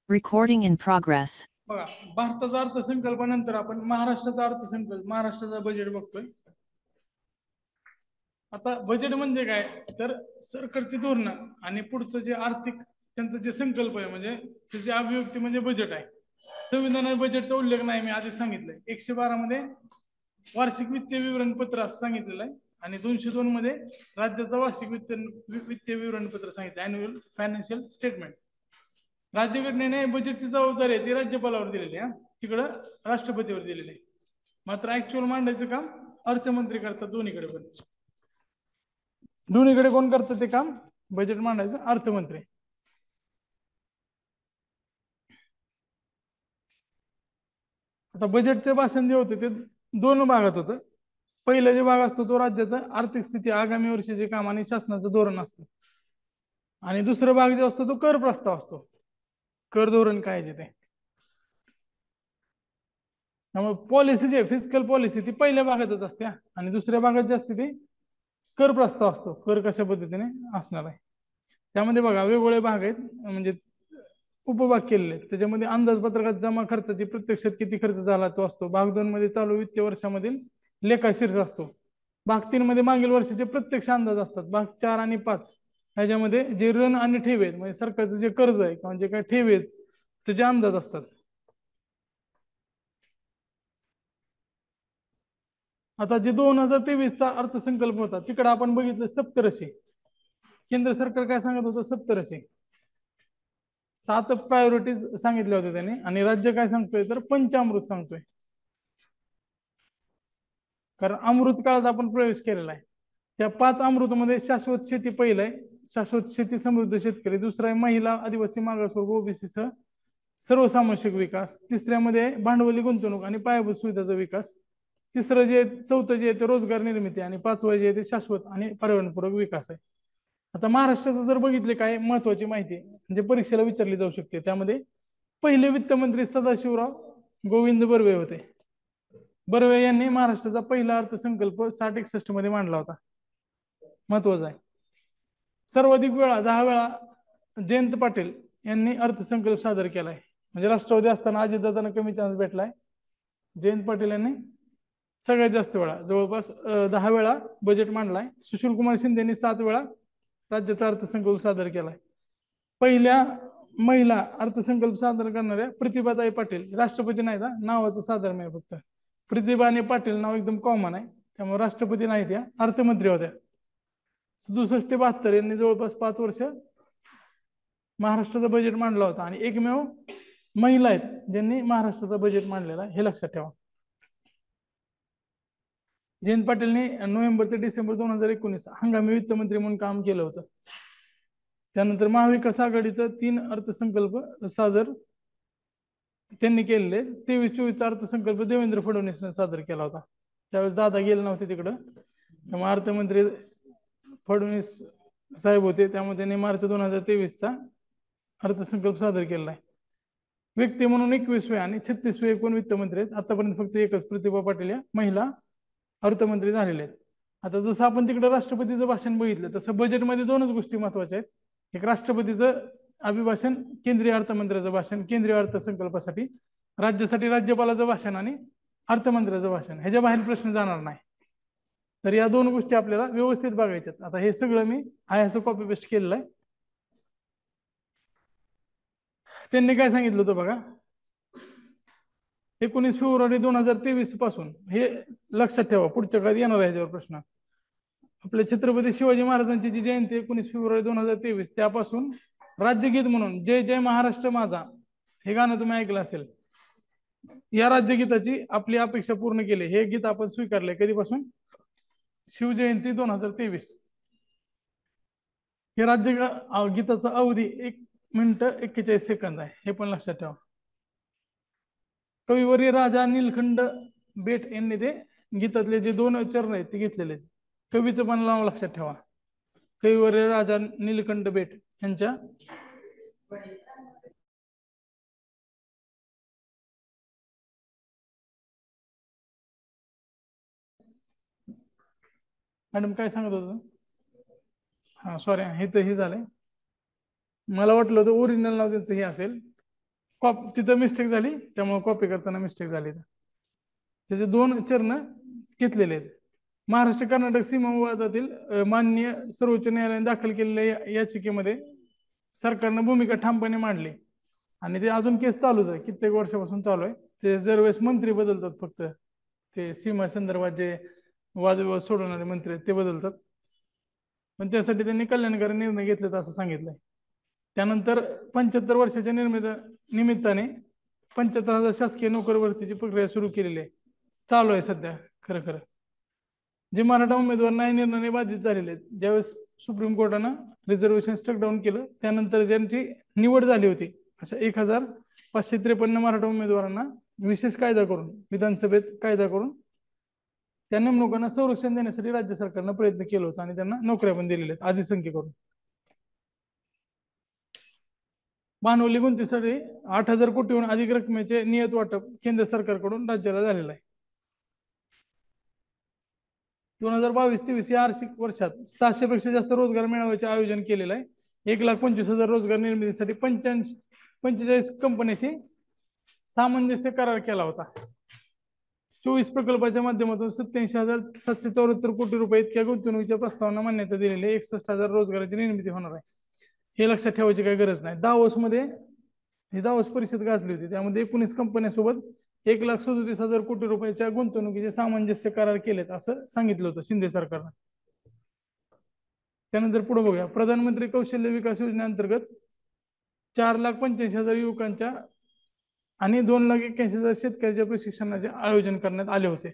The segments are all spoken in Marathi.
Recording in progress. बघा, भारताचा अर्थसंकल्पानंतर आपण महाराष्ट्राचा अर्थसंकल्प, महाराष्ट्राचा बजेट बघतोय. आता बजेट म्हणजे काय, तर सरकारची धोरणं आणि पुढचं जे आर्थिक त्यांचं जे संकल्प आहे, म्हणजे त्याची अभिव्यक्ती म्हणजे बजेट आहे. संविधानात बजेटचा उल्लेख नाही, मी आधीच सांगितलंय. 112 मध्ये वार्षिक वित्तीय विवरणपत्र असं सांगितलेलं आहे, आणि 202 मध्ये राज्याचा वार्षिक वित्तीय विवरणपत्र सांगितलं, अॅन्युअल फायनान्शियल स्टेटमेंट. राज्यघटनेने बजेटची जबाबदारी आहे ती राज्यपालावर दिलेली आहे, तिकडं राष्ट्रपतीवर दिलेली आहे. मात्र ऍक्च्युअल मांडायचं काम अर्थमंत्री करतात. दोन्हीकडे कोण करतं ते काम? बजेट मांडायचं अर्थमंत्री. आता बजेटचे भाषण जे होते ते दोन भागात होतं. पहिला जे भाग असतो तो राज्याचा आर्थिक स्थिती, आगामी वर्षाचे काम आणि शासनाचं धोरण असतं. आणि दुसरा भाग जो असतो तो कर प्रस्ताव असतो, कर धोरण काय ते. त्यामुळे पॉलिसी जे फिजिकल पॉलिसी ती पहिल्या भागातच असते, आणि दुसऱ्या भागात जे असते ती कर प्रस्ताव असतो, कर कशा पद्धतीने असणार आहे. त्यामध्ये बघा वेगवेगळे भाग आहेत, म्हणजे उपभाग केलेले आहेत. त्याच्यामध्ये अंदाजपत्रकात जमा खर्चाची प्रत्यक्षात किती खर्च झाला तो असतो. भाग 2 मध्ये चालू वित्तीय वर्षामधील लेखाशीर्ष असतो. भाग 3 मध्ये मागील वर्षाचे प्रत्यक्ष अंदाज असतात. भाग 4 आणि 5 ह्याच्यामध्ये जे ऋण आणि ठेवी आहेत, म्हणजे सरकारचं जे कर्ज आहे किंवा जे काही ठेवी आहेत त्याचे अंदाज असतात. आता जे 2023चा अर्थसंकल्प होता तिकडे आपण बघितलं सप्तरशी. केंद्र सरकार काय सांगत होतं? सप्तरशी 7 प्रायोरिटीज सांगितल्या होत्या त्यांनी, आणि राज्य काय सांगतोय तर पंचामृत सांगतोय. कारण अमृत काळात आपण प्रवेश केलेला आहे. त्या 5 अमृतमध्ये शाश्वत शेती पहिलं आहे, शाश्वत शेती समृद्ध शेतकरी. दुसरा आहे महिला, आदिवासी, मागासवर्ग, ओबीसी सह सर्वसामाजिक विकास. तिसऱ्यामध्ये भांडवली गुंतवणूक आणि पायाभूत सुविधाचा विकास. तिसरं जे चौथं जे आहे ते रोजगार निर्मिती, आणि 5वं जे आहे ते शाश्वत आणि पर्यावरणपूरक विकास आहे. आता महाराष्ट्राचं जर बघितले काय महत्वाची माहिती म्हणजे परीक्षेला विचारली जाऊ शकते, त्यामध्ये पहिले वित्तमंत्री सदाशिवराव गोविंद बर्वे होते. बर्वे यांनी महाराष्ट्राचा पहिला अर्थसंकल्प 60-61 मध्ये मांडला होता. महत्वाचा आहे. सर्वाधिक वेळा 10 वेळा जयंत पाटील यांनी अर्थसंकल्प सादर केलाय. म्हणजे राष्ट्रवादी असताना अजितदादांना कमी चान्स भेटलाय, जयंत पाटील यांनी सगळ्यात जास्त वेळा, जवळपास 10 वेळा बजेट मांडलाय. सुशीलकुमार शिंदे यांनी 7 वेळा राज्याचा अर्थसंकल्प सादर केलाय. पहिल्या महिला अर्थसंकल्प सादर करणाऱ्या प्रतिभाताई पाटील, राष्ट्रपती नाही का, नावाचं साधारण आहे फक्त. प्रतिभाने पाटील नाव एकदम कॉमन आहे, त्यामुळे राष्ट्रपती नाही, त्या अर्थमंत्री होत्या. 67 ते 72 यांनी जवळपास 5 वर्ष महाराष्ट्राचा बजेट मांडला होता, आणि एकमेव महिला आहेत ज्यांनी महाराष्ट्राचा बजेट मांडलेला आहे, हे लक्षात ठेवा. जयंत पाटीलने नोव्हेंबर ते डिसेंबर 2019 हंगामी वित्तमंत्री म्हणून काम केलं होतं. त्यानंतर महाविकास आघाडीचा 3 अर्थसंकल्प सादर त्यांनी केलेले. 23-24 अर्थसंकल्प देवेंद्र फडणवीसने सादर केला होता. त्यावेळेस दादा गेले नव्हते तिकडं, त्यामुळे अर्थमंत्री फडणवीस साहेब होते, त्यामुळे त्यांनी मार्च 2023चा अर्थसंकल्प सादर केला आहे. व्यक्ती म्हणून 21वे आणि 36वे एकूण वित्तमंत्री आहेत. आतापर्यंत फक्त एकच प्रतिभा पाटील या महिला अर्थमंत्री झालेले आहेत. आता जसं आपण तिकडे राष्ट्रपतीचं भाषण बघितलं, तसं बजेटमध्ये 2च गोष्टी महत्वाच्या आहेत. एक राष्ट्रपतीचं अभिभाषण, केंद्रीय अर्थमंत्र्याचं भाषण केंद्रीय अर्थसंकल्पासाठी, राज्यासाठी राज्यपालाचं भाषण, आणि अर्थमंत्र्याचं भाषण. ह्याच्या बाहेर प्रश्न जाणार नाही. तर या 2 गोष्टी आपल्याला व्यवस्थित बघायच्यात. आता हे सगळं मी आहे असं कॉपी पेस्ट केलेलं आहे. त्यांनी काय सांगितलं होतं बघा, 19 फेब्रुवारी 2023 पासून, हे लक्षात ठेवा, पुढच्या काळात येणार आहे ह्याच्यावर प्रश्न. आपल्या छत्रपती शिवाजी महाराजांची जी जयंती 19 फेब्रुवारी 2023, त्यापासून राज्यगीत म्हणून जय जय महाराष्ट्र माझा हे गाणं तुम्ही ऐकलं असेल. या राज्यगीताची आपली अपेक्षा पूर्ण केली. हे गीत आपण स्वीकारले कधीपासून? शिवजयंती 2023. हे राज्य गीताचा अवधी 1 मिनिट 41 सेकंद आहे, हे पण लक्षात ठेवा. कविवर्य राजा नीलखंड बेट यांनी ते गीतातले जे 2 चरण आहेत ते घेतलेले आहेत. कवीचं पण नाव लक्षात ठेवा, कविवर्य राजा नीलखंड बेट यांच्या. मॅडम काय सांगत होतं? हा सॉरी, हे तर हे झालंय. मला वाटलं होतं ओरिजिनल नाव त्यांचं हे असेल, तिथं मिस्टेक झाली, त्यामुळे कॉपी करताना मिस्टेक झाली. त्याचे 2 चरण घेतलेले आहेत. महाराष्ट्र कर्नाटक सीमा विवादातील माननीय सर्वोच्च न्यायालयाने दाखल केलेल्या याचिकेमध्ये सरकारनं भूमिका ठामपणे मांडली आणि ते अजून केस चालूच आहे, कित्येक वर्षापासून चालू आहे. ते दरवेळेस मंत्री बदलतात, फक्त ते सीमा संदर्भात जे वादविवाद सोडवणारे मंत्री आहेत ते बदलतात, पण त्यासाठी त्यांनी कल्याणकारी निर्णय घेतलेत असं सांगितलंय. त्यानंतर 75 वर्षाच्या निमित्ताने 75,000 शासकीय नोकर भरतीची प्रक्रिया सुरू केलेली आहे, चालू आहे सध्या. खरं खरं जे मराठा उमेदवार न्याय निर्णयाने बाधित झालेले आहेत, ज्यावेळेस सुप्रीम कोर्टानं रिझर्वेशन स्ट्रक डाऊन केलं, त्यानंतर ज्यांची निवड झाली होती अशा 1553 मराठा उमेदवारांना विशेष कायदा करून, विधानसभेत कायदा करून त्या नेमणुकांना संरक्षण देण्यासाठी राज्य सरकारनं प्रयत्न केला होता आणि त्यांना नोकऱ्या पण दिलेल्या आहेत अधिसंख्य करून. भांडवली गुंतवणुकीसाठी 8,000 कोटीहून अधिक रकमेचे नियत वाटप केंद्र सरकारकडून राज्याला झालेलं आहे. 2022-23 या आर्थिक वर्षात 600 पेक्षा जास्त रोजगार मेळाव्याचे आयोजन केलेलं आहे. 1,25,000 रोजगार निर्मितीसाठी 45 कंपन्यांशी सामंजस्य करार केला होता. 24 प्रकल्पाच्या माध्यमातून 87,774 कोटी रुपये इतक्या गुंतवणुकीच्या प्रस्तावांना मान्यता दिलेली आहे. 61,000 रोजगाराची निर्मिती होणार आहे. हे लक्षात ठेवायची काही गरज नाही. दावोस परिषद गाजली होती, त्यामध्ये 19 कंपन्यांसोबत 1,37,000 कोटी रुपयाच्या गुंतवणुकीचे सामंजस्य करार केलेत असं सांगितलं होतं शिंदे सरकारनं. त्यानंतर पुढे बघूया. प्रधानमंत्री कौशल्य विकास योजनेअंतर्गत 4,85,000 युवकांच्या आणि 2,81,000 शेतकऱ्याच्या प्रशिक्षणाचे आयोजन करण्यात आले होते.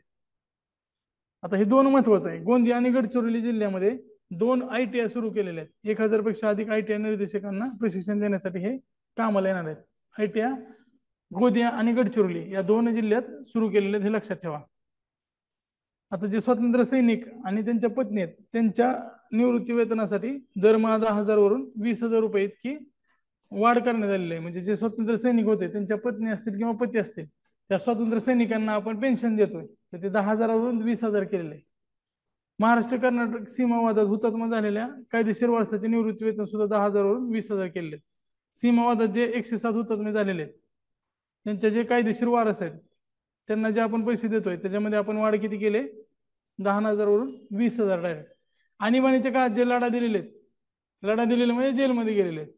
आता हे 2 महत्वाचं आहे. गोंदिया आणि गडचिरोली जिल्ह्यामध्ये 2 ITI सुरू केलेले आहेत. 1,000 पेक्षा अधिक ITI निर्देशकांना प्रशिक्षण देण्यासाठी हे कामाला येणार आहेत. ITI गोंदिया आणि गडचिरोली या 2 जिल्ह्यात सुरू केलेले आहेत, हे लक्षात ठेवा. आता जे स्वातंत्र्य सैनिक आणि त्यांच्या पत्नी आहेत, त्यांच्या निवृत्ती वेतनासाठी दरमहा 10,000 वरून 20,000 रुपये इतकी वाढ करण्यात आलेली आहे. म्हणजे जे स्वातंत्र्य सैनिक होते, त्यांच्या पत्नी असतील किंवा पती असतील, त्या स्वातंत्र्य सैनिकांना आपण पेन्शन देतोय, तर ते 10,000 वरून 20,000 केलेले आहे. महाराष्ट्र कर्नाटक सीमावादात हुतात्मा झालेल्या कायदेशीर वारसाचे निवृत्ती वेतन सुद्धा 10,000 वरून 20,000 केलेले. सीमावादात जे 107 हुतात्मे झालेले आहेत, त्यांचे जे कायदेशीर वारस आहेत, त्यांना जे आपण पैसे देतोय, त्याच्यामध्ये आपण वाढ किती केले? 10,000 वरून 20,000 डायरेक्ट. आणीबाणीच्या काळात जे लढा दिलेले म्हणजे जेलमध्ये गेलेले आहेत,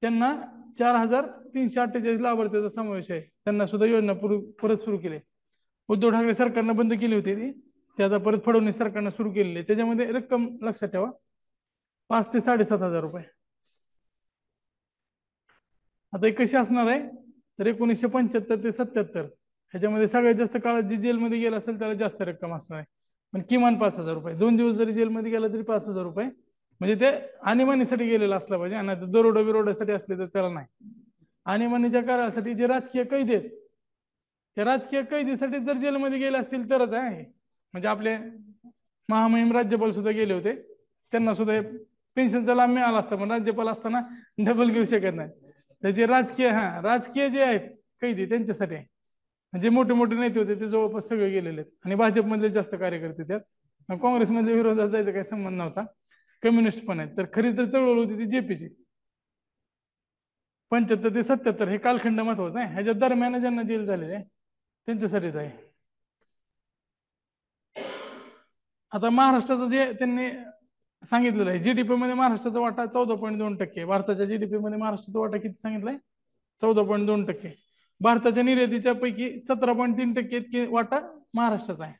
त्यांना 4,348 लाभार्थ्याचा समावेश आहे. त्यांना सुद्धा योजना परत सुरू केली. उद्धव ठाकरे सरकारनं बंद केली होती ती आता परत फडणवीस सरकारनं सुरू केलेली आहे. त्याच्यामध्ये रक्कम लक्षात ठेवा, 5,000 ते 7,500 रुपये. आता कशी असणार आहे तर 1975 ते 77 ह्याच्यामध्ये सगळ्यात जास्त काळात जी जेलमध्ये गेला असेल त्याला जास्त रक्कम असणार आहे, पण किमान 5,000 रुपये. 2 दिवस जरी जेलमध्ये गेला तरी 5,000 रुपये. म्हणजे ते आणीबाणीसाठी गेलेलं असलं पाहिजे, आणि दरोडा बिरोड्यासाठी असले तर त्याला नाही. आणीबाणीच्या काळासाठी जे राजकीय कैदी आहेत, त्या राजकीय कैदीसाठी जर जेलमध्ये गेले असतील तरच आहे. म्हणजे आपले महामहिम राज्यपाल सुद्धा गेले होते, त्यांना सुद्धा पेन्शनचा लाभ मिळाला असता, पण राज्यपाल असताना डबल घेऊ शकत नाही. तर जे राजकीय जे आहेत कैदी त्यांच्यासाठी आहे. जे मोठे मोठे नेते होते ते जवळपास सगळे गेलेले आहेत, आणि भाजपमधले जास्त कार्यकर्ते त्यात. काँग्रेसमध्ये विरोधात जायचा काही संबंध नव्हता. कम्युनिस्ट पण आहेत. तर खरी तर चळवळ होती ती जेपीची. 75 ते 77 हे कालखंड महत्वाचा आहे. ह्याच्या दरम्यान ज्यांना जेल झालेले आहे त्यांच्यासाठीच आहे. आता महाराष्ट्राचं जे त्यांनी सांगितलेलं आहे, जीडीपी मध्ये महाराष्ट्राचा वाटा 14.2%. भारताच्या जीडीपी मध्ये महाराष्ट्राचा वाटा किती सांगितलाय? 14.2%. भारताच्या निर्यातीच्या पैकी 17.3% इतकी वाटा महाराष्ट्राचा आहे.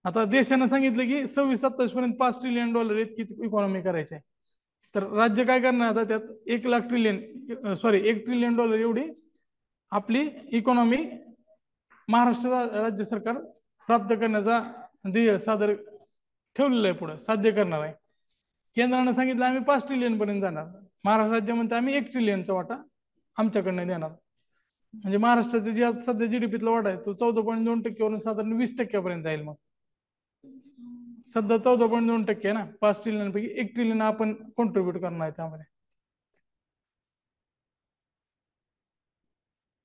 आता देशानं सांगितलं की 26-27 पर्यंत $5 ट्रिलियन इतकी इकॉनॉमी करायची आहे. तर राज्य काय करणार? आता त्यात 1 ट्रिलियन डॉलर एवढी आपली इकॉनॉमी महाराष्ट्र राज्य सरकार प्राप्त करण्याचा ध्येय सादर ठेवलेलं आहे, पुढे साध्य करणार आहे. केंद्रानं सांगितलं आम्ही 5 ट्रिलियन पर्यंत जाणार. महाराष्ट्र राज्य म्हणते आम्ही 1 ट्रिलियनचा वाटा आमच्याकडनं देणार. म्हणजे महाराष्ट्राचा जे सध्या जीडीपीतला वाटा आहे तो 14.2% वरून साधारण 20% पर्यंत जाईल. मग सध्या 14.2% ना, 5 ट्रिलियन पैकी 1 ट्रिलियन आपण कॉन्ट्रीब्युट करणार आहे त्यामध्ये.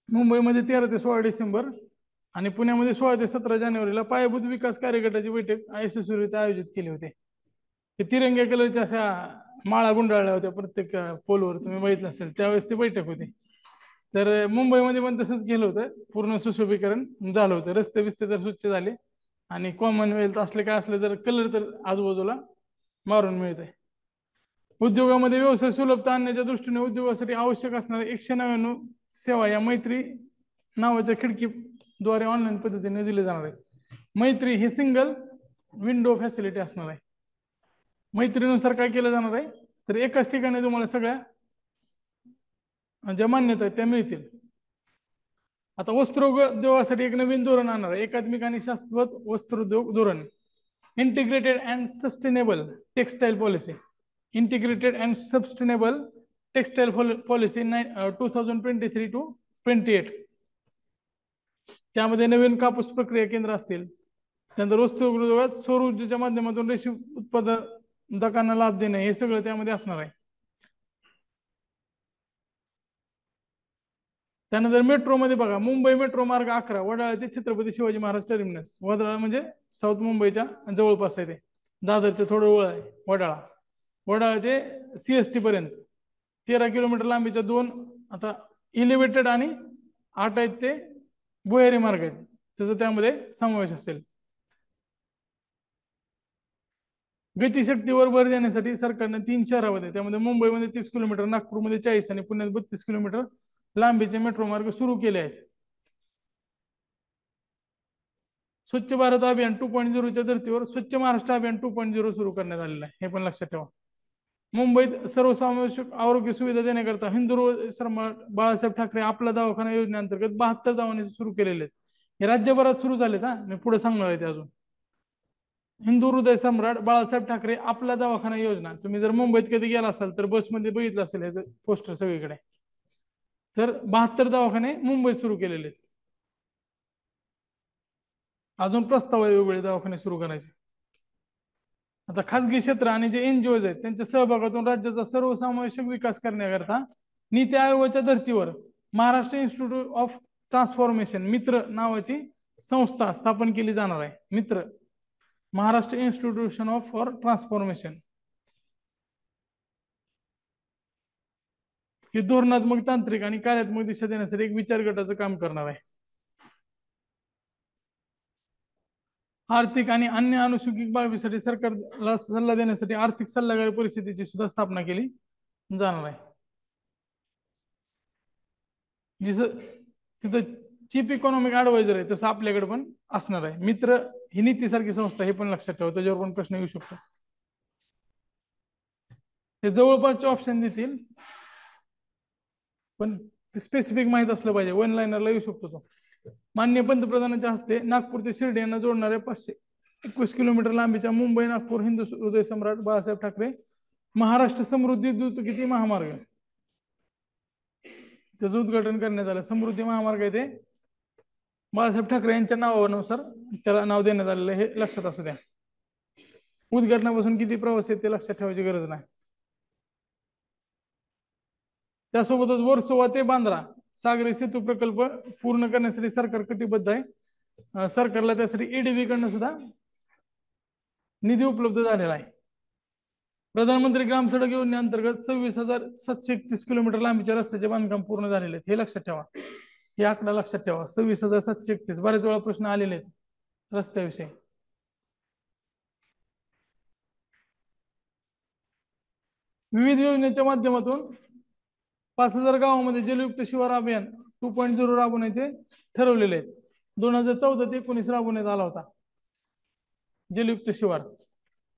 मुंबईमध्ये 13 ते 16 डिसेंबर आणि पुण्यामध्ये 16 ते 17 जानेवारीला पायाभूत विकास कार्यगटाची बैठक यशस्वीरित्या आयोजित केली होती. ते तिरंग्या कलरच्या अशा माळा गुंडाळल्या होत्या प्रत्येक पोलवर, तुम्ही बघितलं असेल त्यावेळेस ती बैठक होती. तर मुंबईमध्ये पण तसंच केलं होतं, पूर्ण सुशोभीकरण झालं होतं, रस्ते बिस्ते तर स्वच्छ झाले आणि कॉमनवेल्थ असले काय असले तर कलर तर आजूबाजूला मारून मिळते. उद्योगामध्ये व्यवसाय सुलभता आणण्याच्या दृष्टीने उद्योगासाठी आवश्यक असणाऱ्या 199 सेवा या मैत्री नावाच्या खिडकीद्वारे ऑनलाईन पद्धतीने दिले जाणार आहे. मैत्री हे सिंगल विंडो फॅसिलिटी असणार आहे. मैत्रीनुसार काय केलं जाणार आहे, तर एकाच ठिकाणी तुम्हाला सगळ्या ज्या मान्यता आहेत त्या मिळतील. आता वस्त्रोद्योगासाठी एक नवीन धोरण आणणार आहे, एकात्मिक आणि शाश्वत वस्त्रोद्योग धोरण. Integrated and sustainable textile policy. Integrated and sustainable textile policy 2023 to 28. त्यामध्ये नवीन कापूस प्रक्रिया केंद्र असतील. त्यानंतर वस्त्रोद्योगात सौर ऊर्जेच्या माध्यमातून रेशीम उत्पादकांना लाभ देणे हे सगळं त्यामध्ये असणार आहे. त्यानंतर मेट्रोमध्ये बघा, मुंबई मेट्रो मार्ग 11 वडाळा ते छत्रपती शिवाजी महाराज टर्मिनस. वडाळा म्हणजे साऊथ मुंबईच्या जवळपास आहे, ते दादरचे थोडं वळ आहे वडाळा. वडाळा ते CST पर्यंत 13 किलोमीटर लांबीच्या 2 आता इलिव्हेटेड आणि 8 आहेत ते भुयारी मार्ग आहेत, त्याचा त्यामध्ये समावेश असेल. गतिशक्तीवर भर देण्यासाठी सरकारने 3 शहरामध्ये, त्यामध्ये मुंबईमध्ये 30 किलोमीटर, नागपूरमध्ये 40 आणि पुण्यात 32 किलोमीटर लांबीचे मेट्रो मार्ग सुरू केले आहेत. स्वच्छ भारत अभियान 2.0च्या धर्तीवर स्वच्छ महाराष्ट्र अभियान 2.0 सुरू करण्यात आलेलं आहे, हे पण लक्षात ठेवा. मुंबईत सर्वसमावेशक आरोग्य सुविधा देण्याकरता हिंदू सम्राट बाळासाहेब ठाकरे आपला दवाखाना योजनेअंतर्गत 72 दवाखाने सुरू केलेले आहेत. हे राज्यभरात सुरू झालेत, हा मी पुढे सांगणार आहे ते अजून. हिंदू हृदय सम्राट बाळासाहेब ठाकरे आपला दवाखाना योजना, तुम्ही जर मुंबईत कधी गेला असाल तर बसमध्ये बघितलं असेल ह्याचं पोस्टर सगळीकडे. तर 72 दवाखाने मुंबईत सुरू केलेले आहेत. अजून प्रस्ताव आहे वेगवेगळे दवाखाने सुरू करायचे. आता खासगी क्षेत्र आणि जे NGOज आहेत त्यांच्या सहभागातून राज्याचा सर्वसमावेशक विकास करण्याकरता नीती आयोगाच्या धर्तीवर महाराष्ट्र इन्स्टिट्यूट ऑफ ट्रान्सफॉर्मेशन मित्र नावाची संस्था स्थापन केली जाणार आहे. मित्र, Maharashtra institution of for transformation. हे धोरणात्मक, तांत्रिक आणि कार्यात्मक दिशा देण्यासाठी एक विचार गटाचं काम करणार आहे. आर्थिक आणि अन्य अनुषंगिक बाबीसाठी सरकारला सल्ला देण्यासाठी आर्थिक सल्लागार परिषदेची सुद्धा स्थापना केली जाणार आहे. जसं तिथं चीफ इकॉनॉमिक ऍडवायझर आहे तसं आपल्याकडे पण असणार आहे. मित्र ही नीतीसारखी संस्था, हे पण लक्षात ठेवा, त्याच्यावर पण प्रश्न येऊ शकतो. ते जवळपासचे ऑप्शन देतील पण स्पेसिफिक माहित असलं पाहिजे, वन लाईनरला येऊ शकतो तो. माननीय पंतप्रधानांच्या हस्ते नागपूर ते शिर्डी यांना जोडणाऱ्या 521 किलोमीटर लांबीच्या मुंबई नागपूर हिंदू हृदय सम्राट बाळासाहेब ठाकरे महाराष्ट्र समृद्धी द्रुतगती महामार्ग, त्याचं उद्घाटन करण्यात आलं. समृद्धी महामार्ग आहे ते बाळासाहेब ठाकरे यांच्या नावानुसार त्याला नाव देण्यात आलेलं, हे लक्षात असू द्या. उद्घाटनापासून किती प्रवास आहेत ते लक्षात ठेवायची गरज नाही. त्यासोबतच वर्सोवा ते बांद्रा सागरी सेतू प्रकल्प पूर्ण करण्यासाठी सरकार कटिबद्ध आहे. सरकारला त्यासाठी EDB कडनं सुद्धा निधी उपलब्ध झालेला आहे. प्रधानमंत्री ग्राम सडक योजनेअंतर्गत 26,731 किलोमीटर लांबीच्या रस्त्याचे बांधकाम पूर्ण झालेले आहेत, हे लक्षात ठेवा. हे आकडा लक्षात ठेवा, 26,731. बरेच वेळा प्रश्न आलेले आहेत रस्त्याविषयी. विविध योजनेच्या माध्यमातून 5,000 गावांमध्ये जलयुक्त शिवार अभियान 2.0 राबवण्याचे ठरवलेले आहेत. 2014 ते 19 राबवण्यात आला होता जलयुक्त शिवार.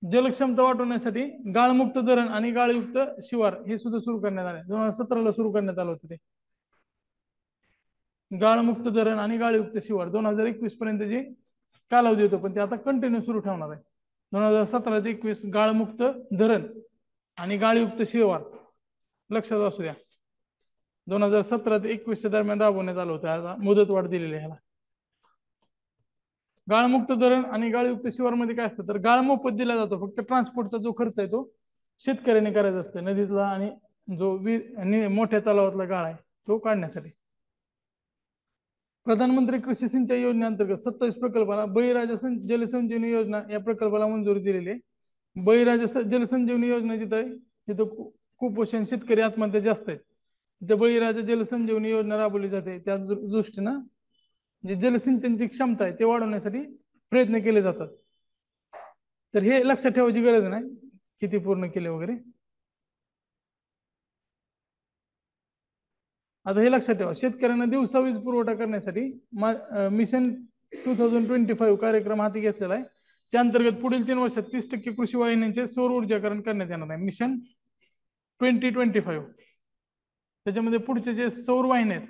जलक्षमता वाढवण्यासाठी गाळमुक्त धरण आणि गाळयुक्त शिवार हे सुद्धा सुरू करण्यात आले. 2017ला सुरू करण्यात आलं होतं ते गाळमुक्त धरण आणि गाळयुक्त शिवार. 2021 पर्यंत जे कालावधी होतं पण ते आता कंटिन्यू सुरू ठेवणार आहे. 2017 ते 21 गाळमुक्त धरण आणि गाळयुक्त शिवार लक्षात असू द्या. 2017 ते 21 दरम्यान राबवण्यात आलं होतं. आता मुदतवाढ दिलेली आहे ह्याला. गाळमुक्त धरण आणि गाळयुक्त शिवारमध्ये काय असतं तर गाळ मोफत दिला जातो, फक्त ट्रान्सपोर्टचा जो खर्च आहे तो शेतकऱ्याने करायचा असतो. नदीतला आणि जो मोठ्या तलावातला गाळ आहे तो काढण्यासाठी. प्रधानमंत्री कृषी सिंचाई योजनेअंतर्गत 27 प्रकल्पाला बळीराजा जलसंजीवनी योजना या प्रकल्पाला मंजुरी दिलेली आहे. बळीराजा जलसंजीवनी योजना जिथं आहे तिथं कुपोषण शेतकरी आत्महत्या जास्त आहेत. तिथे बळीराजा जलसंजीवनी योजना राबवली जाते. त्या दृष्टीनं जे जलसिंचनची क्षमता आहे ते वाढवण्यासाठी प्रयत्न केले जातात. तर हे लक्षात ठेवायची गरज नाही किती पूर्ण केले वगैरे. आता हे लक्षात ठेवा, शेतकऱ्यांना दिवसा वीज पुरवठा करण्यासाठी मिशन 2025 कार्यक्रम हाती घेतलेला आहे. त्या अंतर्गत पुढील 3 वर्षात 30% कृषी वाहिन्यांचे सौर ऊर्जाकरण करण्यात येणार आहे. मिशन 2025 त्याच्यामध्ये पुढचे जे सौर वाहिनी आहेत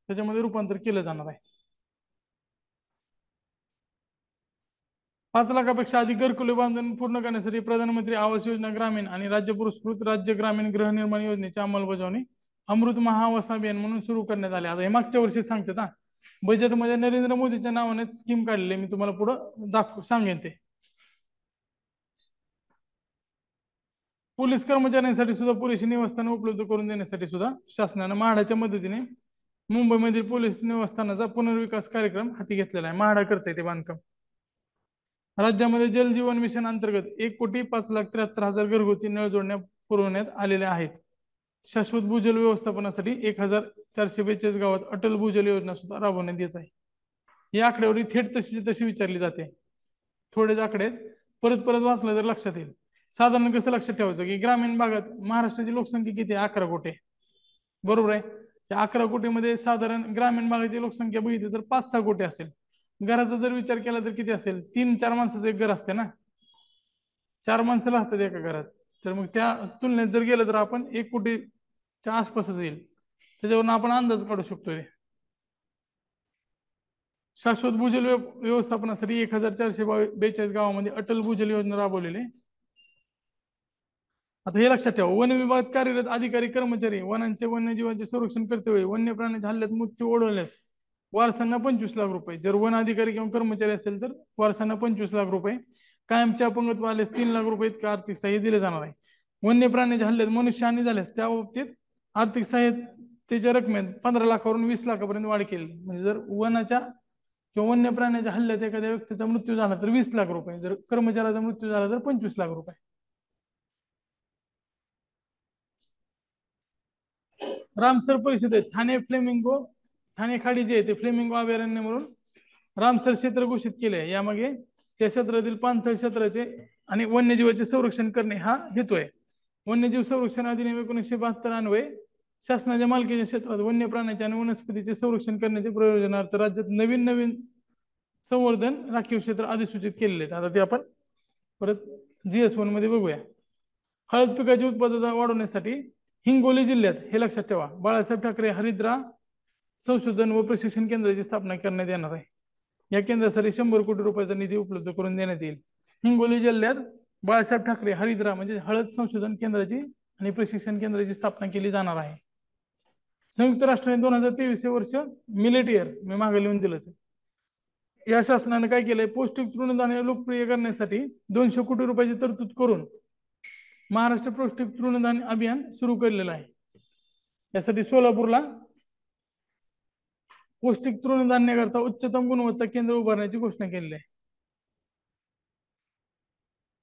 त्याच्यामध्ये रूपांतर केलं जाणार आहे. 5 लाखापेक्षा अधिक घरकुले बांधून पूर्ण करण्यासाठी प्रधानमंत्री आवास योजना ग्रामीण आणि राज्य पुरस्कृत राज्य ग्रामीण गृहनिर्माण योजनेची अंमलबजावणी अमृत महाआवास अभियान म्हणून सुरू करण्यात आले. आता हे मागच्या वर्षी सांगतात हा. बजेटमध्ये नरेंद्र मोदीच्या नावाने स्कीम काढली, मी तुम्हाला पुढे सांगेन ते. पोलीस कर्मचाऱ्यांसाठी सुद्धा पुरेशी निवासस्थाने उपलब्ध करून देण्यासाठी सुद्धा शासनाने म्हाडाच्या मदतीने मुंबईमधील पोलीस निवासस्थानाचा पुनर्विकास कार्यक्रम हाती घेतलेला आहे. म्हाडा करते ते बांधकाम. राज्यामध्ये जल जीवन मिशन अंतर्गत 1,05,73,000 घरगुती नळ जोडण्या पुरवण्यात आलेल्या आहेत. शाश्वत भूजल व्यवस्थापनासाठी 1,442 गावात अटल भूजल योजना सुद्धा राबवण्यात येत आहे. ही आकडेवारी थेट तशी विचारली जाते. थोडेच आकडे परत वाचलं तर लक्षात येईल. साधारण कसं लक्षात ठेवायचं की ग्रामीण भागात महाराष्ट्राची लोकसंख्या किती आहे? 11 कोटी. बरोबर आहे. त्या 11 कोटीमध्ये साधारण ग्रामीण भागाची लोकसंख्या बघितली तर 5-6 कोटी असेल. घराचा जर विचार केला तर किती असेल? 3-4 माणसाचं एक घर असते ना. 4 माणसं राहतात एका घरात. तर मग त्या तुलनेत जर गेलं तर आपण 1 कोटीच्या आसपासच येईल. त्याच्यावरून आपण अंदाज काढू शकतोय. शाश्वत भूजल व्यवस्थापनासाठी 1,442 गावामध्ये अटल भूजल योजना राबवलेली. आता हे लक्षात ठेवा, वन विभागात कार्यरत अधिकारी कर्मचारी वनांचे वन्यजीवांचे संरक्षण करते वेळी वन्य प्राण्याच्या हल्ल्यात मृत्यू ओढवल्यास वारसांना 25 लाख रुपये. जर वन अधिकारी किंवा कर्मचारी असेल तर वारसांना 25 लाख रुपये. कायमचे अपंगत्व आल्यास 3 लाख रुपये इतकं आर्थिक सहाय्य दिले जाणार आहे. वन्य प्राण्याच्या हल्ल्यात मनुष्यहानी झाल्यास त्या बाबतीत आर्थिक सहाय्यतेच्या रकमेत 15 लाखावरून 20 लाखापर्यंत वाढ केली. म्हणजे जर वनाच्या किंवा वन्य प्राण्याच्या हल्ल्यात एखाद्या व्यक्तीचा मृत्यू झाला तर 20 लाख रुपये, जर कर्मचाऱ्याचा मृत्यू झाला तर 25 लाख रुपये. रामसर परिषद आहे ठाणे फ्लेमिंगो, ठाणे खाडी जे आहे ते फ्लेमिंगो अभयारण्य म्हणून रामसर क्षेत्र घोषित केले. यामागे त्या क्षेत्रातील पाणथळ क्षेत्राचे आणि वन्यजीवाचे संरक्षण करणे हा हेतू आहे. वन्यजीव संरक्षण अधिनियम 1972 अन्वये शासनाच्या मालकीच्या क्षेत्रात वन्य प्राण्याचे आणि वनस्पतीचे संरक्षण करण्याच्या प्रयोजनार्थ राज्यात नवीन संवर्धन राखीव क्षेत्र अधिसूचित केलेले आहेत. आता ते आपण परत GS1 मध्ये बघूया. हळद पिकाची उत्पादकता वाढवण्यासाठी हिंगोली जिल्ह्यात, हे लक्षात ठेवा, बाळासाहेब ठाकरे हरिद्रा संशोधन व प्रशिक्षण केंद्राची स्थापना करण्यात येणार आहे. या केंद्रासाठी 100 कोटी रुपयाचा निधी उपलब्ध करून देण्यात येईल. हिंगोली जिल्ह्यात बाळासाहेब ठाकरे हरिद्रा म्हणजे हळद संशोधन केंद्राची आणि प्रशिक्षण केंद्राची स्थापना केली जाणार आहे. संयुक्त राष्ट्राने 2023 हे वर्ष मिलेट इयर मी मागे लिहून दिलंच. या शासनाने काय केलंय? पौष्टिक तृणधान्य लोकप्रिय करण्यासाठी 200 कोटी रुपयाची तरतूद करून महाराष्ट्र पौष्टिक तृणधान्य अभियान सुरू केलेलं आहे. यासाठी सोलापूरला पौष्टिक तृणधान्य करता उच्चतम गुणवत्ता केंद्र उभारण्याची घोषणा केलेली आहे.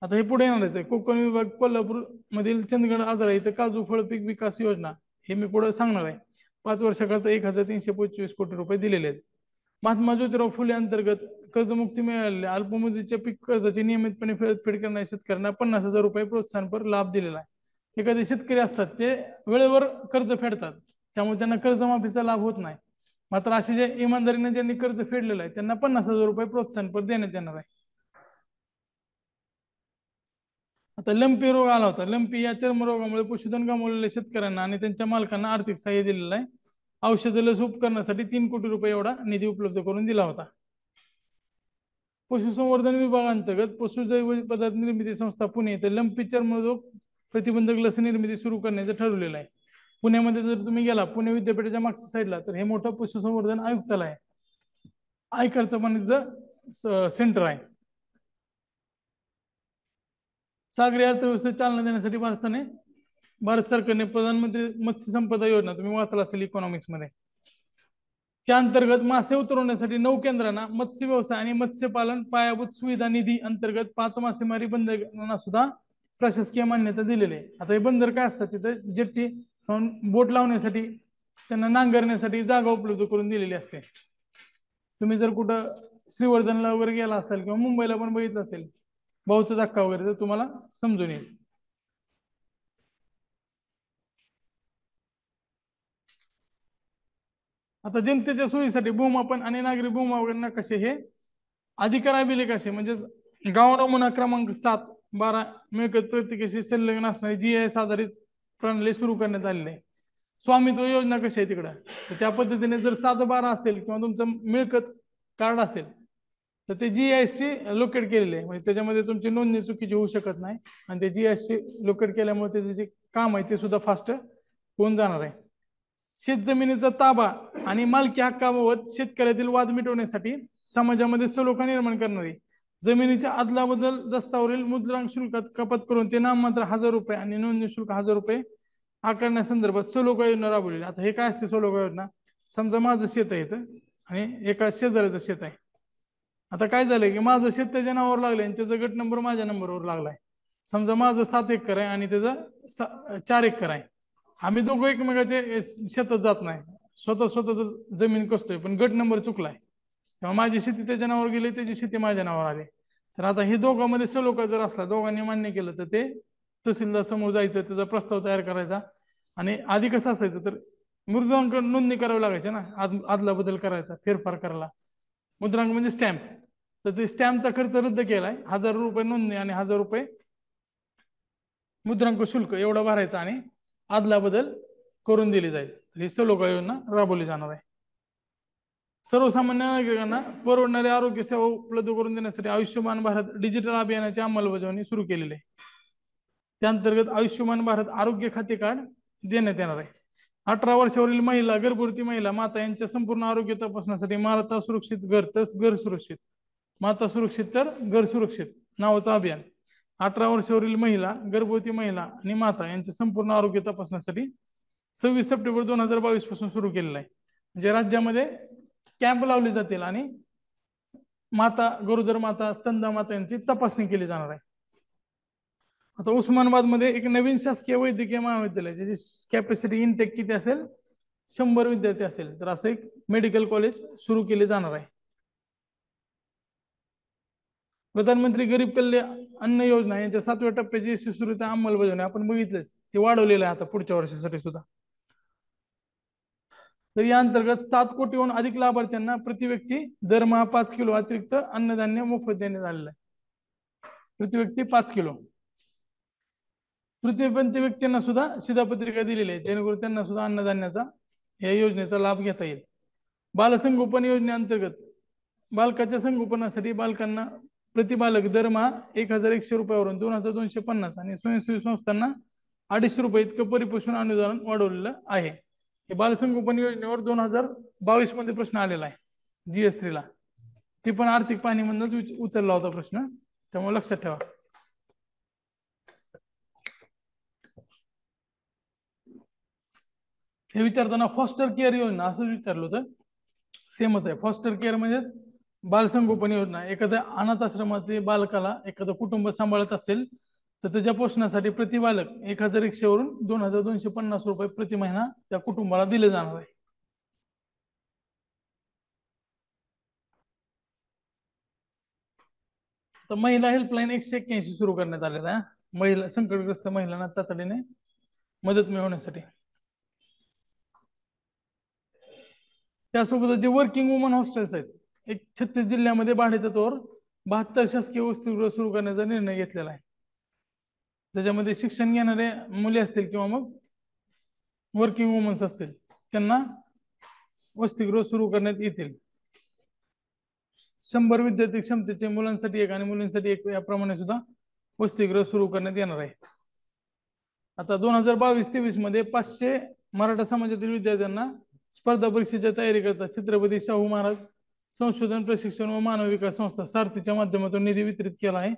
आता हे पुढे येणारच आहे. कोकण विभाग कोल्हापूर मधील चंदगड आजार इथं काजू फळ पीक विकास योजना हे मी पुढे सांगणार आहे. 5 वर्षाकरता 1,325 कोटी रुपये दिलेले आहेत. महात्मा ज्योतिराव फुले अंतर्गत कर्जमुक्ती मिळालेल्या अल्पमुदतीच्या पीक कर्जाची नियमितपणे परतफेड करणाऱ्या शेतकऱ्यांना 50,000 रुपये प्रोत्साहनपर लाभ दिलेला आहे. एखादे शेतकरी असतात ते वेळेवर कर्ज फेडतात, त्यामुळे त्यांना कर्जमाफीचा लाभ होत नाही. मात्र असे जे इमानदारीने ज्यांनी कर्ज फेडलेलं आहे त्यांना 50,000 रुपये प्रोत्साहनपर देण्यात येणार आहे. आता लंपी रोग आला होता. लंपी या चर्मरोगामुळे पशुधन गमावलेल्या शेतकऱ्यांना आणि त्यांच्या मालकांना आर्थिक सहाय्य दिलेलं आहे. औषध लस उपकरणासाठी 3 कोटी रुपये एवढा निधी उपलब्ध करून दिला होता. पशुसंवर्धन विभागांतर्गत पशुजैव पदार्थ निर्मिती संस्था पुणे येथे लंपी चर्मरोग प्रतिबंधक लस निर्मिती सुरू करण्याचं ठरवलेलं आहे. पुण्यामध्ये जर तुम्ही गेला पुणे विद्यापीठाच्या मागच्या साईडला तर हे मोठं पशुसंवर्धन आयुक्तालय आहे. आयकरचं पण इथं सेंटर आहे. सागरी अर्थव्यवस्थेत चालना देण्यासाठी भारत सरकारने प्रधानमंत्री मत्स्य संपदा योजना तुम्ही वाचला असेल इकॉनॉमिक्स मध्ये, त्या अंतर्गत मासे उतरवण्यासाठी 9 केंद्रांना मत्स्य व्यवसाय आणि मत्स्यपालन पायाभूत सुविधा निधी अंतर्गत 5 मासेमारी बंदरांना सुद्धा प्रशासकीय मान्यता दिलेली आहे. आता हे बंदर काय असतात तिथं जेट्टी बोट लावण्यासाठी त्यांना नांगरण्यासाठी जागा उपलब्ध करून दिलेली असते. तुम्ही जर कुठं श्रीवर्धनला वगैरे गेला असाल किंवा मुंबईला पण बघितलं असेल भाऊचा धक्का वगैरे तर तुम्हाला समजून येईल. आता जनतेच्या सोयीसाठी भूमापन आणि नागरी भूमापन नकाशे हे अधिकार अभिलेख असे म्हणजेच गाव नमुना क्रमांक 7-12 मिळकत प्रत्येकाशी संलग्न असणारी GIS आधारित प्रणाली सुरू करण्यात आलेली आहे. स्वामित्व योजना कशी आहे तिकडं तर त्या पद्धतीने जर 7-12 असेल किंवा तुमचं मिळकत कार्ड असेल तर ते GIS शी लोकेट केलेले आहे. म्हणजे त्याच्यामध्ये तुमची नोंदणी चुकीची होऊ शकत नाही आणि ते GIS शी लोकेट केल्यामुळे त्याचे जे काम आहे ते सुद्धा फास्ट होऊन जाणार आहे. शेत जमिनीचा ताबा आणि मालकी हक्काबाबत शेतकऱ्यातील वाद मिटवण्यासाठी समाजामध्ये सलोखा निर्माण करणारी जमिनीच्या अदलाबदल दस्तावरील मुद्रांक शुल्कात कपात करून ते नाममात्र ₹1000 आणि नोंदणी शुल्क ₹1000 आकारण्यासंदर्भात सलोखा योजना राबवलेली. आता हे काय असते सलोखा योजना? समजा माझं शेत आहे इथं आणि एका शेजाऱ्याचं शेत आहे. आता काय झालंय की माझं शेत त्याच्या नावावर लागलंय आणि त्याचा गट नंबर माझ्या नंबरवर लागलाय. समजा माझं 7 एकर आहे आणि त्याचं 4 एकर आहे. आम्ही दोघं एकमेकाचे शेतात जात नाही, स्वतःच जमीन कसतोय, पण गट नंबर चुकलाय तेव्हा माझी शेती त्याच्या नावावर गेली, त्याची शेती माझ्या नावावर आली. तर आता हे दोघांमध्ये सलोखा जर असला, दोघांनी मान्य केलं तर ते तहसीलदार समोर जायचं, त्याचा प्रस्ताव तयार करायचा. आणि आधी कसं असायचं तर मुद्रांक नोंदणी करावी लागायची ना, आदला बदल करायचा, फेरफार करायला. मुद्रांक म्हणजे स्टॅम्प, तर ते स्टॅम्पचा खर्च रद्द केलाय. ₹1000 नोंदणी आणि ₹1000 मुद्रांक शुल्क एवढा भरायचा आणि आदला बदल करून दिली जाईल. ही सलोखा योजना राबवली जाणार आहे. सर्वसामान्य नागरिकांना परवडणारी आरोग्य सेवा उपलब्ध करून देण्यासाठी आयुष्यमान भारत डिजिटल अभियानाची अंमलबजावणी सुरू केलेली आहे. त्याअंतर्गत आयुष्यमान भारत आरोग्य खाते कार्ड देण्यात येणार आहे. 18 वर्षावरील महिला, गर्भवती महिला, माता यांच्या संपूर्ण आरोग्य तपासण्यासाठी माता सुरक्षित घर तर घर सुरक्षित, माता सुरक्षित तर घर सुरक्षित नावाचं अभियान 18 वर्षावरील महिला, गर्भवती महिला आणि माता यांच्या संपूर्ण आरोग्य तपासण्यासाठी 26 सप्टेंबर 2022 पासून सुरू केलेलं आहे. म्हणजे राज्यामध्ये कॅम्प लावले जातील आणि माता, गरोदर माता, स्तनदा माता यांची तपासणी केली जाणार आहे. आता उस्मानाबाद मध्ये एक नवीन शासकीय वैद्यकीय महाविद्यालय ज्याची कॅपॅसिटी इनटेक किती असेल, 100 विद्यार्थी असेल, तर असं एक मेडिकल कॉलेज सुरू केले जाणार आहे. प्रधानमंत्री गरीब कल्याण अन्न योजना यांच्या 7व्या टप्प्याची यशस्वीरित्या अंमलबजावणी आपण बघितलंच, ते वाढवलेलं आहे आता पुढच्या वर्षासाठी सुद्धा. तर या अंतर्गत 7 कोटीहून अधिक लाभार्थ्यांना प्रति व्यक्ती दरमहा 5 किलो अतिरिक्त अन्नधान्य मोफत देण्यात आलेलं आहे. प्रति व्यक्ती 5 किलो. तृतीयपंथी व्यक्तींना सुद्धा शिधापत्रिका दिलेली आहे, जेणेकरून त्यांना सुद्धा अन्नधान्याचा या योजनेचा लाभ घेता येईल. बालसंगोपन योजनेअंतर्गत बालकाच्या संगोपनासाठी बालकांना प्रति बालक दरमहा ₹1100 वरून ₹2250 आणि स्वयंसेवी संस्थांना ₹250 इतकं परिपोषण अनुदान वाढवलेलं आहे. हे बालसंगोपन योजनेवर 2022 मध्ये प्रश्न आलेला आहे GS3 ला. ती पण आर्थिक पाहणीमधूनच उचलला होता प्रश्न, त्यामुळे लक्षात ठेवा. हे विचारताना फॉस्टर केअर योजना असं विचारलं होतं, सेमच आहे. फॉस्टर केअर म्हणजेच बालसंगोपन योजना. एखाद्या अनाथ आश्रमातील बालकाला एखादं कुटुंब सांभाळत असेल तर त्याच्या पोषणासाठी प्रति बालक 1100 वरून ₹2250 प्रति महिना त्या कुटुंबाला दिले जाणार आहे. तर महिला हेल्पलाईन 181 सुरू करण्यात आलेला आहे. महिला संकटग्रस्त महिलांना तातडीने मदत मिळवण्यासाठी. त्यासोबत जे वर्किंग वुमन हॉस्टेल्स आहेत, एक 36 जिल्ह्यामध्ये भाडेतत्वावर 72 शासकीय वसतिगृह सुरू करण्याचा निर्णय घेतलेला आहे. त्याच्यामध्ये शिक्षण घेणारे मुली असतील किंवा मग वर्किंग वुमन्स असतील त्यांना वसतिगृह सुरू करण्यात येतील. 100 विद्यार्थी क्षमतेचे मुलांसाठी एक आणि मुलींसाठी एक याप्रमाणे सुद्धा वसतिगृह सुरू करण्यात येणार आहे. आता 2022-23 मध्ये 500 मराठा समाजातील विद्यार्थ्यांना स्पर्धा परीक्षेच्या तयारी करता छत्रपती शाहू महाराज संशोधन प्रशिक्षण व मानव विकास संस्था सारथीच्या माध्यमातून निधी वितरित केला आहे.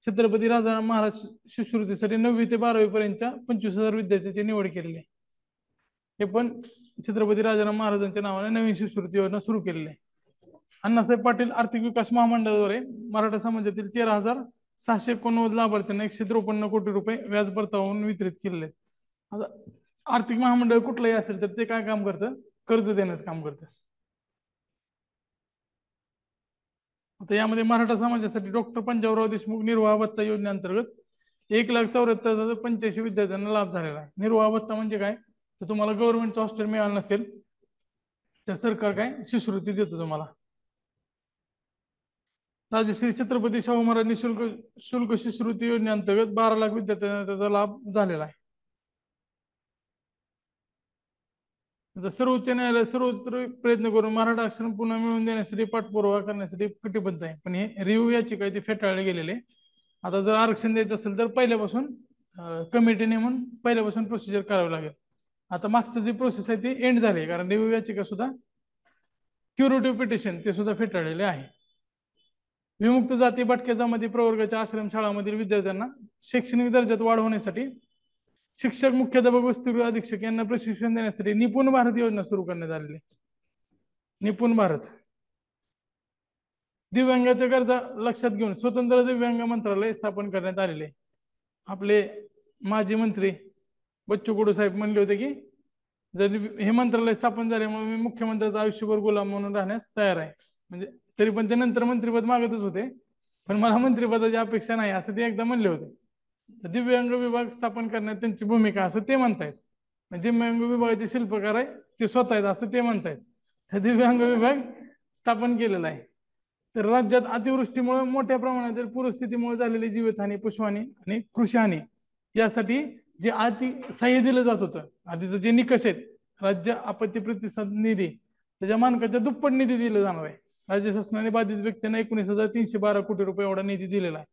छत्रपती राजाराम महाराज शिष्यवृत्तीसाठी 9वी ते 12वी पर्यंतच्या 25,000 विद्यार्थ्यांची निवड केलेली आहे. हे पण छत्रपती राजाराम महाराजांच्या नावाने नवीन शिष्यवृत्ती योजना सुरू केलेली आहे. अण्णासाहेब पाटील आर्थिक विकास महामंडळाद्वारे मराठा समाजातील 13,000 689 लाभार्थ्यांना 153 कोटी रुपये व्याज परतावून वितरित केलेले आहेत. आता आर्थिक महामंडळ कुठलंही असेल तर ते काय काम करतं, कर्ज देण्याचं काम करतं. आता यामध्ये मराठा समाजासाठी डॉक्टर पंजाबराव देशमुख निर्वाह भत्ता योजनेअंतर्गत 1,74,085 विद्यार्थ्यांना लाभ झालेला आहे. निर्वाह भत्ता म्हणजे काय, तर तुम्हाला गव्हर्नमेंटचं हॉस्टेल मिळालं नसेल तर सरकार काय शिष्यवृत्ती देतं तुम्हाला. राजश्री छत्रपती शाहू महाराज निशुल्क शिष्यवृत्ती योजनेअंतर्गत 12 लाख विद्यार्थ्यांना त्याचा लाभ झालेला आहे. आता सर्वोच्च न्यायालय सर्वत्र प्रयत्न करून मराठा आरक्षण पुन्हा मिळवून देण्यासाठी पाठपुरावा करण्यासाठी कटिबद्ध आहे, पण हे रिव्ह्यू याचिका ती फेटाळले गेलेले. आता जर आरक्षण द्यायचं असेल तर पहिल्यापासून कमिटी नेमून पहिल्यापासून प्रोसिजर करावी लागेल. आता मागचं जी प्रोसेस आहे ती एंड झाली, कारण रिव्ह्यू याचिका सुद्धा क्युरेटिव्ह पिटिशन ते सुद्धा फेटाळलेले आहे. विमुक्त जाती भटक्या जमाती प्रवर्गाच्या आश्रमशाळांमधील विद्यार्थ्यांना शैक्षणिक दर्जात वाढ होण्यासाठी शिक्षक, मुख्याध्यापक, वसतिगृह अधीक्षक यांना प्रशिक्षण देण्यासाठी निपुण भारत योजना सुरू करण्यात आलेली. निपुण भारत दिव्यांगाच्या गरजा लक्षात घेऊन स्वतंत्र दिव्यांग मंत्रालय स्थापन करण्यात आलेले. आपले माजी मंत्री बच्चू कडू साहेब म्हणले होते की जर हे मंत्रालय स्थापन झाल्यामुळे मी मुख्यमंत्र्याचं आयुष्यभर गुलाम म्हणून राहण्यास तयार आहे. म्हणजे तरी पण ते नंतर मंत्रिपद मागतच होते, पण मला मंत्रिपदाची अपेक्षा नाही असं ते एकदा म्हणले होते. दिव्यांग विभाग स्थापन करण्यात त्यांची भूमिका असं ते म्हणतायत. दिव्यांग विभागाचे शिल्पकार आहे ते स्वतः आहेत असं ते म्हणतायत. तर दिव्यांग विभाग स्थापन केलेला आहे. तर राज्यात अतिवृष्टीमुळे मोठ्या प्रमाणातील पूरस्थितीमुळे झालेली जीवितहानी, पशुहानी आणि कृषीहानी यासाठी जे आधी सहाय्य दिलं जात होतं, आधीचं जे निकष आहेत राज्य आपत्ती प्रतिसाद निधी त्याच्या मानकाच्या दुप्पट निधी दिला जाणार आहे. राज्य शासनाने बाधित व्यक्तींना 19,312 कोटी रुपये एवढा निधी दिलेला आहे.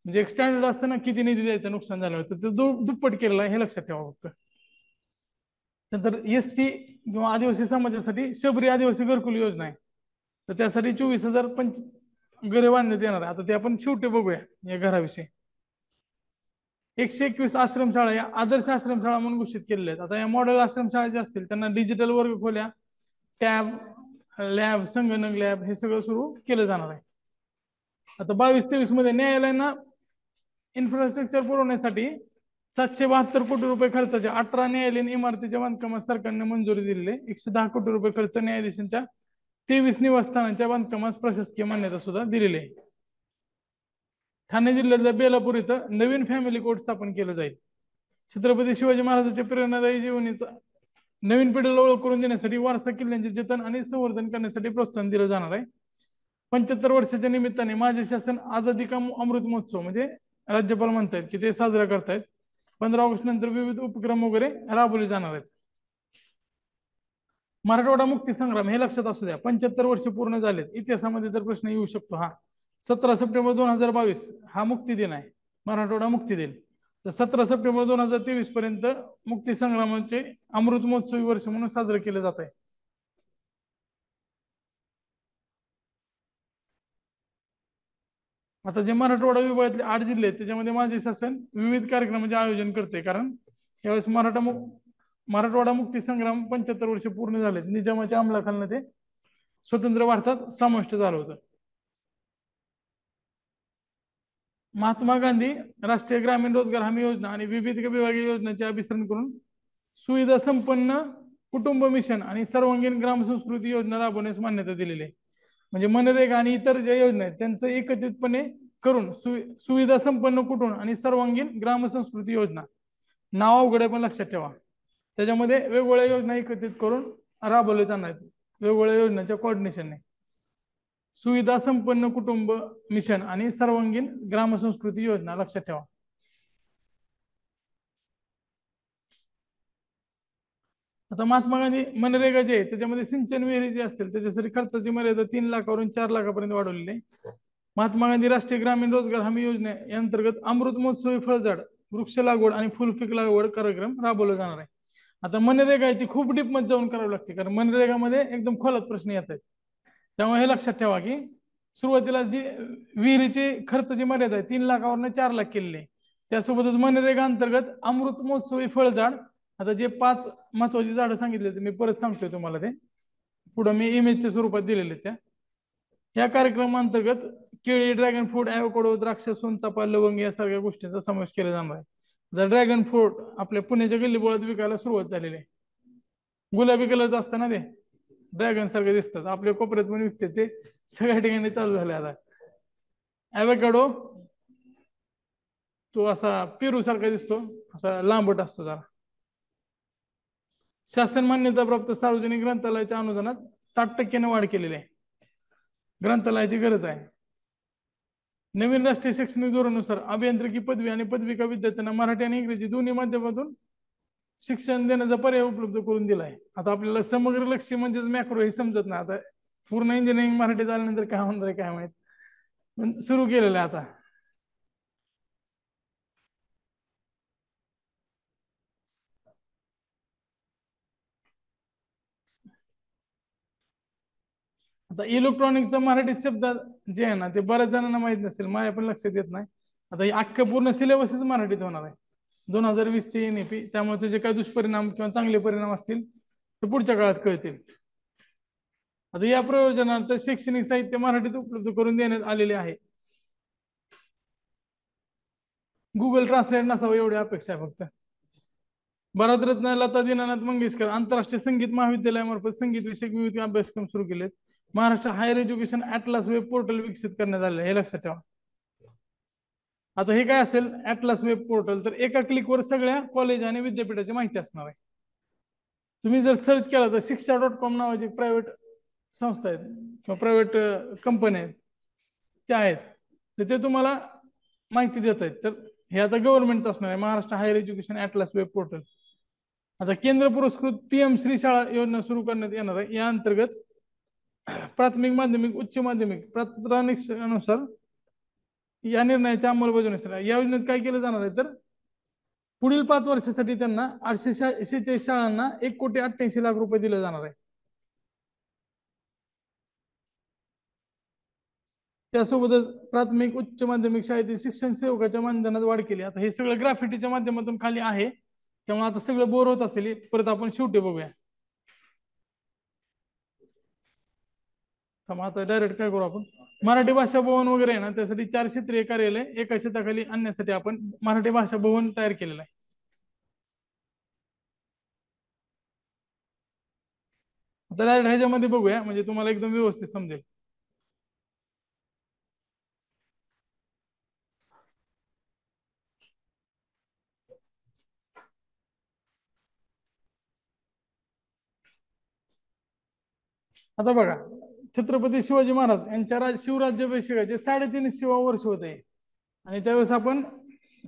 म्हणजे एक स्टँडर्ड असतं ना किती निधी द्यायचं नुकसान झालं तर ते दुप्पट केलेला आहे, हे लक्षात ठेवा फक्त. नंतर एसटी किंवा आदिवासी समाजासाठी शबरी आदिवासी घरकुल योजना आहे, तर त्यासाठी 24,000 घरे बांधण्यात येणार आहे. आता ते आपण शेवटी बघूया या घराविषयी. 121 आश्रमशाळा या आदर्श आश्रमशाळा म्हणून घोषित केलेल्या आहेत. आता या मॉडेल आश्रमशाळा जे असतील त्यांना डिजिटल वर्ग खोल्या, टॅब, लॅब, संगणक लॅब हे सगळं सुरू केलं जाणार आहे. आता 22-23 मध्ये न्यायालयांना इन्फ्रास्ट्रक्चर पुरवण्यासाठी 772 कोटी रुपये खर्चाच्या 18 न्यायालयीन इमारतीच्या बांधकामास सरकारने मंजुरी दिलेली आहे. 110 कोटी रुपये खर्च न्यायाधीशांच्या 23 निवासस्थानांच्या बांधकामास प्रशासकीय मान्यता सुद्धा दिलेली आहे. ठाणे जिल्ह्यातल्या बेलापूर इथं नवीन फॅमिली कोर्ट स्थापन केलं जाईल. छत्रपती शिवाजी महाराजांच्या प्रेरणादायी जीवनीचा नवीन पिढीला ओळख करून देण्यासाठी वारसा किल्ल्यांचे जतन आणि संवर्धन करण्यासाठी प्रोत्साहन दिलं जाणार आहे. 75 वर्षाच्या निमित्ताने माझे शासन आझादी का अमृत महोत्सव म्हणजे राज्यपाल म्हणतायत की ते साजरा करतायत. 15 ऑगस्ट नंतर विविध उपक्रम वगैरे राबवले जाणार आहेत. मराठवाडा मुक्ती संग्राम हे लक्षात असू द्या, 75 वर्ष पूर्ण झालेत. इतिहासामध्ये तर प्रश्न येऊ शकतो हा. 17 सप्टेंबर 2022 हा मुक्ती दिन आहे, मराठवाडा मुक्ती दिन. तर 17 सप्टेंबर 2023 पर्यंत मुक्ती संग्रामाचे अमृत महोत्सवी वर्ष म्हणून साजरे केले जात आहे. आता जे मराठवाडा विभागातले 8 जिल्हे आहेत त्याच्यामध्ये माझे शासन विविध कार्यक्रमांचे आयोजन करते, कारण यावेळेस मराठवाडा मुक्ती संग्राम 75 वर्ष पूर्ण झालेत. निजामाच्या अंमलाखाली ते स्वतंत्र भारतात समाविष्ट झालं होतं. महात्मा गांधी राष्ट्रीय ग्रामीण रोजगार हमी योजना आणि विविध विभागीय योजनांचे अभिसरण करून सुविधा संपन्न कुटुंब मिशन आणि सर्वांगीण ग्राम संस्कृती योजना राबवण्यास मान्यता दिलेली आहे. म्हणजे मनरेगा आणि इतर ज्या योजना आहेत त्यांचं एकत्रितपणे करून सुविधा संपन्न कुटुंब आणि सर्वांगीण ग्राम संस्कृती योजना, नाव अवघड आहे पण लक्षात ठेवा. त्याच्यामध्ये वेगवेगळ्या योजना एकत्रित करून राबवले जाणार आहेत वेगवेगळ्या योजनांच्या कोऑर्डिनेशनने. सुविधा संपन्न कुटुंब मिशन आणि सर्वांगीण ग्राम संस्कृती योजना लक्षात ठेवा. आता महात्मा गांधी मनरेगा जे आहे त्याच्यामध्ये सिंचन विहिरी जे असतील त्याच्यासाठी खर्चाची मर्यादा 3 लाखावरून 4 लाखापर्यंत वाढवलेली आहे. महात्मा गांधी राष्ट्रीय ग्रामीण रोजगार हमी योजने अंतर्गत अमृत महोत्सवी फळझाड, वृक्ष लागवड आणि फुलपीक लागवड कार्यक्रम राबवला जाणार आहे. आता मनरेगा आहे ती खूप डीप मध्ये जाऊन करावी लागते, कारण मनरेगामध्ये एकदम खोलात प्रश्न येत आहेत. त्यामुळे हे लक्षात ठेवा की सुरुवातीला जी विहिरीची खर्चाची मर्यादा आहे 3 लाखावरून 4 लाख केलेली आहे. त्यासोबतच मनरेगा अंतर्गत अमृत महोत्सवी फळझाड, आता जे 5 महत्वाची झाडं सांगितले ते मी परत सांगतोय तुम्हाला, ते पुढे मी इमेजच्या स्वरूपात दिलेले त्या. या कार्यक्रमाअंतर्गत केळी, ड्रॅगन फ्रूट, ॲव्होकाडो, द्राक्ष, सोनचाफा, लवंग यासारख्या गोष्टींचा समावेश केला जाणार आहे. आता ड्रॅगन फ्रूट आपल्या पुण्याच्या गल्लीबोळात विकायला सुरुवात झालेली आहे. गुलाबी कलरचं असतं ना ते, ड्रॅगन सारखे दिसतात, आपल्या कोपऱ्यात पण विकते ते, सगळ्या ठिकाणी चालू झाले आता. ॲव्होकाडो तो असा पेरू सारखा दिसतो, असा लांबट असतो जरा. शासन मान्यता प्राप्त सार्वजनिक ग्रंथालयाच्या अनुदानात 60% वाढ केलेली आहे. ग्रंथालयाची गरज आहे. नवीन राष्ट्रीय शैक्षणिक धोरणानुसार अभियांत्रिकी पदवी आणि पदविका विद्यार्थ्यांना मराठी आणि इंग्रजी दोन्ही माध्यमातून शिक्षण देण्याचा पर्याय उपलब्ध करून दिला आहे. आता आपल्याला समग्र लक्ष्य म्हणजेच मॅक्रो हे समजत नाही. आता पूर्ण इंजिनिअरिंग मराठीत आल्यानंतर काय होणार आहे काय माहित, पण सुरू केलेलं आहे आता. आता इलेक्ट्रॉनिकचा मराठी शब्द जे आहे ना ते बऱ्याच जणांना माहित नसेल, माझ्या पण लक्षात येत नाही. आता हे अख्खं पूर्ण सिलेबसच मराठीत होणार आहे 2020चे NEP. त्यामुळे त्याचे काय दुष्परिणाम किंवा चांगले परिणाम असतील ते पुढच्या काळात कळतील. आता या प्रयोजनार्थ शैक्षणिक साहित्य मराठीत उपलब्ध करून देण्यात आलेले आहे. गुगल ट्रान्सलेट नसावं एवढी अपेक्षा आहे फक्त. भारतरत्न लता दीनानाथ मंगेशकर आंतरराष्ट्रीय संगीत महाविद्यालयामार्फत संगीत विषयक विविध अभ्यासक्रम सुरू केलेत. Maharashtra higher education atlas web portal विकसित करण्यात आले, हे लक्षात ठेवा. आता हे काय असेल ॲटलास वेब पोर्टल, तर एका क्लिकवर सगळ्या कॉलेज आणि विद्यापीठाची माहिती असणार आहे. तुम्ही जर सर्च केला तर शिक्षा.com नावाची प्रायव्हेट संस्था आहेत किंवा प्रायव्हेट कंपनी आहेत, त्या आहेत, तर ते तुम्हाला माहिती देत आहेत. तर हे आता गव्हर्नमेंटचं असणार आहे, Maharashtra higher education atlas web portal. आता केंद्र पुरस्कृत PM श्री शाळा योजना सुरू करण्यात येणार आहे. या अंतर्गत प्राथमिक, माध्यमिक, उच्च माध्यमिक पत्रानुसार या निर्णयाच्या अंमलबजावणीसाठी या योजनेत काय केलं जाणार आहे, तर पुढील 5 वर्षासाठी त्यांना 846 शाळांना 1,88,00,000 रुपये दिले जाणार आहे. त्यासोबतच प्राथमिक, उच्च माध्यमिक शाळेतील शिक्षण सेवकाच्या मानधनात वाढ केली. आता हे सगळं ग्राफिटीच्या माध्यमातून खाली आहे, त्यामुळे आता सगळं बोर होत असेल, परत आपण शेवटी बघूया. आता डायरेक्ट काय करू आपण, मराठी भाषा भवन वगैरे आहे ना, त्यासाठी 4 क्षेत्रीय कार्यालय एका छताखाली आणण्यासाठी आपण मराठी भाषा भवन तयार केलेलं आहे. आता डायरेक्ट ह्याच्यामध्ये बघूया म्हणजे तुम्हाला एकदम व्यवस्थित समजेल. आता बघा, छत्रपती शिवाजी महाराज यांच्या शिवराज्याभिषेकाचे 350 वर्ष होते आणि त्यावेळेस आपण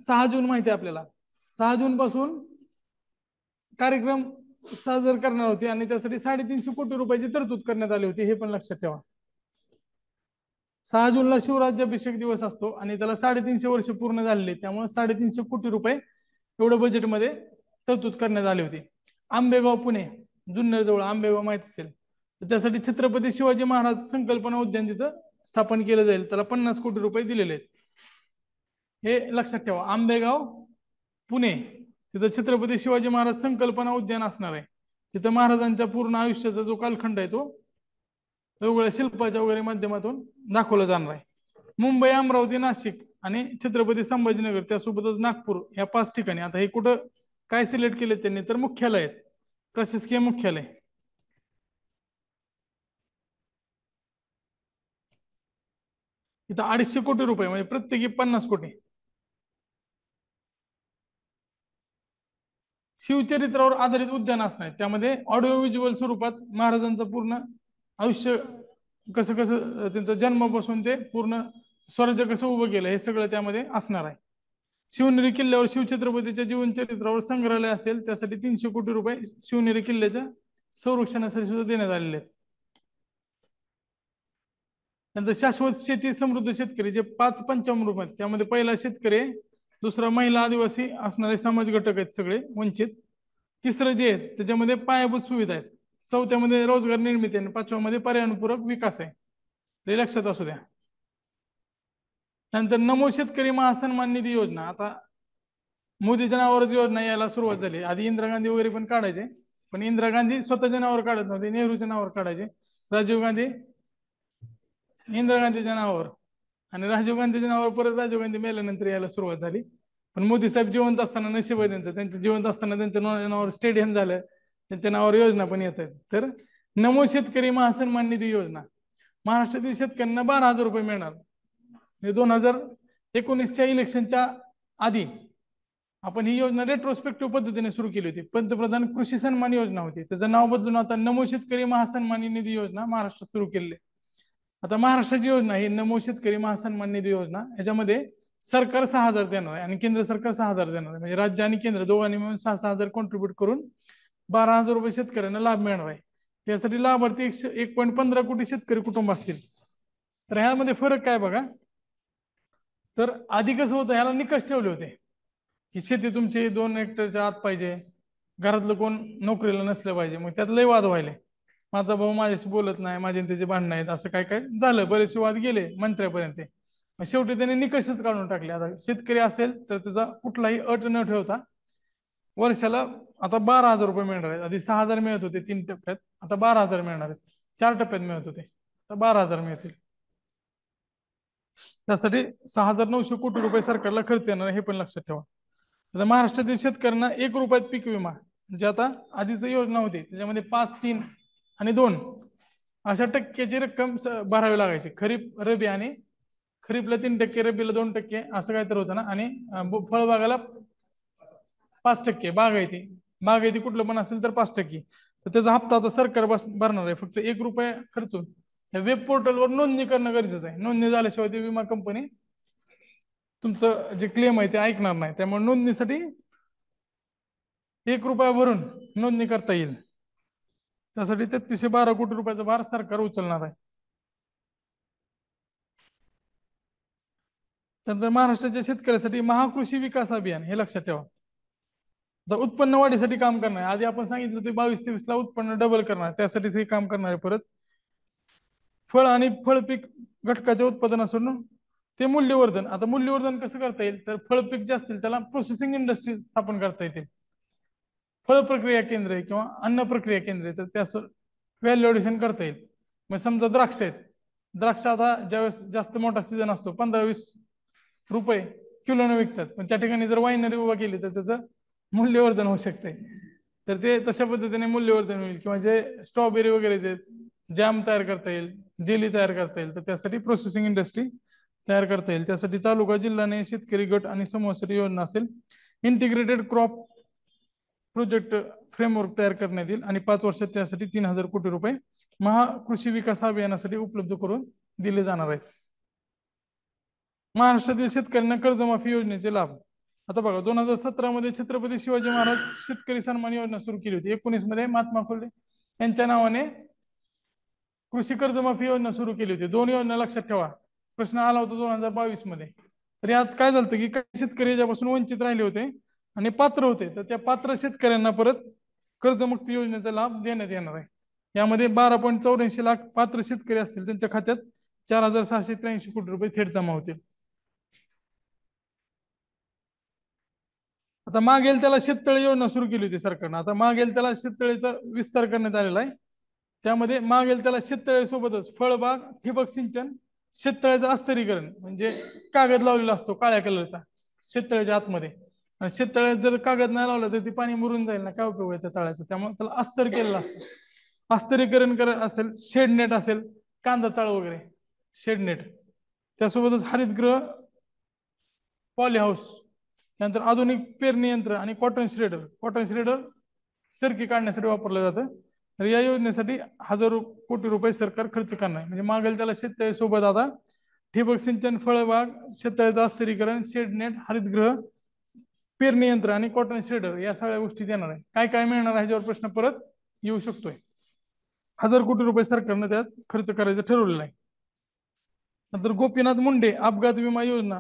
6 जून माहिती आहे आपल्याला, 6 जून पासून कार्यक्रम साजरा करणार होते आणि त्यासाठी 350 कोटी रुपयाची तरतूद करण्यात आली होती, हे पण लक्षात ठेवा. 6 जूनला शिवराज्याभिषेक दिवस असतो आणि त्याला 350 वर्ष पूर्ण झालेले, त्यामुळे 350 कोटी रुपये एवढं बजेटमध्ये तरतूद करण्यात आली होती. आंबेगाव पुणे, जुन्नर जवळ आंबेगाव माहित असेल, तर त्यासाठी छत्रपती शिवाजी महाराज संकल्पना उद्यान तिथं स्थापन केलं जाईल, त्याला 50 कोटी रुपये दिलेले आहेत, हे लक्षात ठेवा. आंबेगाव पुणे, तिथं छत्रपती शिवाजी महाराज संकल्पना उद्यान असणार आहे. तिथं महाराजांच्या पूर्ण आयुष्याचा जो कालखंड आहे तो वेगवेगळ्या शिल्पाच्या वगैरे माध्यमातून दाखवला जाणार आहे. मुंबई, अमरावती, नाशिक आणि छत्रपती संभाजीनगर त्यासोबतच नागपूर या 5 ठिकाणी. आता हे कुठं काय सिलेक्ट केले त्यांनी, तर मुख्यालय आहेत, प्रशासकीय मुख्यालय. इथं 250 कोटी रुपये म्हणजे प्रत्येकी 50 कोटी. शिवचरित्रावर आधारित उद्यान असणार आहे, त्यामध्ये ऑडिओ व्हिज्युअल स्वरूपात महाराजांचं पूर्ण आयुष्य कसं कसं त्यांचा जन्मापासून ते पूर्ण स्वराज्य कसं उभं केलं हे सगळं त्यामध्ये असणार आहे. शिवनेरी किल्ल्यावर शिवछत्रपतीच्या जीवनचरित्रावर संग्रहालय असेल, त्यासाठी 300 कोटी रुपये शिवनेरी किल्ल्याच्या संरक्षणासाठी सुद्धा देण्यात आलेले आहेत. नंतर शाश्वत शेती समृद्ध शेतकरी, जे 5 पंचामृत आहेत त्यामध्ये पहिला शेतकरी, दुसरा महिला आदिवासी असणारे समाज घटक आहेत सगळे वंचित, तिसरं जे आहे त्याच्यामध्ये पायाभूत सुविधा आहेत, चौथ्यामध्ये रोजगार निर्मिती आणि 5व्यामध्ये पर्यावरणपूरक विकास आहे, हे लक्षात असू द्या. नंतर नमो शेतकरी महासन्मान निधी योजना, आता मोदीच्या नावावरच योजना यायला सुरुवात झाली. आधी इंदिरा गांधी वगैरे पण काढायचे, पण इंदिरा गांधी स्वतःच्या नावावर काढत नव्हते, नेहरूच्या नावावर काढायचे. राजीव गांधी इंदिरा गांधीच्या नावावर, आणि राजीव गांधीच्या नावावर परत राजीव गांधी मेल्यानंतर यायला सुरुवात झाली. पण मोदी साहेब जिवंत असताना नशीब आहे त्यांचं जिवंत असताना त्यांच्या नावावर स्टेडियम झालं, त्यांच्या नावावर योजना पण येत आहेत. तर नमो शेतकरी महासन्मान निधी योजना महाराष्ट्रातील शेतकऱ्यांना 12,000 रुपये मिळणार. 2019च्या इलेक्शनच्या आधी आपण ही योजना रेट्रोस्पेक्टिव्ह पद्धतीने सुरू केली होती. पंतप्रधान कृषी सन्मान योजना होती, त्याचं नाव बदलून आता नमो शेतकरी महासन्मान निधी योजना महाराष्ट्रात सुरू केली. आता महाराष्ट्राची योजना ही नमो शेतकरी महासन्मान निधी योजना, याच्यामध्ये सरकार 6,000 देणार आहे आणि केंद्र सरकार 6,000 देणार आहे. म्हणजे राज्य आणि केंद्र दोघांनी मिळून 6,000 कॉन्ट्रीब्युट करून 12,000 रुपये शेतकऱ्यांना लाभ मिळणार आहे. त्यासाठी लाभार्थी 1.15 कोटी शेतकरी कुटुंब असतील. तर ह्यामध्ये फरक काय बघा, तर आधी कसं होतं, ह्याला निकष ठेवले होते की शेती तुमची 2 हेक्टरच्या आत पाहिजे, घरातलं कोण नोकरीला नसलं पाहिजे. मग त्यात लय वाद व्हायले, माझा भाऊ माझ्याशी बोलत नाही, माझे त्याचे भांडण आहेत, असं काय काय झालं, बरेचसे वाद गेले मंत्र्यापर्यंत. मग शेवटी त्यांनी निकषच काढून टाकले. आता शेतकरी असेल तर त्याचा कुठलाही अट न ठेवता वर्षाला आता 12,000 रुपये मिळणार आहेत. आधी 6,000 मिळत होते 3 टप्प्यात, आता 12,000 मिळणार आहेत. 4 टप्प्यात मिळत होते, आता 12,000 मिळतील. त्यासाठी 6,900 कोटी रुपये सरकारला खर्च येणार, हे पण लक्षात ठेवा. आता महाराष्ट्रातील शेतकऱ्यांना 1 रुपयात पीक विमा, म्हणजे आता आधीच योजना होती त्याच्यामध्ये 5, 3 आणि 2 अशा टक्क्याची रक्कम भरावी लागायची. खरीप रबी आणि खरीपला 3%, रबीला 2%, असं काय तर होतं ना. आणि फळबागाला 5%, बागायती कुठलं पण असेल तर 5%. तर त्याचा हप्ता आता सरकार भरणार आहे. फक्त 1 रुपये खर्चून वेब पोर्टलवर नोंदणी करणं गरजेचं आहे. नोंदणी झाल्याशिवाय ती विमा कंपनी तुमचं जे क्लेम आहे ते ऐकणार नाही. त्यामुळे नोंदणीसाठी 1 रुपया भरून नोंदणी करता येईल. त्यासाठी 312 कोटी रुपयाचा भार सरकार उचलणार आहे. त्यानंतर महाराष्ट्राच्या शेतकऱ्यासाठी महाकृषी विकास अभियान, हे लक्षात ठेवा. उत्पन्न वाढीसाठी काम करणार आहे. आधी आपण सांगितलं ते 22-23 ला उत्पन्न डबल करणार, त्यासाठीच हे काम करणार आहे. परत फळ आणि फळ पीक घटकाच्या उत्पादनापासून ते मूल्यवर्धन. आता मूल्यवर्धन कसं करता येईल, तर फळ पीक जे असतील त्याला प्रोसेसिंग इंडस्ट्री स्थापन करता येते. फळ प्रक्रिया केंद्र किंवा अन्न प्रक्रिया केंद्र, तर त्यास व्हॅल्यू ॲडिशन करता येईल. मग समजा द्राक्ष आहेत, द्राक्ष आता ज्यावेळेस जास्त मोठा सीझन असतो 15-20 रुपये किलोने विकतात, पण त्या ठिकाणी जर वाईनरी उभा केली तर त्याचं मूल्यवर्धन होऊ शकते. तर ते तशा पद्धतीने मूल्यवर्धन होईल. किंवा जे स्ट्रॉबेरी वगैरे जे जॅम तयार करता येईल, जेली तयार करता येईल, तर त्यासाठी प्रोसेसिंग इंडस्ट्री तयार करता येईल. त्यासाठी तालुका, जिल्हा, शेतकरी गट आणि समूहासाठी योजना असेल. इंटिग्रेटेड क्रॉप प्रोजेक्ट फ्रेमवर्क तयार करण्यात येईल आणि 5 वर्षात त्यासाठी 3,000 कोटी रुपये महाकृषी विकास अभियानासाठी उपलब्ध करून दिले जाणार आहेत. महाराष्ट्रातील शेतकऱ्यांना कर्जमाफी योजनेचे लाभ. आता बघा, 2017 मध्ये छत्रपती शिवाजी महाराज शेतकरी सन्मान योजना सुरू केली होती. 19 मध्ये महात्मा फुले यांच्या नावाने कृषी कर्जमाफी योजना सुरू केली होती. 2 योजना लक्षात ठेवा. प्रश्न आला होता 2022 मध्ये. तर यात काय झालं की काही शेतकरी याच्यापासून वंचित राहिले होते आणि पात्र होते, तर त्या पात्र शेतकऱ्यांना परत कर्जमुक्ती योजनेचा लाभ देण्यात येणार आहे. यामध्ये 12.84 लाख पात्र शेतकरी असतील, त्यांच्या खात्यात 4,683 कोटी रुपये थेट जमा होतील. आता मागेल त्याला शेततळे योजना सुरू केली होती सरकारनं. आता मागेल त्याला शेततळेचा विस्तार करण्यात आलेला आहे. त्यामध्ये मागेल त्याला शेततळेसोबतच फळबाग, ठिबक सिंचन, शेततळ्याचं अस्तरीकरण, म्हणजे कागद लावलेला असतो काळ्या कलरचा शेततळ्याच्या आतमध्ये, आणि शेततळ्यात जर कागद नाही लावला तर ती पाणी मुरून जाईल ना, काय उपयोग आहे त्या तळ्याचा. त्यामुळे त्याला अस्तर केलेलं असतं. अस्तरीकरण असेल, शेड नेट असेल, कांदा चाळ वगैरे शेड नेट, त्यासोबतच हरितगृह, पॉली हाऊस, त्यानंतर आधुनिक पेरणी यंत्र आणि कॉटन श्रेडर सरकी काढण्यासाठी वापरलं जातं. तर या योजनेसाठी 1,000 कोटी रुपये सरकार खर्च करणार आहे. म्हणजे मागेल त्याला शेततळे सोबत आता ठिबक सिंचन, फळबाग, शेततळ्याचं अस्तरीकरण, शेड नेट, हरितगृह, पेरणी यंत्र आणि कॉटन श्रेडर या सगळ्या गोष्टी देणार आहे. काय काय मिळणार आहे ह्याच्यावर प्रश्न परत येऊ शकतोय. 1,000 कोटी रुपये सरकारनं त्यात खर्च करायचं ठरवलेलं आहे. नंतर गोपीनाथ मुंडे अपघात विमा योजना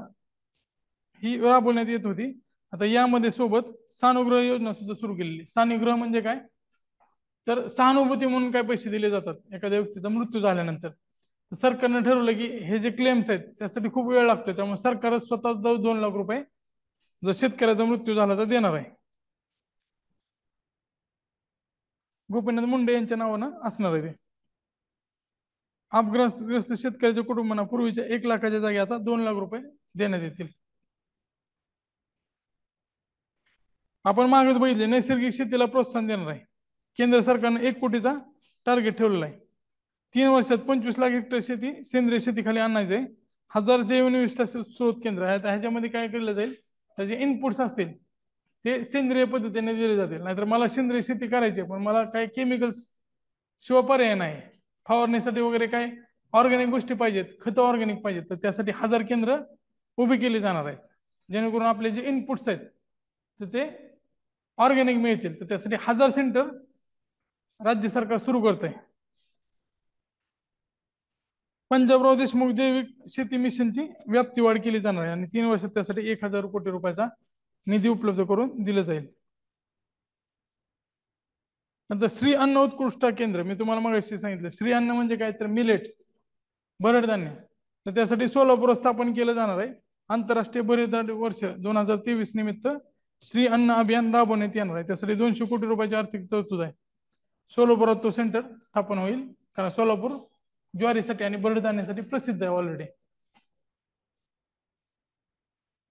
ही राबवण्यात येत होती. आता यामध्ये सोबत सानुग्रह योजना सुद्धा सुरू केलेली. सानुग्रह म्हणजे काय, तर सहानुभूती म्हणून काय पैसे दिले जातात एखाद्या व्यक्तीचा मृत्यू झाल्यानंतर. तर सरकारनं ठरवलं की हे जे क्लेम्स आहेत त्यासाठी खूप वेळ लागतो, त्यामुळे सरकार स्वतः 2 लाख रुपये जर शेतकऱ्याचा मृत्यू झाला तर देणार आहे. गोपीनाथ मुंडे यांच्या नावानं असणार आहे ते. अपघातग्रस्त शेतकऱ्याच्या कुटुंबांना पूर्वीच्या 1 लाखाच्या जागी आता 2 लाख रुपये देण्यात येतील. आपण मागच बघितले नैसर्गिक शेतीला प्रोत्साहन देणार आहे. केंद्र सरकारने 1 कोटीचा टार्गेट ठेवलेला आहे. 3 वर्षात 25 लाख हेक्टर शेती सेंद्रिय शेतीखाली आणायचे. 1000 जैवनिविष्ठा स्रोत केंद्र आहेत. ह्याच्यामध्ये काय केलं जाईल, त्याचे इनपुट्स असतील ते सेंद्रिय पद्धतीने दिले जातील. नाहीतर मला सेंद्रिय शेती करायची पण मला काय केमिकल्स शिवाय पर्याय नाही, फवारणीसाठी वगैरे काय ऑर्गॅनिक गोष्टी पाहिजेत, खतं ऑर्गॅनिक पाहिजेत, तर त्यासाठी 1000 केंद्र उभी केली जाणार आहेत, जेणेकरून आपले जे इनपुट्स आहेत तर ते ऑर्गॅनिक मिळतील. तर त्यासाठी 1000 सेंटर राज्य सरकार सुरू करत आहे. पंजाबराव देशमुख जैविक शेती मिशनची व्याप्ती वाढ केली जाणार आहे आणि 3 वर्षात त्यासाठी 1000 कोटी रुपयाचा निधी उपलब्ध करून दिला जाईल. नंतर श्री अन्न उत्कृष्ट केंद्र, मी तुम्हाला मगाशी सांगितलं श्री अन्न म्हणजे काय तर मिलेट्स, भरडधान्य. तर त्यासाठी सोलापूर स्थापन केलं जाणार आहे. आंतरराष्ट्रीय भरडधान्य वर्ष 2023 निमित्त श्री अन्न अभियान राबवण्यात येणार आहे. त्यासाठी 200 कोटी रुपयाची आर्थिक तरतूद आहे. सोलापुरात तो सेंटर स्थापन होईल, कारण सोलापूर ज्वारीसाठी आणि भरडधान्यासाठी प्रसिद्ध आहे ऑलरेडी.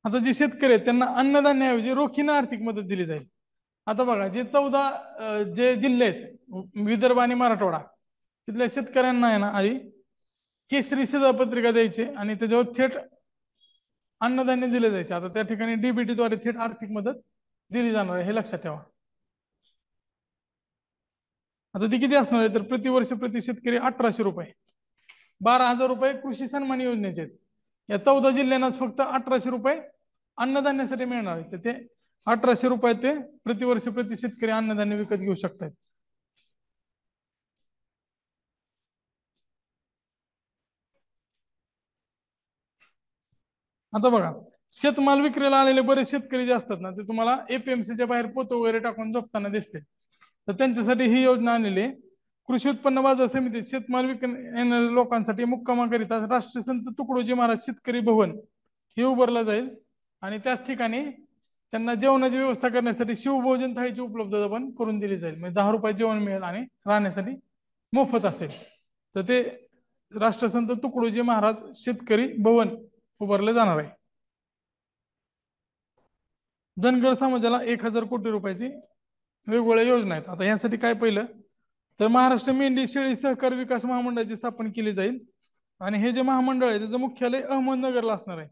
आता जे शेतकरी आहेत त्यांना अन्नधान्याऐवजी रोखीने आर्थिक मदत दिली जाईल. आता बघा जे 14 जे जिल्हे आहेत विदर्भ आणि मराठवाडा, तिथल्या शेतकऱ्यांना आहे ना आधी केसरी शिधापत्रिका द्यायचे आणि त्याच्यावर थेट अन्नधान्य दिले जायचे. आता त्या ठिकाणी डीबीटीद्वारे थेट आर्थिक मदत दिली जाणार आहे, हे लक्षात ठेवा. आता ती किती असणार आहे तर प्रतिवर्ष प्रति शेतकरी 1800 रुपये, 12,000 रुपये कृषी सन्मान योजनेचे आहेत. या 14 जिल्ह्यांनाच फक्त 1800 रुपये अन्नधान्यासाठी मिळणार आहे. तर ते 1800 रुपये ते प्रतिवर्ष प्रति शेतकरी अन्नधान्य विकत घेऊ शकतात. आता बघा शेतमाल विक्रीला आलेले बरेच शेतकरी जे असतात ना, ते तुम्हाला एपीएमसीच्या बाहेर पोत वगैरे टाकून झोपताना दिसते. तर त्यांच्यासाठी ही योजना आणलेली आहे. कृषी उत्पन्न बाजार समितीत शेतमाल विकणाऱ्या लोकांसाठी मुक्कामाकरिता राष्ट्रसंत तुकडोजी महाराज शेतकरी भवन हे उभारलं जाईल आणि त्याच ठिकाणी त्यांना जेवणाची व्यवस्था करण्यासाठी शिवभोजन थाळीची उपलब्धता पण करून दिली जाईल. म्हणजे 10 रुपये जेवण मिळेल आणि राहण्यासाठी मोफत असेल. तर ते राष्ट्रसंत तुकडोजी महाराज शेतकरी भवन उभारलं जाणार आहे. धनगर समाजाला 1000 कोटी रुपयाची वेगवेगळ्या योजना आहेत. आता यासाठी काय पहिलं तर महाराष्ट्र मेंढी शेळी सहकार विकास महामंडळाची स्थापना केली जाईल आणि हे जे महामंडळ आहे त्याचं मुख्यालय अहमदनगरला असणार आहे.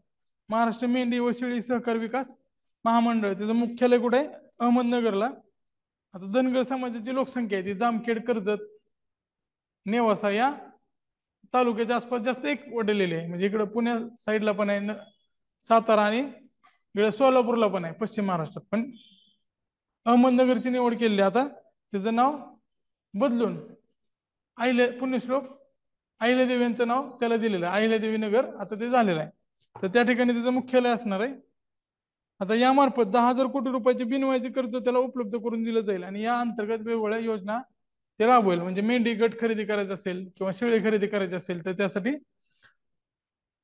महाराष्ट्र मेंढी व शेळी सहकार विकास महामंडळ त्याचं मुख्यालय कुठे आहे, अहमदनगरला. आता धनगर समाजाची लोकसंख्या आहे ती जामखेड, कर्जत, नेवासा या तालुक्याच्या आसपास जास्त एक वडलेली आहे. म्हणजे इकडे पुण्या साईडला पण आहे, सातारा आणि इकडे सोलापूरला पण आहे पश्चिम महाराष्ट्रात. पण अहमदनगरची निवड केली. आता त्याचं नाव बदलून पुण्यश्लोक अहिल्यादेवी यांचं नाव त्याला दिलेलं आहे, अहिल्यादेवी नगर आता ते झालेलं आहे. तर त्या ठिकाणी त्याचं मुख्यालय असणार आहे. आता यामार्फत 10,000 कोटी रुपयाचे बिनव्याजी कर्ज त्याला उपलब्ध करून दिलं जाईल आणि या अंतर्गत वेगवेगळ्या योजना ते राबवेल. म्हणजे मेंढी गट खरेदी करायचं असेल किंवा शेळी खरेदी करायची असेल तर त्यासाठी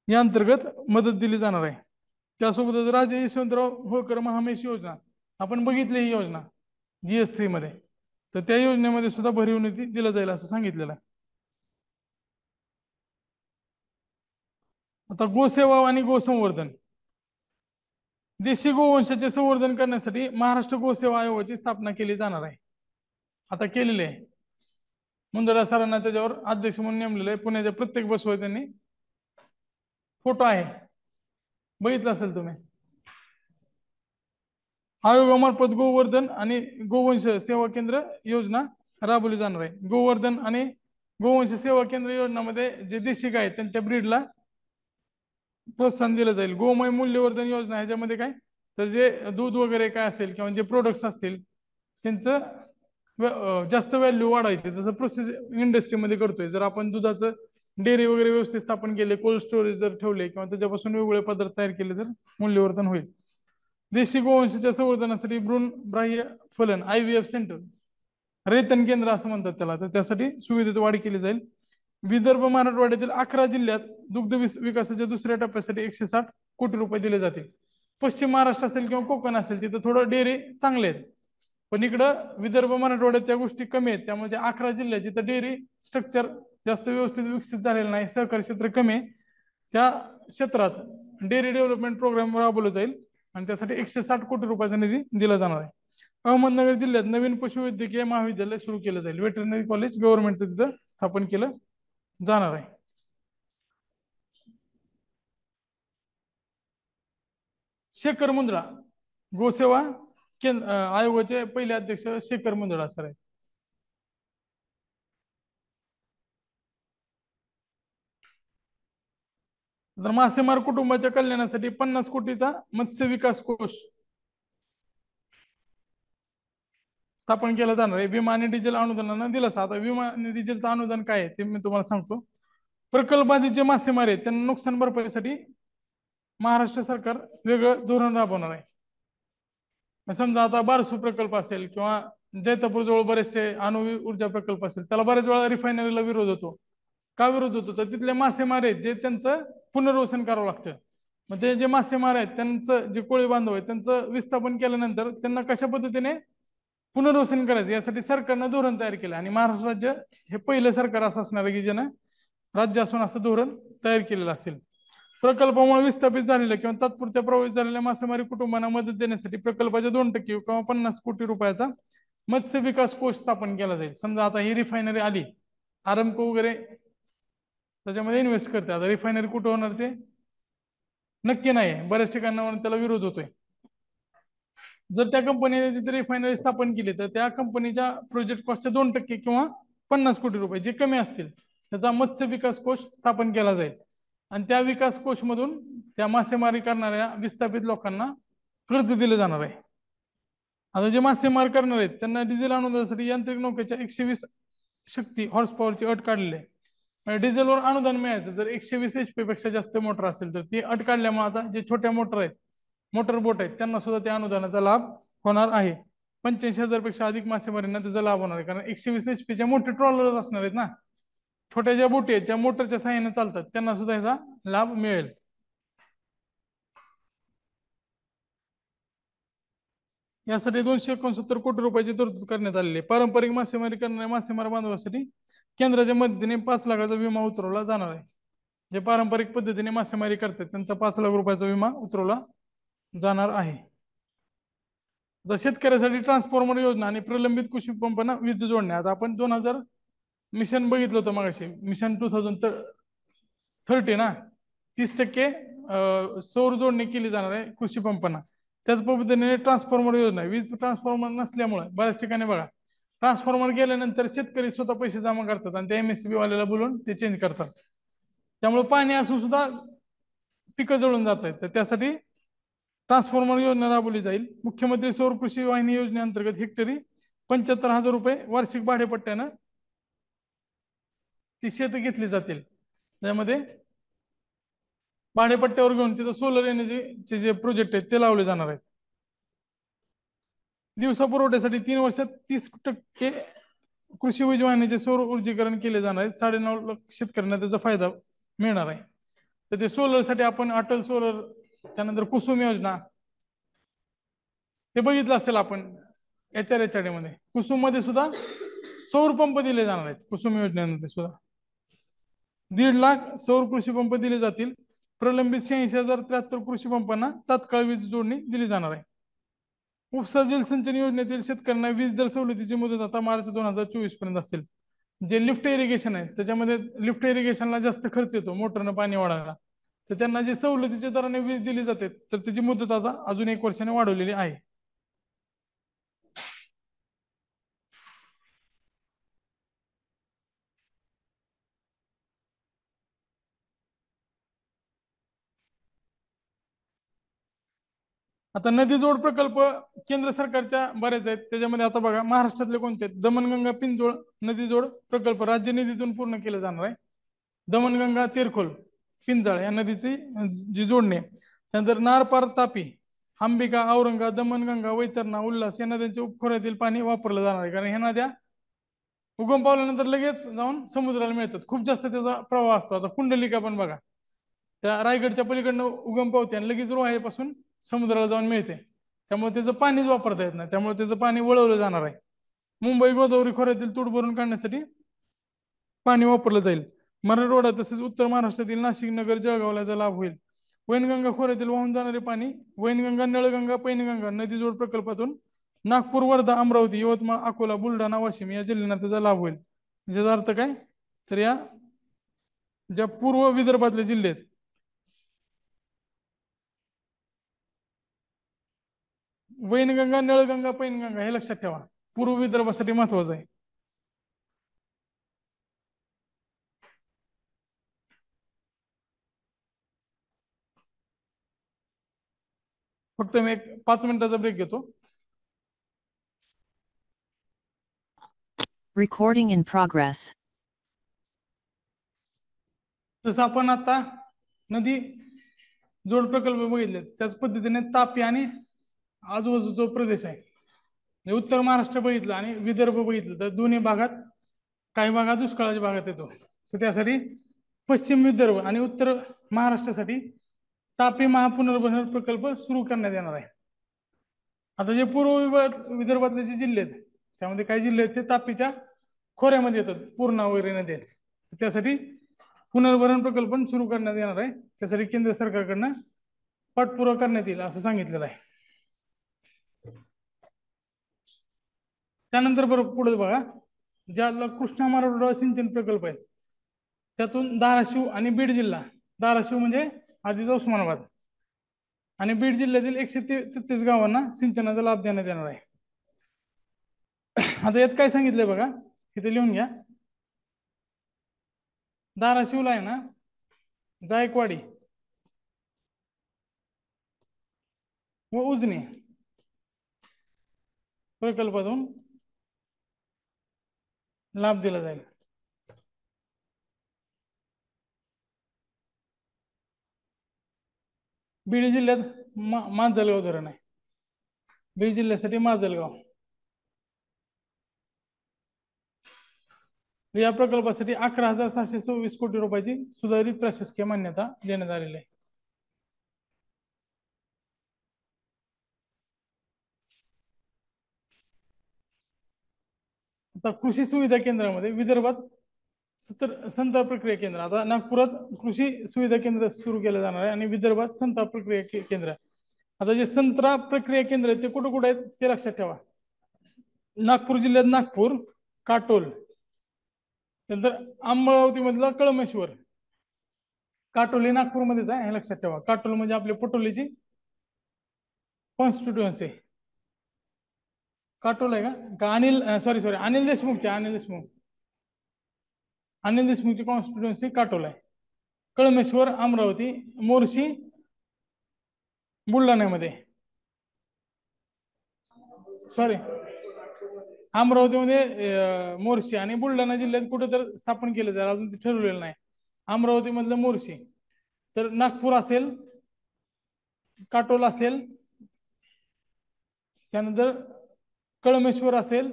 या अंतर्गत मदत दिली जाणार आहे. त्यासोबतच राजे यशवंतराव होळकर महामेश योजना आपण बघितली, ही योजना GS3 मध्ये, तर त्या योजनेमध्ये सुद्धा भरीव निधी दिला जाईल असं सांगितलेलं आहे. आता गोसेवा आणि गोसंवर्धन, देशी गोवंशाचे संवर्धन करण्यासाठी महाराष्ट्र गोसेवा आयोगाची स्थापना केली जाणार आहे. आता केलेली आहे. मुंदडा सरांना त्याच्यावर अध्यक्ष म्हणून नेमलेलं आहे. पुण्याच्या प्रत्येक बसवर त्यांनी फोटो आहे, बघितलं असेल तुम्ही. आयोगामार्फत गोवर्धन आणि गोवंश सेवा केंद्र योजना राबवली जाणार आहे. गोवर्धन आणि गोवंश सेवा केंद्र योजनामध्ये जे देशी गाय आहेत त्यांच्या ब्रीडला प्रोत्साहन दिलं जाईल. गोमय मूल्यवर्धन योजना ह्याच्यामध्ये काय तर जे दूध वगैरे काय असेल किंवा जे प्रोडक्ट्स असतील त्यांचं जास्त व्हॅल्यू वाढायचे, जसं प्रोसेस इंडस्ट्रीमध्ये करतोय. जर आपण दुधाचं डेअरी वगैरे व्यवस्थित स्थापन केले, कोल्ड स्टोरेज जर ठेवले किंवा त्याच्यापासून वेगवेगळे पदार्थ तयार केले तर मूल्यवर्धन होईल. देशी गोवंशाच्या संवर्धनासाठी भ्रूणबाह्य फलन IVF सेंटर, रेतन केंद्र असं म्हणतात त्याला, तर त्यासाठी सुविधेत वाढ केली जाईल. विदर्भ मराठवाड्यातील 11 जिल्ह्यात दुग्ध विकासाच्या दुसऱ्या टप्प्यासाठी 160 कोटी रुपये दिले जातील. पश्चिम महाराष्ट्र असेल किंवा कोकण असेल तिथं थोडं डेअरी चांगले आहेत, पण इकडं विदर्भ मराठवाड्यात त्या गोष्टी कमी आहेत. त्यामुळे 11 जिल्ह्यात जिथं डेअरी स्ट्रक्चर जास्त व्यवस्थित विकसित झालेलं नाही, सहकारी क्षेत्र कमी आहे, त्या क्षेत्रात डेअरी डेव्हलपमेंट प्रोग्राम राबवला जाईल आणि त्यासाठी 160 कोटी रुपयाचा निधी दिला जाणार आहे. अहमदनगर जिल्ह्यात नवीन पशुवैद्यकीय महाविद्यालय सुरू केलं जाईल. वेटरनरी कॉलेज गव्हर्नमेंटचं तिथं स्थापन केलं जाणार आहे. शेखर मुंदडा गोसेवा आयोगाचे पहिले अध्यक्ष शेखर मुंदडा सर आहेत. तर मासेमार कुटुंबाच्या कल्याणासाठी 50 कोटीचा मत्स्य विकास कोष स्थापन केला जाणार आहे. विमा आणि डिझेल अनुदानानं दिलं. आता विमा आणि डिझेलचं अनुदान काय आहे ते मी तुम्हाला सांगतो. प्रकल्पबाधित जे मासेमारी आहेत त्यांना नुकसान भरपाईसाठी महाराष्ट्र सरकार वेगळं धोरण राबवणार आहे. समजा आता बारसू प्रकल्प असेल किंवा जैतापूर जवळ बरेचसे अणु ऊर्जा प्रकल्प असेल, त्याला बऱ्याच वेळा रिफायनरीला विरोध होतो. का विरोध होतो? तर तिथले मासेमार आहेत जे त्यांचं पुनर्वसन करावं लागतं. मग ते जे मासेमार आहेत त्यांचं जे कोळी बांधव आहेत त्यांचं विस्थापन केल्यानंतर त्यांना कशा पद्धतीने पुनर्वसन करायचं यासाठी सरकारनं धोरण तयार केलं. आणि महाराष्ट्र राज्य हे पहिलं सरकार असं असणार आहे की ज्यानं राज्य असून असं धोरण तयार केलेलं असेल. प्रकल्पामुळे विस्थापित झालेल्या किंवा तात्पुरत्या प्रभावित झालेल्या मासेमारी कुटुंबांना मदत देण्यासाठी प्रकल्पाच्या 2% किंवा 50 कोटी रुपयाचा मत्स्य विकास कोष स्थापन केला जाईल. समजा आता ही रिफायनरी आली, आरामको वगैरे त्याच्यामध्ये इन्व्हेस्ट करते. आता रिफायनरी कुठं होणार ते नक्की नाही, बऱ्याच ठिकाणावर त्याला विरोध होतोय. जर त्या कंपनीने तिथे रिफायनरी स्थापन केली तर त्या कंपनीच्या प्रोजेक्ट कॉस्टच्या 2% किंवा 50 कोटी रुपये जे कमी असतील त्याचा मत्स्य विकास कोष स्थापन केला जाईल. आणि त्या विकास कोषमधून त्या मासेमारी करणाऱ्या विस्थापित लोकांना कर्ज दिलं जाणार आहे. आता जे मासेमार करणार आहेत त्यांना डिझेल अनुदानासाठी यांत्रिक नौकेच्या 120 शक्ती हॉर्स पॉवरची अट काढलेली आहे. डिझेलवर अनुदान मिळायचं जर 120 HP पेक्षा जास्त मोटर असेल तर ती अट काढल्यामुळे आता जे छोट्या मोटर आहेत, मोटर बोट आहेत, त्यांना सुद्धा त्या अनुदानाचा लाभ होणार आहे. 85,000 पेक्षा अधिक मासेमारींना त्याचा लाभ होणार आहे. कारण 120 HP मोठे ट्रॉलर असणार आहेत ना, छोट्या ज्या बोटी आहेत ज्या मोटरच्या सहाय्याने चालतात त्यांना सुद्धा याचा लाभ मिळेल. यासाठी 269 कोटी रुपयाची तरतूद करण्यात आलेली आहे. पारंपरिक मासेमारी करणाऱ्या मासेमार बांधवासाठी केंद्राच्या मदतीने 5 लाखाचा विमा उतरवला जाणार आहे. जे पारंपरिक पद्धतीने मासेमारी करतात त्यांचा 5 लाख रुपयाचा विमा उतरवला जाणार आहे. शेतकऱ्यासाठी ट्रान्सफॉर्मर योजना आणि प्रलंबित कृषी पंपांना वीज जोडणे. आता आपण 2000 मिशन बघितलं होतं मागाशी, मिशन 2030 ना, 30% सौर जोडणी केली जाणार आहे कृषी पंपांना. त्याच पद्धतीने ट्रान्सफॉर्मर योजना आहे. वीज ट्रान्सफॉर्मर नसल्यामुळे बऱ्याच ठिकाणी बघा ट्रान्सफॉर्मर गेल्यानंतर शेतकरी स्वतः पैसे जमा करतात आणि ते MSB वाल्याला बोलून ते चेंज करतात. त्यामुळे पाणी असून सुद्धा पिकं जळून जात आहेत. तर त्यासाठी ट्रान्सफॉर्मर योजना राबवली जाईल. मुख्यमंत्री सौर कृषी वाहिनी योजनेअंतर्गत हेक्टरी 75,000 रुपये वार्षिक भाडेपट्ट्यानं ती शेत घेतली जातील. त्यामध्ये भाडेपट्ट्यावर घेऊन तिथं सोलर एनर्जीचे जे प्रोजेक्ट आहेत ते लावले जाणार आहेत. दिवसा पुरवठ्यासाठी 3 वर्षात 30% कृषी वीज वाहिनीचे सौर ऊर्जीकरण केले जाणार आहेत. 9.5 लाख शेतकऱ्यांना त्याचा फायदा मिळणार आहे. तर ते सोलरसाठी आपण अटल सोलर, त्यानंतर कुसुम योजना हे बघितलं असेल आपण HRHD मध्ये. कुसुम मध्ये सुद्धा सौर पंप दिले जाणार आहेत. कुसुम योजनेमध्ये सुद्धा 1.5 लाख सौर कृषी पंप दिले जातील. प्रलंबित 86,073 कृषी पंपांना तात्काळ वीज जोडणी दिली जाणार आहे. उपसा जलसिंचन योजनेतील शेतकऱ्यांना वीज दर सवलतीची मुदत आता मार्च 2024 पर्यंत असेल. जे लिफ्ट इरिगेशन आहे त्याच्यामध्ये लिफ्ट इरिगेशनला जास्त खर्च येतो मोटरनं पाणी वाढायला, तर त्यांना जे सवलतीच्या दराने वीज दिली जाते तर त्याची मुदत आता अजून 1 वर्षाने वाढवलेली आहे. आता नदी जोड प्रकल्प केंद्र सरकारच्या बरेच आहेत. त्याच्यामध्ये आता बघा महाराष्ट्रातले कोणते आहेत? दमणगंगा पिंजोळ नदी जोड प्रकल्प राज्य निधीतून पूर्ण केले जाणार आहे. दमणगंगा तेरखोल पिंजाळ या नदीची जी जोडणी आहे. त्यानंतर नारपार तापी अंबिका औरंगा दमणगंगा वैतरणा उल्हास या नद्यांच्या उपखोऱ्यातील पाणी वापरलं जाणार आहे. कारण ह्या नद्या उगम पावल्यानंतर लगेच जाऊन समुद्राला मिळतात. खूप जास्त त्याचा प्रवाह असतो. आता कुंडलिका पण बघा त्या रायगडच्या पलीकडनं उगम पावते आणि लगेच रोहापासून समुद्राला जाऊन मिळते. त्यामुळे त्याचं पाणीच वापरता येत नाही. त्यामुळे त्याचं पाणी वळवलं जाणार आहे. मुंबई गोदावरी खोऱ्यातील तूट भरून काढण्यासाठी पाणी वापरलं जाईल. मराठवाडा तसेच उत्तर महाराष्ट्रातील नाशिक, नगर, जळगावला याचा लाभ होईल. वैनगंगा खोऱ्यातील वाहून जाणारे पाणी वैनगंगा, नळगंगा, पैनगंगा नदी जोड प्रकल्पातून नागपूर, वर्धा, अमरावती, यवतमाळ, अकोला, बुलढाणा, वाशिम या जिल्ह्यांना त्याचा लाभ होईल. याचा अर्थ काय, तर या ज्या पूर्व विदर्भातले जिल्हे आहेत, वैनगंगा, नळगंगा, पैनगंगा हे लक्षात ठेवा, पूर्व विदर्भासाठी महत्वाचं आहे. फक्त मी एक 5 मिनिटाचा ब्रेक घेतो. Recording in progress. जसं आपण आता नदी जोड प्रकल्प बघितले, त्याच पद्धतीने तापी आणि आजूबाजूचा प्रदेश आहे, म्हणजे उत्तर महाराष्ट्र बघितलं आणि विदर्भ बघितलं तर दोन्ही भागात काही भागात दुष्काळाच्या भागात येतो. तर त्यासाठी पश्चिम विदर्भ आणि उत्तर महाराष्ट्रासाठी तापी महापुनर्भरण प्रकल्प सुरू करण्यात येणार आहे. आता जे पूर्व विदर्भातले जे जिल्हे आहेत त्यामध्ये काही जिल्हे आहेत ते तापीच्या खोऱ्यामध्ये येतात, पूर्णा वगैरे नदी आहेत. त्यासाठी पुनर्भरण प्रकल्प सुरू करण्यात येणार आहे. त्यासाठी केंद्र सरकारकडनं पाठपुरावा करण्यात येईल असं सांगितलेलं आहे. त्यानंतर बरोबर पुढे बघा, ज्या कृष्णा मराठवाडा सिंचन प्रकल्प आहेत त्यातून धाराशिव आणि बीड जिल्हा, धाराशिव म्हणजे आधीचा उस्मानाबाद, आणि बीड जिल्ह्यातील 133 गावांना सिंचनाचा लाभ देण्यात येणार आहे. आता यात काय सांगितलंय बघा, इथे लिहून घ्या. धाराशिवला आहे ना जायकवाडी व उजनी प्रकल्पातून लाभ दिला जाईल. बीड जिल्ह्यात माजलगाव धरण आहे, बीड जिल्ह्यासाठी माजलगाव. या प्रकल्पासाठी 11,626 कोटी रुपयाची सुधारित प्रशासकीय मान्यता देण्यात आलेली आहे. आता कृषी सुविधा केंद्रामध्ये विदर्भात संताप प्रक्रिया केंद्र, आता नागपुरात कृषी सुविधा केंद्र सुरू केलं जाणार आहे आणि विदर्भात संताप प्रक्रिया केंद्र. आता जे संत्रा प्रक्रिया केंद्र आहेत ते कुठं कुठं आहेत ते लक्षात ठेवा. नागपूर जिल्ह्यात नागपूर, काटोल, नंतर अमरावती मधला कळमेश्वर. काटोल हे नागपूरमध्येच आहे हे लक्षात ठेवा. काटोल म्हणजे आपल्या पटोलीची कॉन्स्टिट्युएन्सी. काटोल आहे का अनिल सॉरी अनिल देशमुखचे, अनिल देशमुखची कॉन्स्टिट्युएन्सी काटोल आहे. कळमेश्वर अमरावती, मोर्शी बुलढाण्यामध्ये, सॉरी अमरावतीमध्ये मोर्शी आणि बुलढाणा जिल्ह्यात कुठे तर स्थापन केलं जाईल, अजून ते ठरवलेलं नाही. अमरावती मधलं मोर्शी, तर नागपूर असेल, काटोल असेल, त्यानंतर कळमेश्वर असेल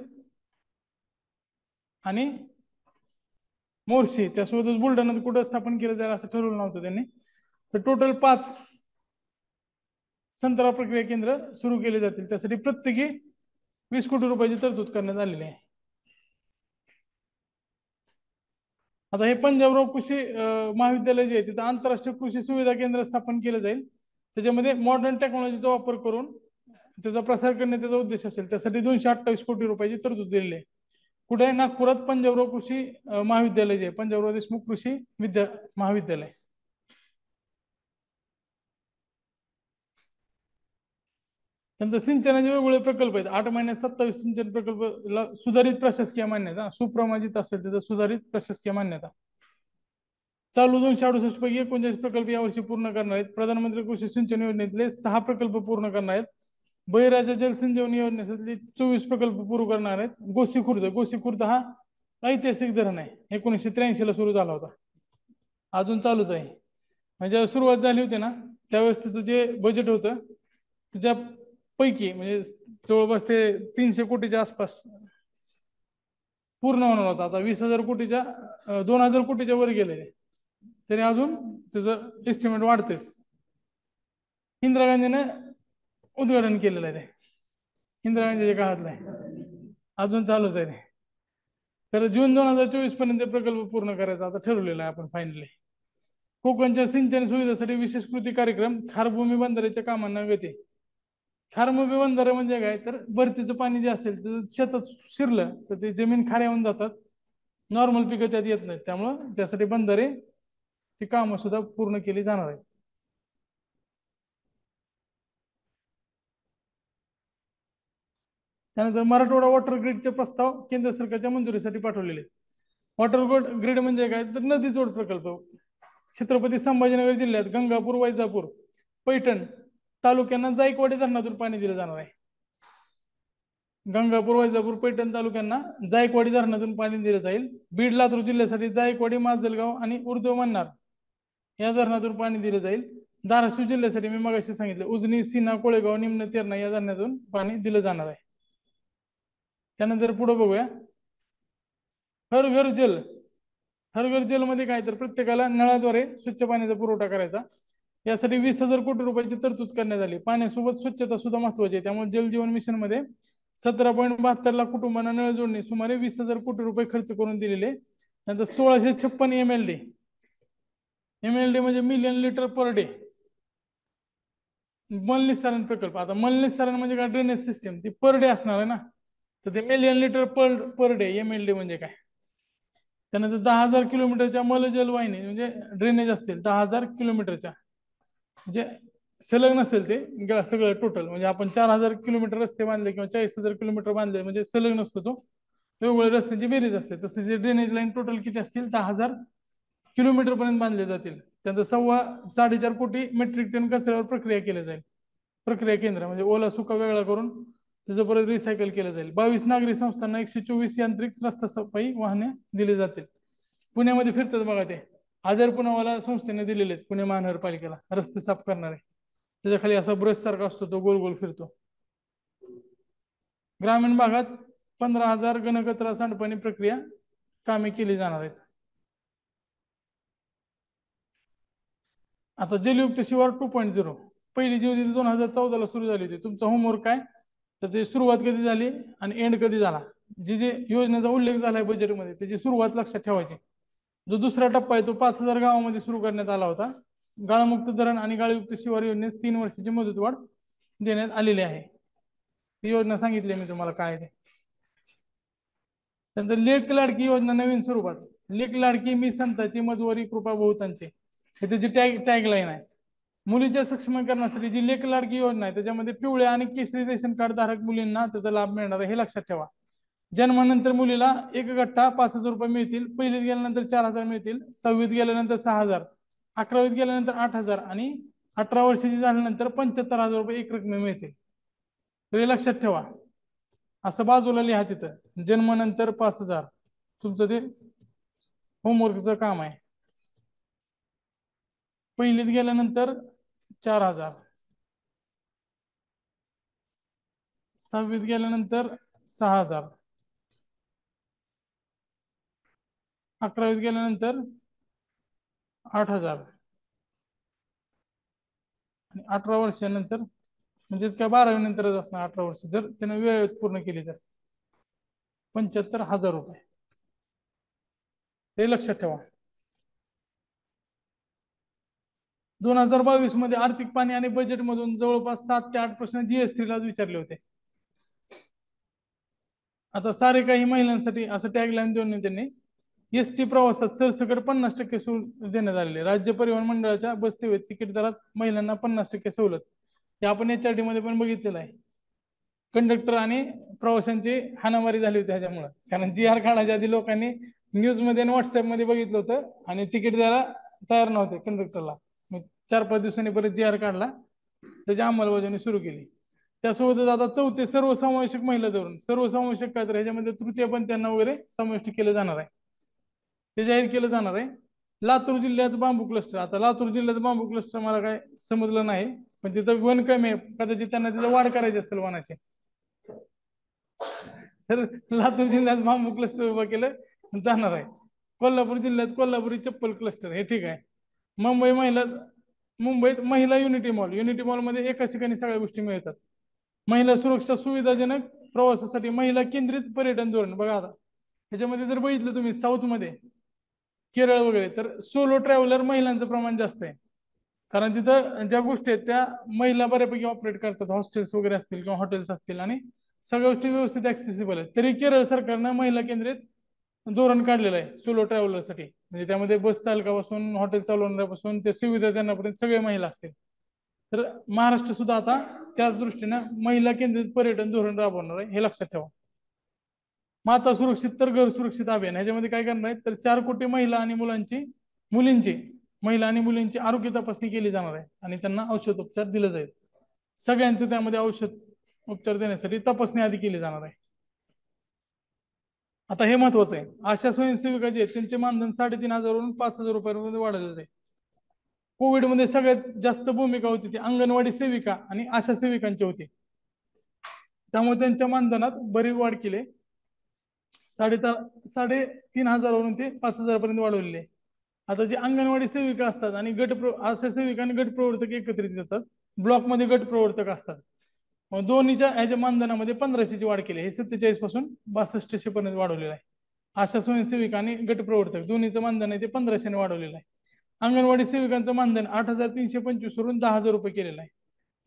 आणि मोर्शी, त्यासोबतच बुलढाण्यात कुठं स्थापन केलं जाईल असं ठरवलं नव्हतं त्यांनी. तर टोटल 5 संत्रा प्रक्रिया केंद्र सुरू केले जातील. त्यासाठी प्रत्येकी 20 कोटी रुपयाची तरतूद करण्यात आलेली आहे. आता हे पंजाबराव कृषी महाविद्यालय जे आहे तिथं आंतरराष्ट्रीय कृषी सुविधा केंद्र स्थापन केलं जाईल. त्याच्यामध्ये मॉडर्न टेक्नॉलॉजीचा वापर करून त्याचा प्रसार करणे त्याचा उद्देश असेल. त्यासाठी 228 कोटी रुपयाची तरतूद दिलेली आहे. कुठे आहे, नागपुरात पंजाबराव कृषी महाविद्यालय जे आहे, पंजाबराव देशमुख कृषी महाविद्यालय. त्यानंतर सिंचनाचे वेगवेगळे प्रकल्प आहेत. 8 महिन्यात 27 सिंचन प्रकल्पला सुधारित प्रशासकीय मान्यता, सुप्रमाजित असेल त्याचा सुधारित प्रशासकीय मान्यता. चालू 268 पैकी 39 प्रकल्प यावर्षी पूर्ण करणार आहेत. प्रधानमंत्री कृषी सिंचन योजनेतले 6 प्रकल्प पूर्ण करणार आहेत. बळीराजा जलसंजीवनी योजनेतले 24 प्रकल्प पूर्ण करणार आहेत. गोसी खुर्द हा ऐतिहासिक धरण आहे, 1983 ला सुरू झाला होता, अजून चालूच आहे. म्हणजे सुरुवात झाली होती ना त्यावेळेस त्याचं जे बजेट होतं त्याच्यापैकी म्हणजे जवळपास ते 300 कोटीच्या आसपास पूर्ण होणार होता. आता 20,000 कोटीच्या 2,000 कोटीच्या वर गेले, तरी अजून त्याचं एस्टिमेट वाढतेच. इंदिरा गांधीने उद्घाटन केलेलं आहे ते, इंदिरा गांधीच्या काळातलं आहे, अजून चालूच आहे ते. तर जून 2024 पर्यंत प्रकल्प पूर्ण करायचा आता ठरवलेला आहे आपण फायनली. कोकणच्या सिंचन सुविधेसाठी विशेष कृती कार्यक्रम खारभूमी बंधाऱ्याच्या कामांना गती. खारभूमी बंधारे म्हणजे काय, तर भरतीचं पाणी जे असेल तर शेतात शिरलं तर ते जमीन खाऱ्या होऊन जातात, नॉर्मल पिकं त्यात येत नाहीत. त्यामुळं त्यासाठी बंधारे ती कामं सुद्धा पूर्ण केली जाणार आहेत. त्यानंतर मराठवाडा वॉटर ग्रीडचे प्रस्ताव केंद्र सरकारच्या मंजुरीसाठी पाठवलेले. वॉटर ग्रीड म्हणजे काय, तर नदी जोड प्रकल्प छत्रपती संभाजीनगर जिल्ह्यात गंगापूर, वैजापूर, पैठण तालुक्यांना जायकवाडी धरणातून पाणी दिलं जाणार आहे. गंगापूर, वैजापूर, पैठण तालुक्यांना जायकवाडी धरणातून पाणी दिलं जाईल. बीड, लातूर जिल्ह्यासाठी जायकवाडी, माजलगाव आणि उर्दू मन्नार या धरणातून पाणी दिलं जाईल. धाराशिव जिल्ह्यासाठी मी मगाशी सांगितलं उजनी, सीना, कोळेगाव, निम्न तेरणा या धरणातून पाणी दिलं जाणार आहे. त्यानंतर पुढे बघूया, हर घर जल. हर घर जल मध्ये काय, तर प्रत्येकाला नळाद्वारे स्वच्छ पाण्याचा पुरवठा करायचा. यासाठी 20,000 कोटी रुपयाची तरतूद करण्यात आली. पाण्यासोबत स्वच्छता सुद्धा महत्वाची आहे. त्यामुळे जल जीवन मिशन मध्ये 17.72 लाख कुटुंबांना नळ जोडणी सुमारे 20,000 कोटी रुपये खर्च करून दिलेले. नंतर 1656 MLD. MLD म्हणजे मिलियन लिटर पर डे मलनिस्सारण प्रकल्प. आता मलनिस्सारण म्हणजे काय, ड्रेनेज सिस्टीम ती पर डे असणार आहे ना, तर ते million litre per day MLD म्हणजे काय. त्यानंतर 10,000 किलोमीटरच्या मलजल वाहिनी म्हणजे ड्रेनेज असतील 10,000 किलोमीटरच्या, म्हणजे सलग नसेल ते सगळं टोटल. म्हणजे आपण 4,000 किलोमीटर रस्ते बांधले किंवा 40,000 किलोमीटर बांधले म्हणजे सलग नसतो तो, वेगवेगळ्या रस्त्यांची बेरीज असते. तसं जे ड्रेनेज लाईन टोटल किती असतील 10,000 किलोमीटर पर्यंत बांधले जातील. त्यानंतर 4.5 कोटी मेट्रिक टन कचऱ्यावर प्रक्रिया केली जाईल. प्रक्रिया केंद्र म्हणजे ओला सुका वेगळा करून त्याचं परत रिसायकल केलं जाईल. 22 नागरी संस्थांना 124 यांत्रिक रस्ता सफाई वाहने दिली जातील. पुण्यामध्ये फिरतात बघा ते आजार पुनावाला संस्थेने दिलेले आहेत पुणे महानगरपालिकेला रस्ते साफ करणारे. त्याच्या खाली असा ब्रश सारखा असतो, तो गोल गोल फिरतो. ग्रामीण भागात 15,000 घनकचरा सांडपाणी प्रक्रिया कामे केली जाणार आहेत. आता जलयुक्त शिवार 2.0 पहिली जी होती 2014 सुरू झाली होती. तुमचा होमवर्क काय, तर ते सुरुवात कधी झाली आणि एंड कधी झाला, जे योजनेचा उल्लेख झालाय बजेटमध्ये त्याची सुरुवात लक्षात ठेवायची. जो दुसरा टप्पा आहे तो 5,000 गावांमध्ये सुरू करण्यात आला होता. गाळमुक्त धरण आणि गाळयुक्त शिवार योजनेस 3 वर्षाची मुदतवाढ देण्यात आलेली आहे. ती योजना सांगितली मी तुम्हाला काय ते. त्यानंतर लेक लाडकी योजना नवीन स्वरूपात. लेक लाडकी मी संताची मजवरी कृपा बहुतांची हे त्याची टॅगलाईन आहे. मुलीच्या सक्षमीकरणासाठी जी लेक लाडकी योजना आहे त्याच्यामध्ये पिवळ्या आणि केशरी रेशन कार्ड धारक मुलींना त्याचा लाभ मिळणार आहे, हे लक्षात ठेवा. जन्मानंतर मुलीला एक गठ्ठा 5,000 रुपये मिळतील. पहिलीत गेल्यानंतर 4,000 मिळतील. 6वीत गेल्यानंतर 6,000. 11वीत गेल्यानंतर 8,000 आणि 18 वर्षाची झाल्यानंतर 75,000 रुपये एक रकमे मिळतील. तर हे लक्षात ठेवा. असं बाजूला लिहा तिथं जन्मानंतर 5,000. तुमचं ते होमवर्कचं काम आहे. पहिलीत गेल्यानंतर 4,000. 6वीत गेल्यानंतर 6,000. 11वीत गेल्यानंतर 8,000 आणि 18 वर्षानंतर म्हणजेच काय 12वी नंतरच असणार 18 वर्ष जर त्याने वेळेत पूर्ण केली तर 75,000 रुपये. हे लक्षात ठेवा. 2022 मध्ये आर्थिक पाणी आणि बजेट मधून जवळपास 7 ते 8 प्रश्न GS3 ला विचारले होते. आता सारे काही महिलांसाठी असं टॅगलाईन देऊन त्यांनी एसटी प्रवासात सरसकट 50% सूट देण्यात आलेली. राज्य परिवहन मंडळाच्या बस सेवेत तिकीट दरात महिलांना 50% सवलत. हे आपण HRT मध्ये पण बघितलेलं आहे. कंडक्टर आणि प्रवाशांची हाणामारी झाली होती ह्याच्यामुळे, कारण GR काढायच्या आधी लोकांनी न्यूज मध्ये आणि व्हॉट्सअप मध्ये बघितलं होतं आणि तिकीट द्यायला तयार नव्हते कंडक्टरला. 4-5 दिवसांनी परत GR काढला, त्याची अंमलबजावणी सुरू केली. त्यासोबतच आता चौथे सर्वसमावेशक महिला धोरण. सर्वसमावेशक काय तर ह्याच्यामध्ये तृतीय पण त्यांना वगैरे समाविष्ट केलं जाणार आहे, ते जाहीर केलं जाणार आहे. लातूर जिल्ह्यात बांबू क्लस्टर. आता लातूर जिल्ह्यात बांबू क्लस्टर मला काय समजलं नाही, पण तिथं वन कमी आहे, कदाचित त्यांना तिथं वाढ करायची असेल वनाची. तर लातूर जिल्ह्यात बांबू क्लस्टर उभं केलं जाणार आहे. कोल्हापूर जिल्ह्यात कोल्हापुरी चप्पल क्लस्टर, हे ठीक आहे. मुंबईत महिला युनिटी मॉल. युनिटी मॉल मध्ये एकाच ठिकाणी सगळ्या गोष्टी मिळतात. महिला सुरक्षा सुविधाजनक प्रवासासाठी महिला केंद्रित पर्यटन धोरण. बघा आता ह्याच्यामध्ये जर बघितलं तुम्ही साऊथ मध्ये केरळ वगैरे, तर सोलो ट्रॅव्हलर महिलांचं प्रमाण जास्त आहे. कारण तिथं ज्या गोष्टी आहेत त्या महिला बऱ्यापैकी ऑपरेट करतात, हॉस्टेल्स वगैरे असतील किंवा हॉटेल्स असतील, आणि सगळ्या गोष्टी व्यवस्थित ऍक्सेसिबल आहेत. तरी केरळ सरकारनं महिला केंद्रित धोरण काढलेलं आहे सोलो ट्रॅव्हलरसाठी. म्हणजे त्यामध्ये बस चालकापासून हॉटेल चालवणाऱ्यापासून ते सुविधा देण्यापर्यंत सगळे महिला असतील. तर महाराष्ट्र सुद्धा आता त्याच दृष्टीनं महिला केंद्रित पर्यटन धोरण राबवणार आहे, हे लक्षात ठेवा. माता सुरक्षित तर घर सुरक्षित अभियान, ह्याच्यामध्ये काय करणार आहे तर 4 कोटी महिला आणि मुलींची महिला आणि मुलींची आरोग्य तपासणी केली जाणार आहे आणि त्यांना औषधोपचार दिले जाईल. सगळ्यांचं त्यामध्ये औषध उपचार देण्यासाठी तपासणी आधी केली जाणार आहे. आता हे महत्वाचं आहे, आशा स्वयंसेविका जे आहेत त्यांचे मानधन 3,500 वरून 5,000 रुपयांमध्ये वाढवले जाईल. कोविडमध्ये सगळ्यात जास्त भूमिका होती ती अंगणवाडी सेविका आणि आशा सेविकांची होती, त्यामुळे त्यांच्या मानधनात बरी वाढ केली. 3,500 वरून ते 5,000 पर्यंत वाढवलेले. आता जे अंगणवाडी सेविका असतात आणि आशा सेविका आणि गट प्रवर्तक एकत्रित येतात, ब्लॉकमध्ये गट प्रवर्तक असतात, मग दोन्हीच्या ह्याच्या मानधनामध्ये 1,500ची वाढ केली. हे 47 पासून 6200 पर्यंत वाढवलेलं आहे. आशा स्वयंसेविका आणि गट प्रवर्तक दोन्हीचं मानधन आहे ते 1,500ने वाढवलेलं आहे. अंगणवाडी सेविकांचं मानधन 8,325 वरून 10,000 रुपये केलेलं आहे.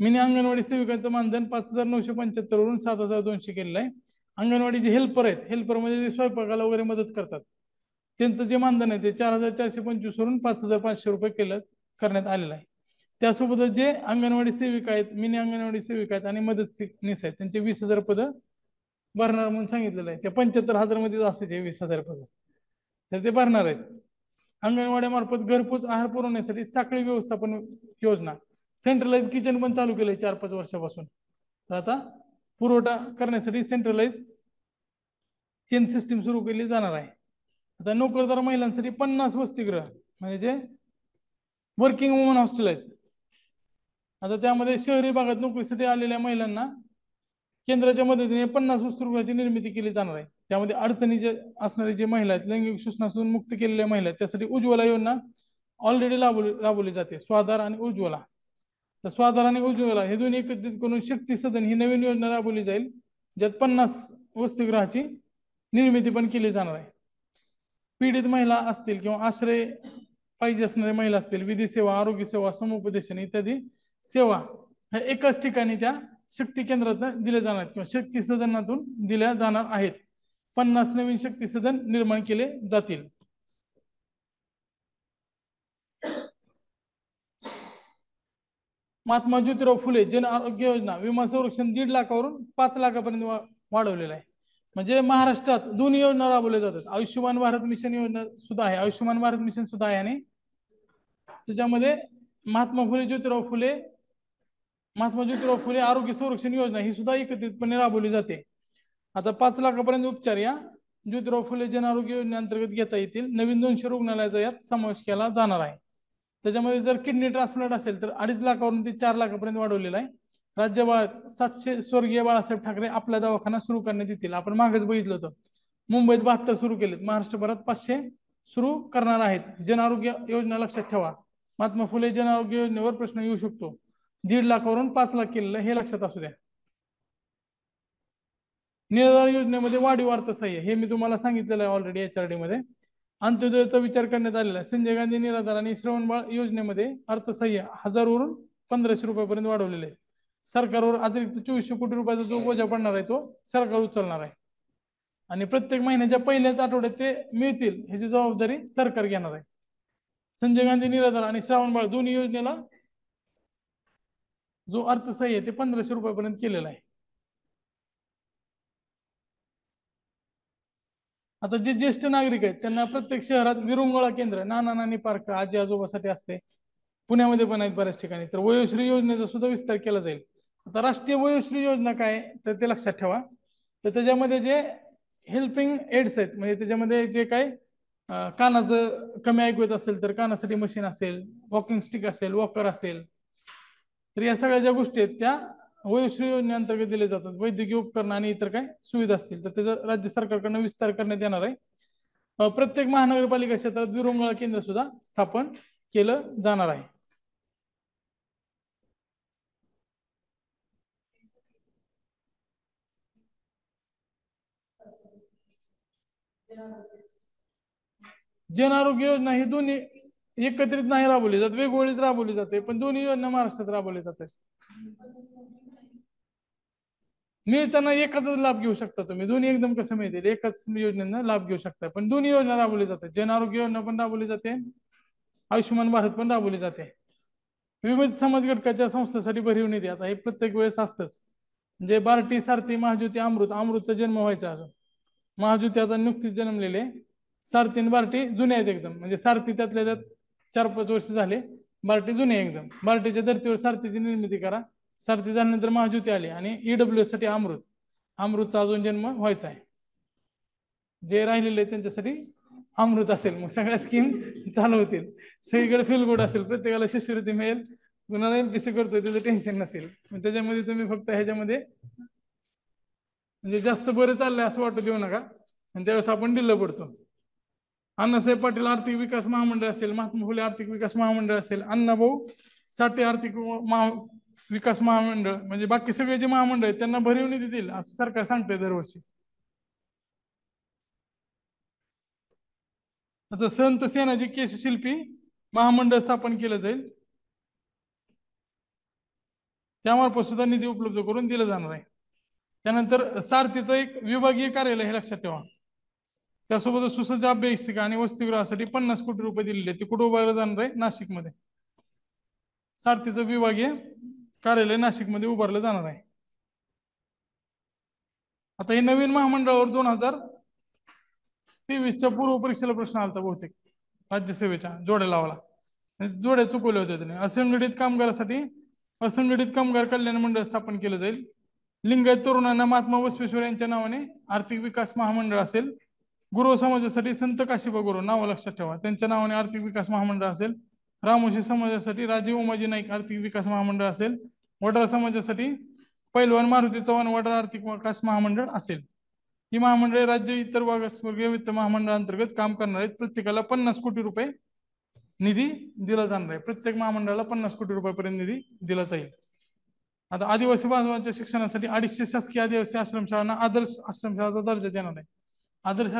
मिनी अंगणवाडी सेविकांचं मानधन 5,975 वरून 7,200 केलेलं आहे. अंगणवाडी जे हेल्पर आहेत, हेल्पर म्हणजे स्वयंपाकाला वगैरे मदत करतात, त्यांचं जे मानधन आहे ते 4,425 वरून 5,500 रुपये करण्यात आलेलं आहे. त्यासोबतच जे अंगणवाडी सेविका आहेत, मिनी अंगणवाडी सेविका आहेत आणि मदतनीस आहेत, त्यांचे 20,000 पद भरणार म्हणून सांगितलेलं आहे. त्या 75,000 मध्ये असायचे 20,000 पद, तर ते भरणार आहेत. अंगणवाड्यामार्फत घरपोच आहार पुरवण्यासाठी साखळी व्यवस्थापन योजना, सेंट्रलाइज किचन पण चालू केलंय 4-5 वर्षापासून. तर आता पुरवठा करण्यासाठी सेंट्रलाइज चेन सिस्टीम सुरू केली जाणार आहे. आता नोकरदार महिलांसाठी 50 वसतिगृह म्हणजे जे वर्किंग वुमन हॉस्टेल आहेत. आता त्यामध्ये शहरी भागात नोकरीसाठी आलेल्या महिलांना केंद्राच्या मदतीने 50 वसतिगृहाची निर्मिती केली जाणार आहे. त्यामध्ये अडचणीचे असणारे जे महिला आहेत, लैंगिक शोषणातून मुक्त केलेल्या महिला आहेत, त्यासाठी उज्ज्वला योजना ऑलरेडी राबवली जाते, स्वाधार आणि उज्ज्वला. तर स्वाधार आणि उज्ज्वला हे दोन्ही एकत्रित करून शक्ती सदन ही नवीन योजना राबवली जाईल, ज्यात 50 वसतिगृहाची निर्मिती पण केली जाणार आहे. पीडित महिला असतील किंवा आश्रय पाहिजे असणारे महिला असतील, विधी सेवा, आरोग्य सेवा, समुपदेशन इत्यादी सेवा ह्या एकाच ठिकाणी त्या शक्ती केंद्रात दिल्या जाणार किंवा शक्ती सदनातून दिल्या जाणार आहेत. 50 नवीन शक्ती सदन निर्माण केले जातील. महात्मा ज्योतिराव फुले जन आरोग्य योजना विमा संरक्षण 1.5 लाखावरून 5 लाखापर्यंत वाढवलेलं आहे. म्हणजे महाराष्ट्रात दोन्ही योजना राबवल्या जातात. आयुष्यमान भारत मिशन योजना सुद्धा आहे, आयुष्यमान भारत मिशन सुद्धा आहे, आणि त्याच्यामध्ये महात्मा ज्योतिराव फुले आरोग्य संरक्षण योजना ही सुद्धा एकत्रितपणे राबवली जाते. आता 5 लाखापर्यंत उपचार या ज्योतिराव फुले जन आरोग्य योजनेअंतर्गत घेता येतील. नवीन 200 रुग्णालयाचा यात समावेश केला जाणार आहे. त्याच्यामध्ये जर किडनी ट्रान्सप्लांट असेल तर 2.5 लाखावरून ते 4 लाखापर्यंत वाढवलेला आहे. राज्यभरात 700 स्वर्गीय बाळासाहेब ठाकरे आपला दवाखाना सुरू करण्यात येतील. आपण मागेच बघितलं होतं, मुंबईत 72 सुरू केलेत, महाराष्ट्रभरात 500 सुरू करणार आहेत. जन आरोग्य योजना लक्षात ठेवा, महात्मा फुले जन आरोग्य योजनेवर प्रश्न येऊ शकतो. 1.5 लाखावरून 5 लाख केलेलं हे लक्षात असू द्या. निराधार योजनेमध्ये वाढीव अर्थसहाय्य हे मी तुम्हाला सांगितलेलं आहे ऑलरेडी HRD मध्ये. अंत्योदयाचा विचार करण्यात आलेला आहे. संजय गांधी निराधार आणि श्रवणबाळ योजनेमध्ये अर्थसहाय्य 1000 वरून 1,500 रुपयापर्यंत वाढवलेले आहे. सरकारवर अतिरिक्त 2400 कोटी रुपयाचा जो बोजा पडणार आहे तो सरकार उचलणार आहे, आणि प्रत्येक महिन्याच्या पहिल्याच आठवड्यात ते मिळतील ह्याची जबाबदारी सरकार घेणार आहे. संजय गांधी निराधार आणि श्रावणबाळ दोन्ही योजनेला जो अर्थसहाय्य ते 1,500 रुपयापर्यंत केलेला आहे. आता जे ज्येष्ठ नागरिक आहेत त्यांना प्रत्येक शहरात विरंगुळा केंद्र, नाना नानी पार्क आजी आजोबासाठी असते, पुण्यामध्ये पण आहेत बऱ्याच ठिकाणी. तर वयोश्री योजनेचा सुद्धा विस्तार केला जाईल. आता राष्ट्रीय वयोश्री योजना काय तर ते लक्षात ठेवा. तर त्याच्यामध्ये जे हेल्पिंग एड्स आहेत, म्हणजे त्याच्यामध्ये जे काय कानाचं कमी ऐकू येत असेल तर कानासाठी मशीन असेल, वॉकिंग स्टिक असेल, वॉकर असेल, तर या सगळ्या ज्या गोष्टी आहेत त्या वयोश्री योजनेअंतर्गत दिले जातात. वैद्यकीय उपकरण आणि इतर काय सुविधा असतील तर त्याचा राज्य सरकारकडून विस्तार करण्यात येणार आहे. प्रत्येक महानगरपालिका क्षेत्रात विरंगुळा केंद्र सुद्धा स्थापन केलं जाणार आहे. जन आरोग्य योजना ही दोन्ही एकत्रित नाही राबवली जात, वेगवेगळीच राबवली जाते, पण दोन्ही योजना महाराष्ट्रात राबवली जातात. मिळताना एकाच लाभ घेऊ शकता तुम्ही, दोन्ही एकदम कसं मिळतील, एकाच योजनेनं लाभ घेऊ शकता, पण दोन्ही योजना राबवली जातात. जन आरोग्य योजना पण राबवली जाते, आयुष्यमान भारत पण राबवली जाते. विविध समाज घटकाच्या संस्थेसाठी भरीव निधी, आता हे प्रत्येक वेळेस असतंच. म्हणजे बार्टी, सारथी, महाज्योती, अमृतचा जन्म व्हायचा अजून. महाज्योती आता नुकतीच जन्मलेले, सारथी आणि बार्टी जुने आहेत एकदम, म्हणजे सारथी त्यातल्या त्यात 4-5 वर्ष झाले, बार्टी जुने एकदम. बार्टीच्या धर्तीवर सारथीची निर्मिती करा. सारथी झाल्यानंतर महाज्योती आली आणि ईडब्ल्यू साठी अमृतचा अजून जन्म व्हायचा आहे. जे राहिलेले त्यांच्यासाठी अमृत असेल, मग सगळ्या स्कीम चालू होतील, सगळीकडे फील गुड असेल, प्रत्येकाला शिष्यवृत्ती मिळेल, कुणाला एमपीसी करतोय त्याचं टेन्शन नसेल. त्याच्यामध्ये तुम्ही फक्त ह्याच्यामध्ये म्हणजे जास्त बरं चाललंय असं वाटू देऊ नका, आणि त्यावेळेस आपण ढिल्ल पडतो. अण्णासाहेब पाटील आर्थिक विकास महामंडळ असेल, महात्मा फुले आर्थिक विकास महामंडळ असेल, अण्णाभाऊ साठे आर्थिक विकास महामंडळ, म्हणजे बाकी सगळे जे महामंडळ आहेत त्यांना भरीव निधी देईल असं सरकार सांगतंय दरवर्षी. आता संत सेनाजी केशशिल्पी महामंडळ स्थापन केलं जाईल, त्यामार्फत सुद्धा निधी उपलब्ध करून दिला जाणार आहे. त्यानंतर सारथीचं एक विभागीय कार्यालय हे लक्षात ठेवा. त्यासोबत सुसज्ज अभ्यासिका आणि वसतिगृहासाठी 50 कोटी रुपये दिलेले, ते कुठे उभारलं जाणार आहे? नाशिकमध्ये. सारथीचं विभागीय कार्यालय नाशिकमध्ये उभारलं जाणार आहे. आता हे नवीन महामंडळावर 2023च्या पूर्व परीक्षेला प्रश्न आलता बहुतेक, राज्यसेवेच्या जोड्या लावला, जोड्या चुकवल्या होत्या त्याने. असंघटित कामगार कल्याण मंडळ स्थापन केलं जाईल. लिंगायत तरुणांना महात्मा बसवेश्वर यांच्या नावाने आर्थिक विकास महामंडळ असेल. गुरु समाजासाठी संत काशिबा गुरु, नाव लक्षात ठेवा, त्यांच्या नावाने आर्थिक विकास महामंडळ असेल. रामोशी समाजासाठी राजीव उमाजी नाईक आर्थिक विकास महामंडळ असेल. वडार समाजासाठी पैलवान मारुती चव्हाण वडार आर्थिक विकास महामंडळ असेल. ही महामंडळे राज्य इतर मागासवर्गीय वित्त महामंडळांतर्गत काम करणार आहेत. प्रत्येकाला 50 कोटी रुपये निधी दिला जाणार आहे. प्रत्येक महामंडळाला 50 कोटी रुपयापर्यंत निधी दिला जाईल. आता आदिवासी बांधवांच्या शिक्षणासाठी 250 शासकीय आदिवासी आश्रमशाळांना आदर्श आश्रमशाळाचा दर्जा देणार आहे. आदर्श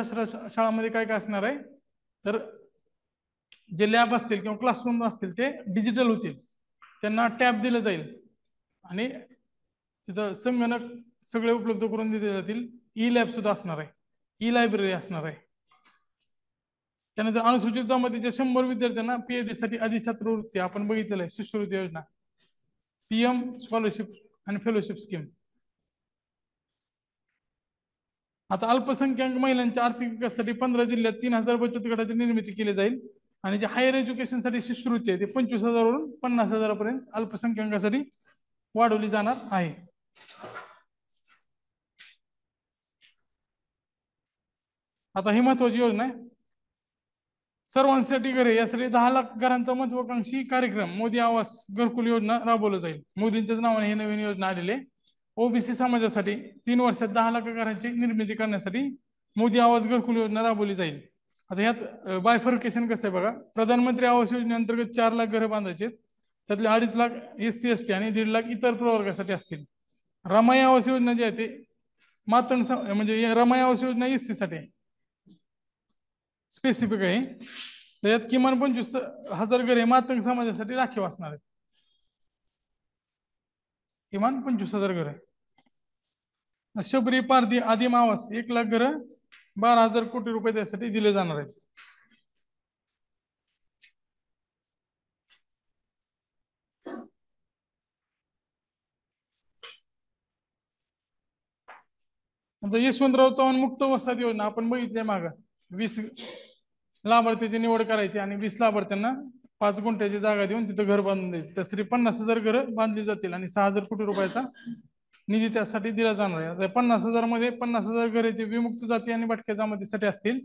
शाळामध्ये काय काय असणार आहे, तर जे लॅब असतील किंवा क्लासरूम असतील ते डिजिटल होतील, त्यांना टॅब दिलं जाईल आणि तिथं संगणक सगळे उपलब्ध करून दिले जातील. ई लॅब सुद्धा असणार आहे, ई लायब्ररी असणार आहे. त्यानंतर अनुसूचित जमातीच्या 100 विद्यार्थ्यांना पीएचडी साठी अधिछात्रवृत्ती आपण बघितलेलं आहे, शिष्यवृत्ती योजना, पीएम स्कॉलरशिप आणि फेलोशिप स्कीम. आता अल्पसंख्याक महिलांच्या आर्थिक विकासासाठी 15 जिल्ह्यात 3000 बचत गटाची निर्मिती केली जाईल. आणि जे हायर एज्युकेशनसाठी शिष्यवृत्ती आहे ते 25,000 वरून 50,000 पर्यंत अल्पसंख्याकासाठी वाढवली जाणार आहे. आता ही महत्वाची योजना आहे, सर्वांसाठी घरे, यासाठी 10 लाख घरांचा महत्वाकांक्षी कार्यक्रम मोदी आवास घरकुल योजना राबवलं जाईल. मोदींच्याच नावाने ही नवीन योजना आलेली आहे. ओबीसी समाजासाठी 3 वर्षात 10 लाख घरांची निर्मिती करण्यासाठी मोदी आवास घरकुल योजना राबवली जाईल. आता यात बायफर्केशन कसं आहे बघा, प्रधानमंत्री आवास योजनेअंतर्गत 4 लाख घरं बांधायचे, त्यातले 2.5 लाख SC ST आणि 1.5 लाख इतर प्रवर्गासाठी असतील. रमाई आवास योजना जी आहे ते मातंग म्हणजे रमाई आवास योजना SC साठी स्पेसिफिक आहे. त्यात किमान 25,000 घरे मातंग समाजासाठी राखीव असणार आहेत, किमान 25,000 घरे. शबरी पारधी आदिम आवास 1 लाख घरं 12,000 कोटी रुपये त्यासाठी दिले जाणार आहेत. यशवंतराव चव्हाण मुक्त वसाहत योजना आपण बघितली माग, 20 लाभार्थीची निवड करायची आणि 20 लाभार्थ्यांना 5 गुंठ्याची जागा देऊन तिथं घर बांधून द्यायचं. त्यासाठी 50,000 घरं बांधली जातील आणि 6,000 कोटी रुपयाचा निधी त्यासाठी दिला जाणार आहे. 50,000 मध्ये 50,000 घरे ते विमुक्त जाती आणि भटक्या जमातीसाठी असतील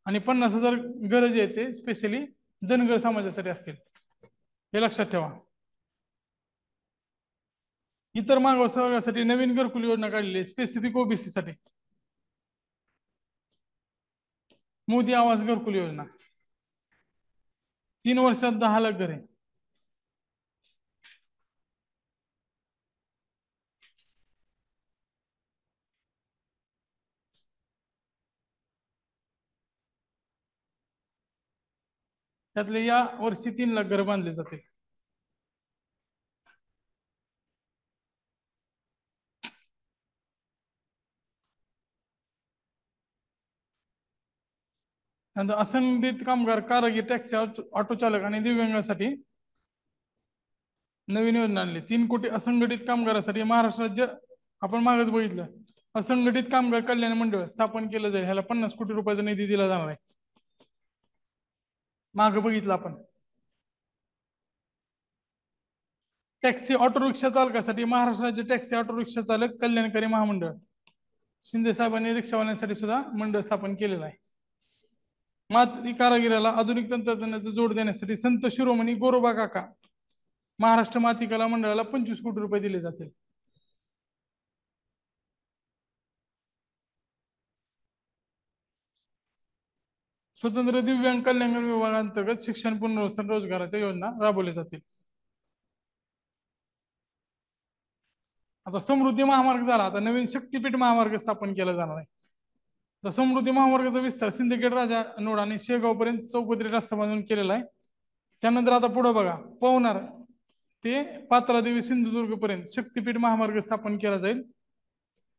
आणि 50,000 घरं जे आहेत ते स्पेशली धनगर समाजासाठी असतील, हे लक्षात ठेवा. इतर मागास वर्गासाठी नवीन घरकुल योजना काढलेली आहे, स्पेसिफिक ओबीसी साठी मोदी आवास घरकुल योजना. 3 वर्षात 10 लाख घरे. त्यातले या वर्षी 3 लाख घर बांधले जातील. नंतर असंघटित कामगार, कारागीर, टॅक्सी, ऑटो चालक आणि दिव्यांगासाठी नवीन योजना आणली. 3 कोटी असंघटित कामगारासाठी महाराष्ट्र राज्य, आपण मागच बघितलं, असंघटित कामगार कल्याण मंडळ स्थापन केलं जाईल. ह्याला 50 कोटी रुपयाचा निधी दिला जाणार आहे. माग बघितलं आपण. टॅक्सी ऑटो रिक्षा चालकासाठी महाराष्ट्र राज्य टॅक्सी ऑटो रिक्षा चालक कल्याणकारी महामंडळ, शिंदे साहेबांनी रिक्षावाल्यांसाठी सुद्धा मंडळ स्थापन केलेलं आहे. माती कारागिराला आधुनिक तंत्रज्ञानाचा जोड देण्यासाठी संत शिरोमणी गोरोबा काका महाराष्ट्र माती कला मंडळाला 25 कोटी रुपये दिले जातील. स्वतंत्र दिव्यांग कल्याण विभागांतर्गत शिक्षण पुनर्वसन रोजगाराच्या योजना राबवल्या जातील. आता समृद्धी महामार्ग झाला, आता नवीन शक्तीपीठ महामार्ग स्थापन केला जाणार आहे. तर समृद्धी महामार्गाचा विस्तार सिंदखेड राजा नोड आणि शेगाव पर्यंत चौपदरी रस्ता बांधून केलेला आहे. त्यानंतर आता पुढे बघा, पवनार ते पात्रादेवी सिंधुदुर्ग पर्यंत शक्तीपीठ महामार्ग स्थापन केला जाईल.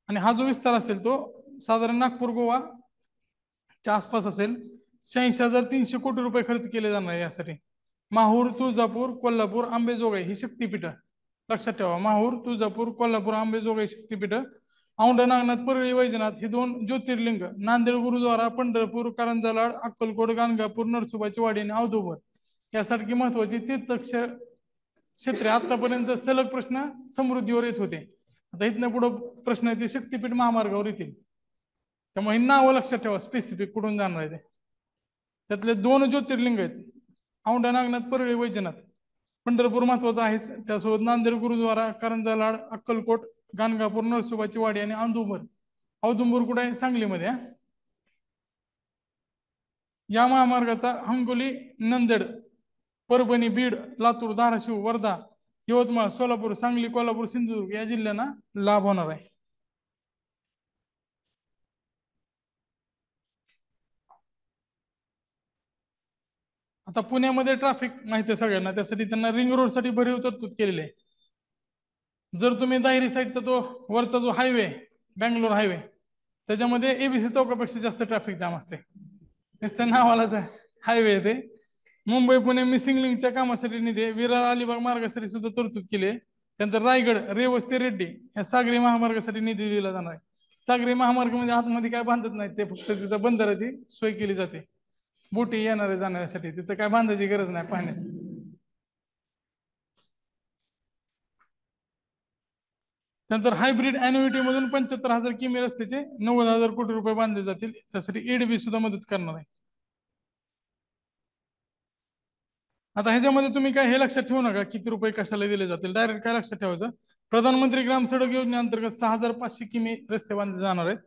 आणि हा जो विस्तार असेल तो साधारण नागपूर गोवा च्या आसपास असेल. 86,300 कोटी रुपये खर्च केले जाणार आहे यासाठी. माहूर, तुळजापूर, कोल्हापूर, आंबेजोगाई ही शक्तीपीठ लक्षात ठेवा. माहूर, तुळजापूर, कोल्हापूर, आंबेजोगाई शक्तीपीठ. औंढा नागनाथ, परळी वैजनाथ हे 2 ज्योतिर्लिंग. नांदेड गुरुद्वारा, पंढरपूर, कारंजा लाड, अक्कलकोट, गाणगापूर, नरसोबाची वाडी आणि औदुंबर यासारखी महत्वाची तीर्थक्षेत्रे आतापर्यंत सलग प्रश्न समृद्धीवर येत होते. आता इथनं पुढे प्रश्न येते शक्तीपीठ महामार्गावर येतील. त्यामुळे नावं लक्षात ठेवा स्पेसिफिक कुठून जाणार आहे ते. त्यातले 2 ज्योतिर्लिंग आहेत, औंढा नागनाथ, परळी वैजनाथ. पंढरपूर महत्वाचं आहेच, त्यासोबत नांदेड गुरुद्वारा, करंजा लाड, अक्कलकोट, गाणगापूर, नरसोबाची वाडी आणि औदुंबर. औदुंबर कुठे आहे? सांगलीमध्ये. या महामार्गाचा हिंगोली, नंदेड, परभणी, बीड, लातूर, धाराशिव, वर्धा, यवतमाळ, सोलापूर, सांगली, कोल्हापूर, सिंधुदुर्ग या जिल्ह्यांना लाभ होणार आहे. आता पुण्यामध्ये ट्रॅफिक माहिती आहे सगळ्यांना, त्यासाठी त्यांना रिंग रोड साठी भरीव तरतूद केलेली आहे. जर तुम्ही दायरी साईडचा तो वरचा जो हायवे, बँगलोर हायवे, त्याच्यामध्ये एबीसी चौकापेक्षा जास्त ट्रॅफिक जाम असते. नुसतं नावालाच हायवे आहे ते. मुंबई पुणे मिसिंग लिंकच्या कामासाठी निधी, विरार अलिबाग मार्गासाठी सुद्धा तरतूद केली आहे. त्यानंतर रायगड, रेवस ते रेड्डी या सागरी महामार्गासाठी निधी दिला जाणार आहे. सागरी महामार्ग म्हणजे आतमध्ये काय बांधत नाही, ते फक्त तिथं बंदराची सोय केली जाते बोटी येणाऱ्या जाण्यासाठी. तिथं काय बांधायची गरज नाही पाण्यात. नंतर हायब्रिड अॅन्युइटी मधून 75,000 किमी रस्त्याचे 90,000 कोटी रुपये बांधले जातील. त्यासाठी एडबी सुद्धा मदत करणार आहे. आता ह्याच्यामध्ये तुम्ही काय हे लक्षात ठेवू नका किती रुपये कशाला दिले जातील, डायरेक्ट काय लक्षात ठेवायचं, प्रधानमंत्री ग्राम सडक योजनेअंतर्गत 6,500 किमी रस्ते बांधले जाणार आहेत.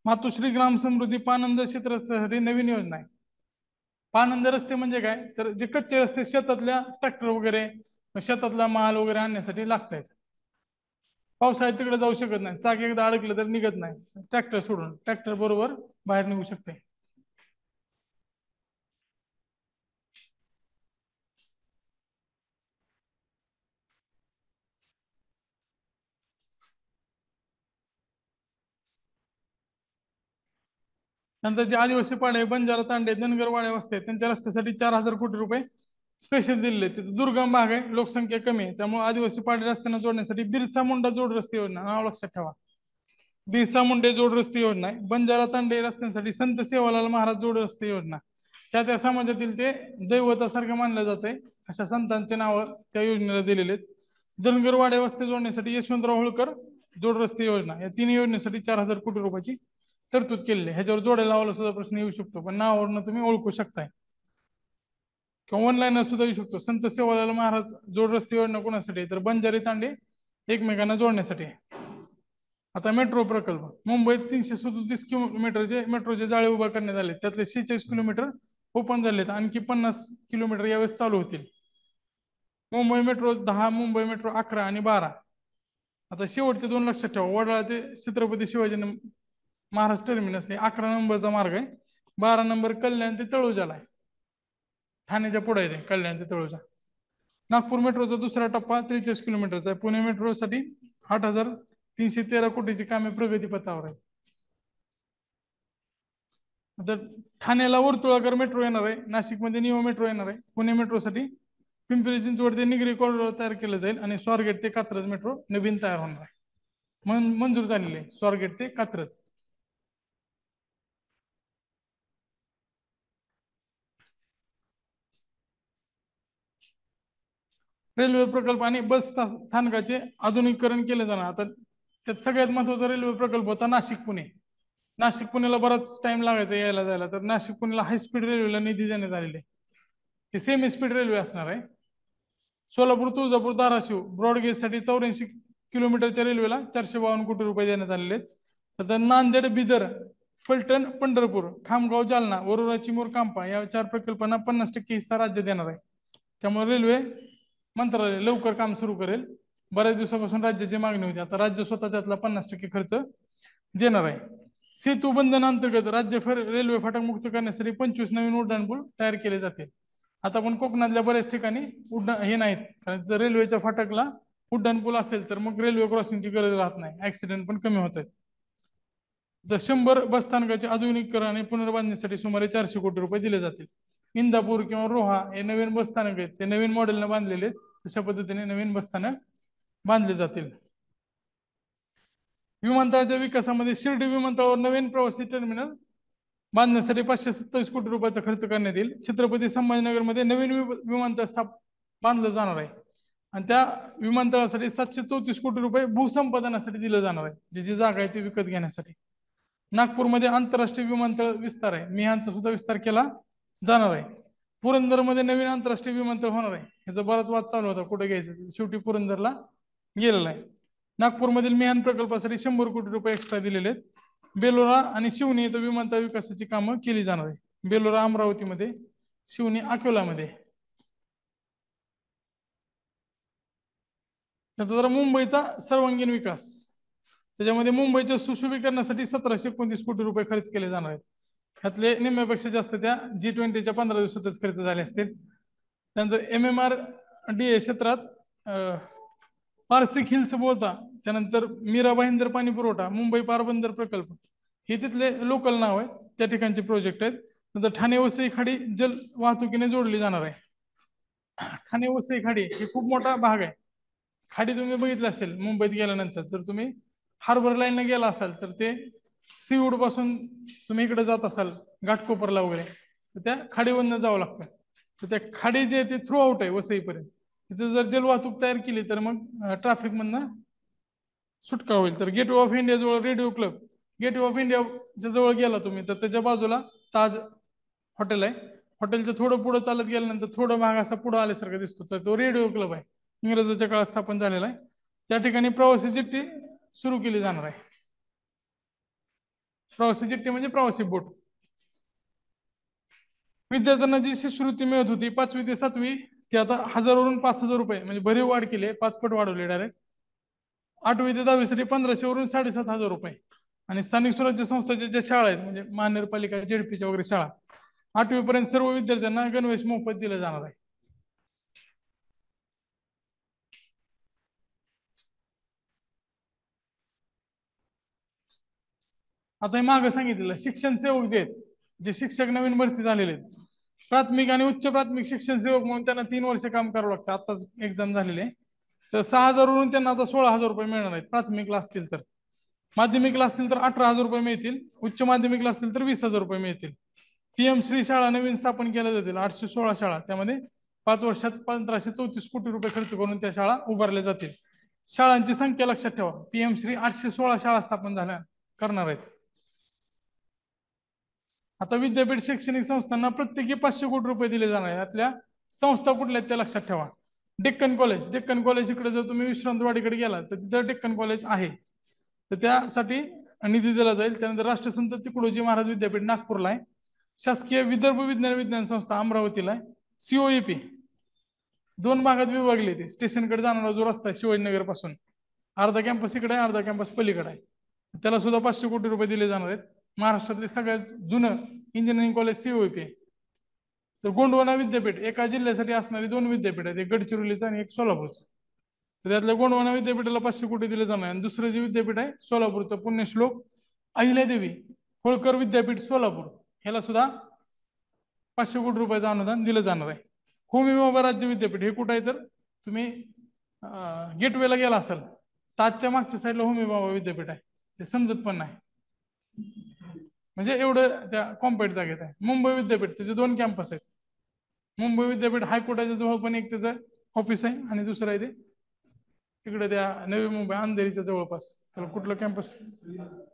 मातोश्री ग्राम समृद्धी पानंद क्षेत्रासाठी नवीन योजना आहे. पानंद रस्ते म्हणजे काय, तर जे कच्चे रस्ते शेतातल्या ट्रॅक्टर वगैरे, शेतातला माल वगैरे आणण्यासाठी लागत आहेत. पावसाळ्यात तिकडे जाऊ शकत नाही, चाक एकदा अडकलं तर निघत नाही, ट्रॅक्टर सोडून ट्रॅक्टर बरोबर बाहेर निघू शकते. नंतर जे आदिवासी पाडे, बंजारा तांडे, धनगर वाड्या वस्त्या आहेत त्यांच्या रस्त्यासाठी 4,000 कोटी रुपये स्पेशल दिलेले. तिथे दुर्गम भाग आहे, लोकसंख्या कमी आहे, त्यामुळे आदिवासी पाडे रस्त्यांना जोडण्यासाठी बिरसा मुंडा जोड रस्ते योजना, नाव लक्षात ठेवा. बिरसा मुंडे जोड रस्ते योजना आहे. बंजारा तांडे रस्त्यांसाठी संत सेवालाल महाराज जोड रस्ते योजना. त्या समाजातील ते दैवतासारखं मानलं जाते अशा संतांचे नाव त्या योजनेला दिलेले आहेत. धनगर वाड्या वस्ती जोडण्यासाठी यशवंतराव होळकर जोड रस्ते योजना, या 3 योजनेसाठी 4,000 कोटी रुपयाची तरतूद केलेली आहे. ह्याच्यावर जोड्या लावायला सुद्धा प्रश्न येऊ शकतो, पण नावावरून तुम्ही ओळखू शकताय किंवा ऑनलाईन सुद्धा येऊ शकतो. संत सेवालाल महाराज जोड रस्ते योजना कोणासाठी, तर बंजारी तांडे एकमेकांना जोडण्यासाठी. आता मेट्रो प्रकल्प, मुंबईत 337 किलोमीटरचे मेट्रोचे जाळे उभा करण्यात आले, त्यातले 46 किलोमीटर ओपन झालेत, आणखी 50 किलोमीटर यावेळेस चालू होतील. मुंबई मेट्रो 10, मुंबई मेट्रो 11 आणि 12. आता शेवटचे 2 लक्षात ठेवा. वडाळा ते छत्रपती शिवाजी महाराज टर्मिनस हे 11 नंबरचा मार्ग आहे. 12 नंबर कल्याण ते तळोजाला आहे. ठाण्याच्या पुढे आहे ते, कल्याण ते तळोजा. नागपूर मेट्रोचा दुसरा टप्पा 43 किलोमीटरचा आहे. पुणे मेट्रोसाठी 8,313 कोटीची कामे प्रगतीपथावर आहे. आता ठाण्याला वर्तुळाकार मेट्रो येणार आहे, नाशिकमध्ये निओ मेट्रो येणार आहे. पुणे मेट्रोसाठी पिंपरी चिंचवड ते निगडी कॉरिडॉर तयार केलं जाईल आणि स्वारगेट ते कात्रज मेट्रो नवीन तयार होणार आहे. मंजूर झालेले आहे स्वारगेट ते कात्रज. रेल्वे प्रकल्प आणि बस स्थानकाचे आधुनिकीकरण केले जाणार. आता त्यात सगळ्यात महत्वाचा रेल्वे प्रकल्प होता नाशिक पुणे. नाशिक पुण्याला बराच टाइम लागायचा यायला जायला, तर नाशिक पुण्याला हाय स्पीड रेल्वेला निधी देण्यात आलेले. हे सेमी स्पीड रेल्वे असणार आहे. सोलापूर तुळजापूर धाराशिव ब्रॉडगेजसाठी 84 किलोमीटरच्या रेल्वेला 452 कोटी रुपये देण्यात आलेले आहेत. तर नांदेड बिदर फलटण पंढरपूर खामगाव जालना वरोरा चिमूर कांपा या 4 प्रकल्पांना 50% हिस्सा राज्य देणार आहे. त्यामुळे रेल्वे मंत्रालय लवकर काम सुरू करेल. बऱ्याच दिवसापासून राज्याची मागणी होती, आता राज्य स्वतः त्यातला 50% खर्च देणार आहे. सेतू बंधन अंतर्गत राज्य रेल्वे फाटक मुक्त करण्यासाठी 25 नवीन उड्डाणपूल तयार केले जातील. आता पण कोकणातल्या बऱ्याच ठिकाणी हे नाहीत, कारण जर रेल्वेच्या फाटकला उड्डाणपूल असेल तर मग रेल्वे क्रॉसिंगची गरज राहत नाही, ऍक्सिडेंट पण कमी होत आहेत. तर 100 बसस्थानकाचे आधुनिकीकरण आणि पुनर्बांधणीसाठी सुमारे 400 कोटी रुपये दिले जातील. इंदापूर किंवा रोहा हे नवीन बसस्थानक आहेत, ते नवीन मॉडेलने बांधलेले आहेत. तशा पद्धतीने नवीन बसस्थानक बांधले जातील. विमानतळाच्या विकासामध्ये शिर्डी विमानतळावर नवीन प्रवासी टर्मिनल बांधण्यासाठी 527 कोटी रुपयाचा खर्च करण्यात येईल. छत्रपती संभाजीनगरमध्ये नवीन विमानतळ बांधलं जाणार आहे आणि त्या विमानतळासाठी 734 कोटी रुपये भूसंपादनासाठी दिलं जाणार आहे, जी जागा आहे ती विकत घेण्यासाठी. नागपूरमध्ये आंतरराष्ट्रीय विमानतळ विस्तार आहे, मिहानचा सुद्धा विस्तार केला जाणार आहे. पुरंदरमध्ये नवीन आंतरराष्ट्रीय विमानतळ होणार आहे, ह्याचा बराच वाद चालू होता कुठे घ्यायचं, शेवटी पुरंदरला गेलेला आहे. नागपूरमधील मिहान प्रकल्पासाठी 100 कोटी रुपये एक्स्ट्रा दिलेले आहेत. बेलोरा आणि शिवनी इथं विमानतळ विकासाची कामं केली जाणार आहे. बेलोरा अमरावतीमध्ये, शिवनी अकोलामध्ये. त्यानंतर मुंबईचा सर्वांगीण विकास, त्याच्यामध्ये मुंबईच्या सुशोभीकरणासाठी 1729 कोटी रुपये खर्च केले जाणार आहेत. त्यातले निम्म्यापेक्षा जास्त त्या G20च्या 15 दिवसातच खर्च झाले असतील. त्यानंतर MMRDA क्षेत्रात पारसिक हिल्स बोलता, त्यानंतर मीरा भाईंदर पाणी पुरवठा, मुंबई पारबंदर प्रकल्प हे तिथले लोकल नाव आहे, त्या ठिकाणचे प्रोजेक्ट आहेत. नंतर ठाणे वसई खाडी जल वाहतुकीने जोडली जाणार आहे. ठाणे वसई खाडी हे खूप मोठा भाग आहे. खाडी तुम्ही बघितलं असेल मुंबईत गेल्यानंतर, जर तुम्ही हार्बर लाईनला गेला असाल तर ते सीवूड पासून तुम्ही इकडे जात असाल घाटकोपरला वगैरे, तर त्या खाडीवरनं जावं लागतं. तर त्या खाडी जे ते थ्रू आउट आहे वसईपर्यंत, तिथे जर जलवाहतूक तयार केली तर मग ट्रॅफिक मधनं सुटका होईल. तर गेटवे ऑफ इंडिया जवळ रेडिओ क्लब, गेटवे ऑफ इंडियाच्या जवळ गेला तुम्ही तर त्याच्या बाजूला ताज हॉटेल आहे. हॉटेलचं थोडं पुढे चालत गेल्यानंतर थोडं भाग असा पुढे आल्यासारखं दिसतो, तर तो रेडिओ क्लब आहे, इंग्रजाच्या काळात स्थापन झालेला आहे. त्या ठिकाणी प्रवासी चिठ्ठी सुरू केली जाणार आहे. प्रवासी चिठ्ठी म्हणजे प्रवासी बोट. विद्यार्थ्यांना जी शिष्यवृत्ती मिळत होती 5वी ते 7वी ती आता 1000 वरून 5000 रुपये म्हणजे भरीव वाढ केली आहे, 5 पट वाढवले डायरेक्ट. 8वी ते 10वी साठी 1500 वरून 7500 रुपये. आणि स्थानिक स्वराज्य संस्थांच्या ज्या शाळा आहेत म्हणजे महानगरपालिका जेडपीच्या वगैरे शाळा, 8वी पर्यंत सर्व विद्यार्थ्यांना गणवेश मोफत दिले जाणार आहे. आता हे मागे सांगितलेलं शिक्षण सेवक जे आहेत, जे शिक्षक नवीन भरती झालेले आहेत, प्राथमिक आणि उच्च प्राथमिक शिक्षण सेवक म्हणून त्यांना 3 वर्ष काम करावं लागतं. आताच एक्झाम झालेले आहे. तर 6000 वरून त्यांना आता 16000 रुपये मिळणार आहेत प्राथमिकला असतील तर. माध्यमिकला असतील तर 18000 रुपये मिळतील, उच्च माध्यमिकला असतील तर 20000 रुपये मिळतील. PM श्री शाळा नवीन स्थापन केल्या जातील, 816 शाळा, त्यामध्ये 5 वर्षात 1534 कोटी रुपये खर्च करून त्या शाळा उभारल्या जातील. शाळांची संख्या लक्षात ठेवा, PM श्री 816 शाळा स्थापन करणार आहेत. आता विद्यापीठ शैक्षणिक संस्थांना प्रत्येकी 500 कोटी रुपये दिले जाणार आहेत. यातल्या संस्था कुठल्या आहेत त्या लक्षात ठेवा. डेक्कन कॉलेज, डेक्कन कॉलेज इकडे जर तुम्ही विश्रांतवाडीकडे गेला तर तिथं डेक्कन कॉलेज आहे, तर त्यासाठी निधी दिला जाईल. त्यानंतर राष्ट्रसंत तुकडोजी महाराज विद्यापीठ नागपूरला आहे. शासकीय विदर्भ विज्ञान संस्था अमरावतीला आहे. COEP 2 भागात विभागली, ती स्टेशनकडे जाणारा जो रस्ता आहे शिवाजीनगर पासून, अर्धा कॅम्पस इकडे आहे, अर्धा कॅम्पस पलीकडे आहे, त्याला सुद्धा 500 कोटी रुपये दिले जाणार आहेत. महाराष्ट्रातले सगळ्यात जुनं इंजिनिअरिंग कॉलेज COEP आहे. तर गोंडवाना विद्यापीठ एका जिल्ह्यासाठी असणारी 2 विद्यापीठ आहेत, एक गडचिरोलीचं आणि एक सोलापूरचं. तर त्यातल्या गोंडवाना विद्यापीठाला 500 कोटी दिले जाणार आहे. आणि दुसरं जे विद्यापीठ आहे सोलापूरचं पुण्यश्लोक अहिल्यादेवी होळकर विद्यापीठ सोलापूर, ह्याला सुद्धा 500 कोटी रुपयाचं अनुदान दिलं जाणार आहे. होमी बाबा राज्य विद्यापीठ हे कुठं आहे, तर तुम्ही गेटवेला गेला असाल, ताजच्या मागच्या साईडला होमी बाबा विद्यापीठ आहे, ते समजत पण नाही. म्हणजे एवढं त्या कॉम्पॅक्ट जागेत आहे. मुंबई विद्यापीठ त्याचे 2 कॅम्पस आहेत. मुंबई विद्यापीठ हायकोर्टाच्या जवळ पण एक त्याचं ऑफिस आहे, आणि दुसरं आहे ते तिकडे त्या नवी मुंबई अंधेरीच्या जवळपास, त्याला कुठलं कॅम्पस,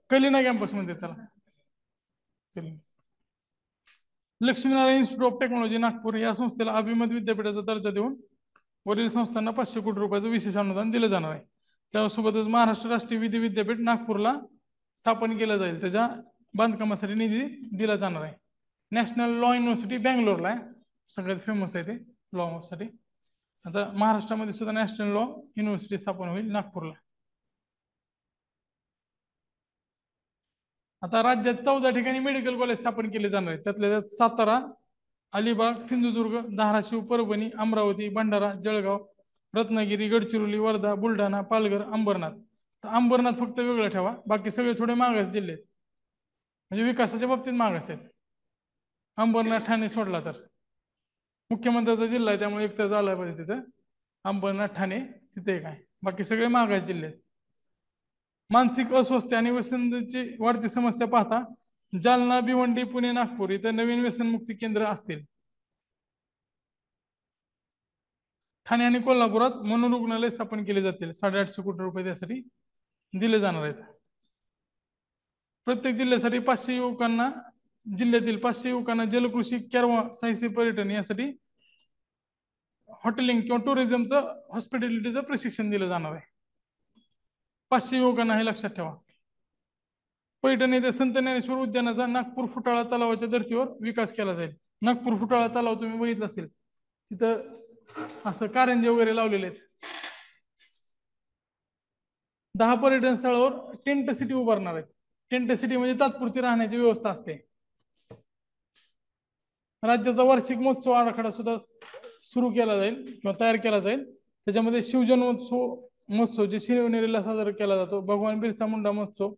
कलिना कॅम्पस म्हणते त्याला. Lakshminarayan institute of technology Nagpur या संस्थेला अभिमत विद्यापीठाचा दर्जा देऊन वरील संस्थांना 500 कोटी रुपयाचं विशेष अनुदान दिलं जाणार आहे. त्यासोबतच महाराष्ट्र राष्ट्रीय विधी विद्यापीठ नागपूरला स्थापन केलं जाईल, त्याच्या बांधकामासाठी निधी दिला जाणार आहे. नॅशनल लॉ युनिव्हर्सिटी बँगलोरला आहे, सगळ्यात फेमस आहे ते लॉ साठी. आता महाराष्ट्रामध्ये सुद्धा नॅशनल लॉ युनिव्हर्सिटी स्थापन होईल नागपूरला. आता राज्यात 14 ठिकाणी मेडिकल कॉलेज स्थापन केले जाणार आहेत. त्यातल्या त्यात सातारा, अलिबाग, सिंधुदुर्ग, धाराशिव, परभणी, अमरावती, भंडारा, जळगाव, रत्नागिरी, गडचिरोली, वर्धा, बुलढाणा, पालघर, अंबरनाथ. तर अंबरनाथ फक्त वेगळं ठेवा, बाकी सगळे थोडे मागास जिल्हे आहेत, म्हणजे विकासाच्या बाबतीत मागास आहेत. अंबरनाथ ठाणे सोडला तर मुख्यमंत्र्याचा जिल्हा आहे, त्यामुळे एक तर झाला पाहिजे तिथं. अंबरनाथ ठाणे तिथे एक आहे, बाकी सगळे मागास जिल्हे आहेत. मानसिक अस्वस्थ आणि व्यसनाची वाढती समस्या पाहता जालना, भिवंडी, पुणे, नागपूर इथं नवीन व्यसनमुक्ती केंद्र असतील. ठाणे आणि कोल्हापुरात मनोरुग्णालय स्थापन केले जातील. 850 कोटी रुपये त्यासाठी दिले जाणार आहेत. प्रत्येक जिल्ह्यासाठी 500 युवकांना, जिल्ह्यातील 500 युवकांना जलकृषी, केरवा, साहसी पर्यटन यासाठी हॉटेलिंग किंवा टुरिझमचं हॉस्पिटॅलिटीचं प्रशिक्षण दिलं जाणार आहे. 500 युवकांना, हे लक्षात ठेवा. पैठण येथे संत ज्ञानेश्वर उद्यानाचा नागपूर फुटाळा तलावाच्या धर्तीवर विकास केला जाईल. नागपूर फुटाळा तलाव तुम्ही बघितलं असेल, तिथं असं कारंजे वगैरे लावलेले आहेत. 10 पर्यटन स्थळावर टेंट सिटी उभारणार आहेत. टेंट सिटी म्हणजे तात्पुरती राहण्याची व्यवस्था असते. राज्याचा वार्षिक महोत्सव आराखडा सुद्धा सुरू केला जाईल किंवा तयार केला जाईल. त्याच्यामध्ये महोत्सव जे शिवनेरीला साजरा केला जातो, भगवान बिरसा मुंडा महोत्सव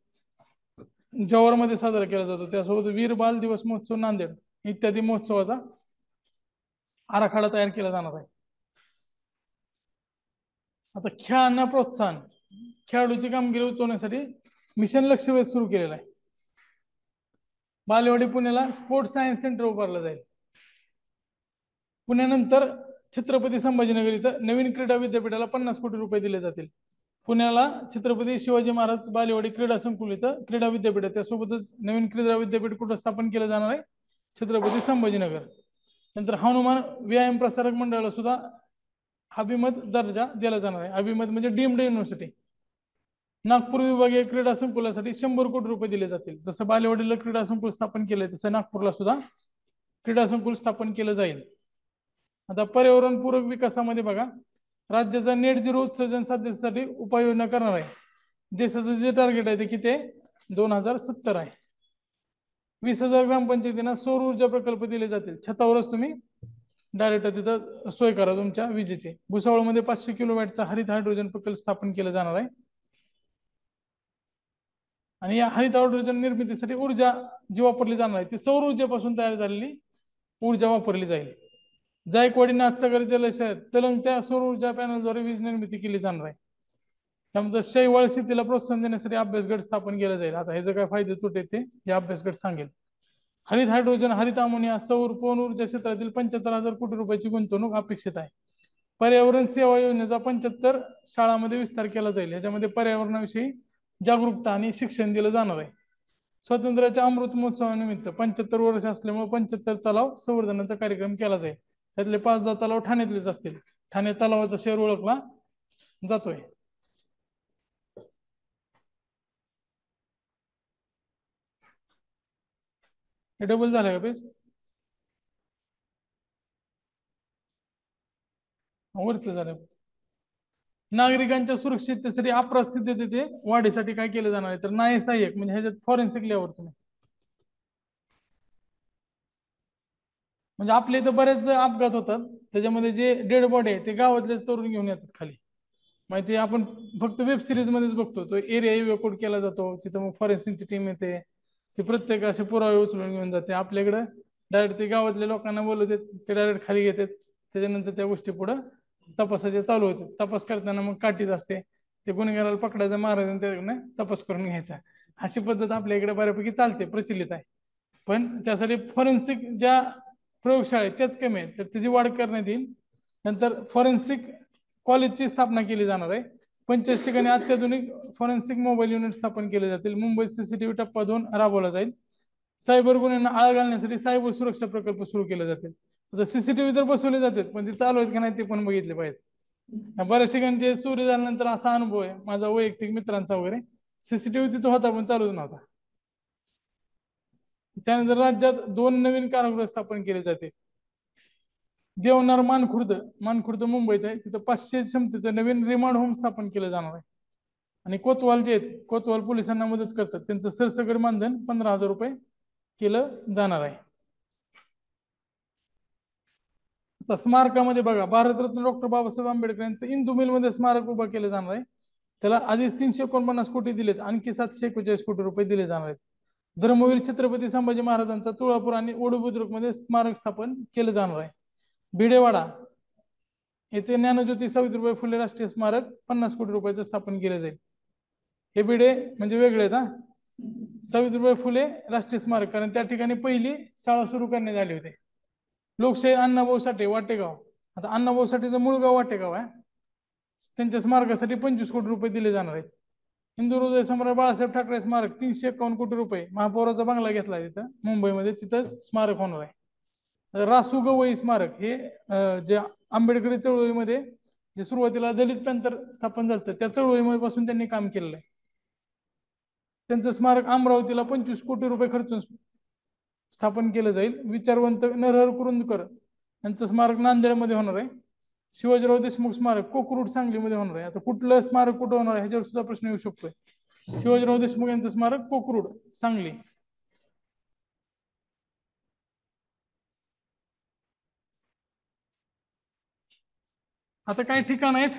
जव्हारमध्ये साजरा केला जातो, त्यासोबत वीर बाल दिवस महोत्सव नांदेड इत्यादी महोत्सवाचा आराखडा तयार केला जाणार आहे. आता खेळांना प्रोत्साहन, खेळाडूची कामगिरी उचवण्यासाठी मिशन लक्ष्यवेध सुरू केलेला आहे. बालेवाडी पुण्याला स्पोर्ट्स सायन्स सेंटर उभारलं जाईल. पुण्यानंतर छत्रपती संभाजीनगर इथं नवीन क्रीडा विद्यापीठाला 50 कोटी रुपये दिले जातील. पुण्याला छत्रपती शिवाजी महाराज बालेवाडी क्रीडा संकुल इथं क्रीडा विद्यापीठ आहे, त्यासोबतच नवीन क्रीडा विद्यापीठ कुठं स्थापन केलं जाणार आहे, छत्रपती संभाजीनगर. नंतर हनुमान व्यायाम प्रसारक मंडळाला सुद्धा अभिमत दर्जा दिला जाणार आहे. अभिमत म्हणजे डीम्ड युनिव्हर्सिटी. नागपूर विभागीय क्रीडा संकुलासाठी 100 कोटी रुपये दिले जातील. जसं बालेवाडीला क्रीडा संकुल स्थापन केलंय, तसं नागपूरला सुद्धा क्रीडा संकुल स्थापन केलं जाईल. आता पर्यावरणपूरक विकासामध्ये बघा, राज्याचा नेट झिरो उत्सर्जन साधण्यासाठी उपाययोजना करणार आहे. देशाचं जे टार्गेट आहे ते किती आहे, 2070 आहे. 20,000 ग्रामपंचायतींना सौर ऊर्जा प्रकल्प दिले जातील. छतावरच तुम्ही डायरेक्ट तिथं सोय करा तुमच्या विजेची. भुसावळमध्ये 500 किलोवॅटचा हरित हायड्रोजन प्रकल्प स्थापन केला जाणार आहे. आणि या हरित हायड्रोजन निर्मितीसाठी ऊर्जा जी वापरली जाणार आहे ती सौर ऊर्जेपासून तयार झालेली ऊर्जा वापरली जाईल. जायकवाडी नाथसागर जलाशयात तलंगत्या सौर ऊर्जा पॅनलद्वारे वीज निर्मिती केली जाणार आहे. त्यामध्ये शैवाल शेतीला प्रोत्साहन देण्यासाठी अभ्यास गट स्थापन केला जाईल. आता ह्याचे काय फायदे तोटे ते हे अभ्यास गट सांगेल. हरित हायड्रोजन, हरित अमोनिया, सौर पवन ऊर्जा क्षेत्रातील 75,000 कोटी रुपयाची गुंतवणूक अपेक्षित आहे. पर्यावरण सेवा योजनेचा 75 शाळांमध्ये विस्तार केला जाईल. ह्याच्यामध्ये पर्यावरणाविषयी जागरूकता आणि शिक्षण दिलं जाणार आहे. स्वातंत्र्याच्या अमृत महोत्सवानिमित्त 75 वर्ष असल्यामुळे 75 तलाव संवर्धनाचा कार्यक्रम केला जाईल. त्यातले 5-10 तलाव ठाण्यातलेच असतील. ठाणे तलावाचा शहर ओळखला जातोय. हे डबल झालं का पेज, वरच झालं. नागरिकांच्या सुरक्षिततेसाठी अपराध सिद्धते वाढीसाठी काय केलं जाणार आहे, तर न्याय सहाय्यक म्हणजे ह्याच्यात फॉरेन्सिक लेवल तुम्ही म्हणजे आपल्या इथं बरेच अपघात होतात, त्याच्यामध्ये जे डेड बॉडी आहे ते गावातलेच तरुण घेऊन येतात खाली. माहिती आपण फक्त वेब सिरीज मध्येच बघतो, तो एरिया इव्हॅक्युएट केला जातो, तिथं मग फॉरेन्सिकची टीम येते, ती प्रत्येक असे पुरावे उचलून घेऊन जाते. आपल्याकडं डायरेक्ट ते गावातल्या लोकांना बोलवतात, ते डायरेक्ट खाली घेतात, त्याच्यानंतर त्या गोष्टी पुढं तपासाचे चालू होते. तपास करताना मग काठीच असते, ते गुन्हेगाराला पकडायचं, मारायचं, त्याकडनं तपास करून घ्यायचा. अशी पद्धत आपल्या इकडे बऱ्यापैकी चालते, प्रचलित आहे. पण त्यासाठी फॉरेन्सिक ज्या प्रयोगशाळा आहेत त्याच कमी आहेत, तर त्याची वाढ करण्यात येईल. नंतर फॉरेन्सिक कॉलेजची स्थापना केली जाणार आहे. 45 ठिकाणी अत्याधुनिक फॉरेन्सिक मोबाईल युनिट स्थापन केले जातील. मुंबईत सीसीटीव्ही टप्पा 2 राबवला जाईल. सायबर गुन्ह्यांना आळा घालण्यासाठी सायबर सुरक्षा प्रकल्प सुरू केले जातील. आता सीसीटीव्ही तर बसवले जातात, पण ते चालू आहेत का नाही ते पण बघितले पाहिजे. बऱ्याच ठिकाणी जे चोरी झाल्यानंतर असा अनुभव आहे माझा वैयक्तिक मित्रांचा वगैरे, सीसीटीव्ही तिथं होता पण चालूच नव्हता. त्यानंतर राज्यात 2 नवीन कारागृह स्थापन केले जाते. देवनार मानखुर्द मुंबईत आहे, तिथं 500 क्षमतेचं नवीन रिमांड होम स्थापन केलं जाणार आहे. आणि कोतवाल जे आहेत, कोतवाल पोलिसांना मदत करतात, त्यांचं सरसकट मानधन 15,000 रुपये केलं जाणार आहे. आता स्मारकामध्ये बघा, भारतरत्न डॉक्टर बाबासाहेब आंबेडकर यांचं इंदू मिलमध्ये स्मारक उभं केलं जाणार आहे. त्याला आधीच 349 कोटी दिलेत, आणखी 741 कोटी रुपये दिले जाणार आहेत. धर्मवीर छत्रपती संभाजी महाराजांचा तुळापूर आणि ओढू मध्ये स्मारक स्थापन केलं जाणार आहे. भिडेवाडा येथे ज्ञानज्योती सावित्रीबाई फुले राष्ट्रीय स्मारक 50 कोटी रुपयाचं स्थापन केलं जाईल. हे भिडे म्हणजे वेगळे आहेत हा. सावित्रीबाई फुले राष्ट्रीय स्मारक, कारण त्या ठिकाणी पहिली शाळा सुरू करण्यात आली होती. लोकशाहीर अण्णाभाऊ साठे वाटेगाव, आता अण्णाभाऊ साठेचं मूळ गाव वाटेगाव आहे, त्यांच्या स्मारकासाठी 25 कोटी रुपये दिले जाणार आहेत. हिंदू हृदय सम्राट बाळासाहेब ठाकरे स्मारक 351 कोटी रुपये, महापौराचा बंगला घेतला तिथं मुंबईमध्ये, तिथं स्मारक होणार आहे. रासू गवई स्मारक हे जे आंबेडकरी चळवळीमध्ये जे सुरुवातीला दलित पॅंथर स्थापन झालं त्या चळवळीमध्ये पासून त्यांनी काम केलेलं आहे. त्यांचं स्मारक अमरावतीला 25 कोटी रुपये खर्चून स्थापन केलं जाईल. विचारवंत नरहर कुरुंदकर यांचं स्मारक नांदेडमध्ये होणार आहे. शिवाजीराव देशमुख स्मारक कोकरूड सांगलीमध्ये होणार आहे. आता कुठलं स्मारक कुठं होणार आहे ह्याच्यावर सुद्धा प्रश्न येऊ शकतोय. शिवाजीराव देशमुख यांचं स्मारक कोकरूड सांगली. आता काही ठिकाण आहेत,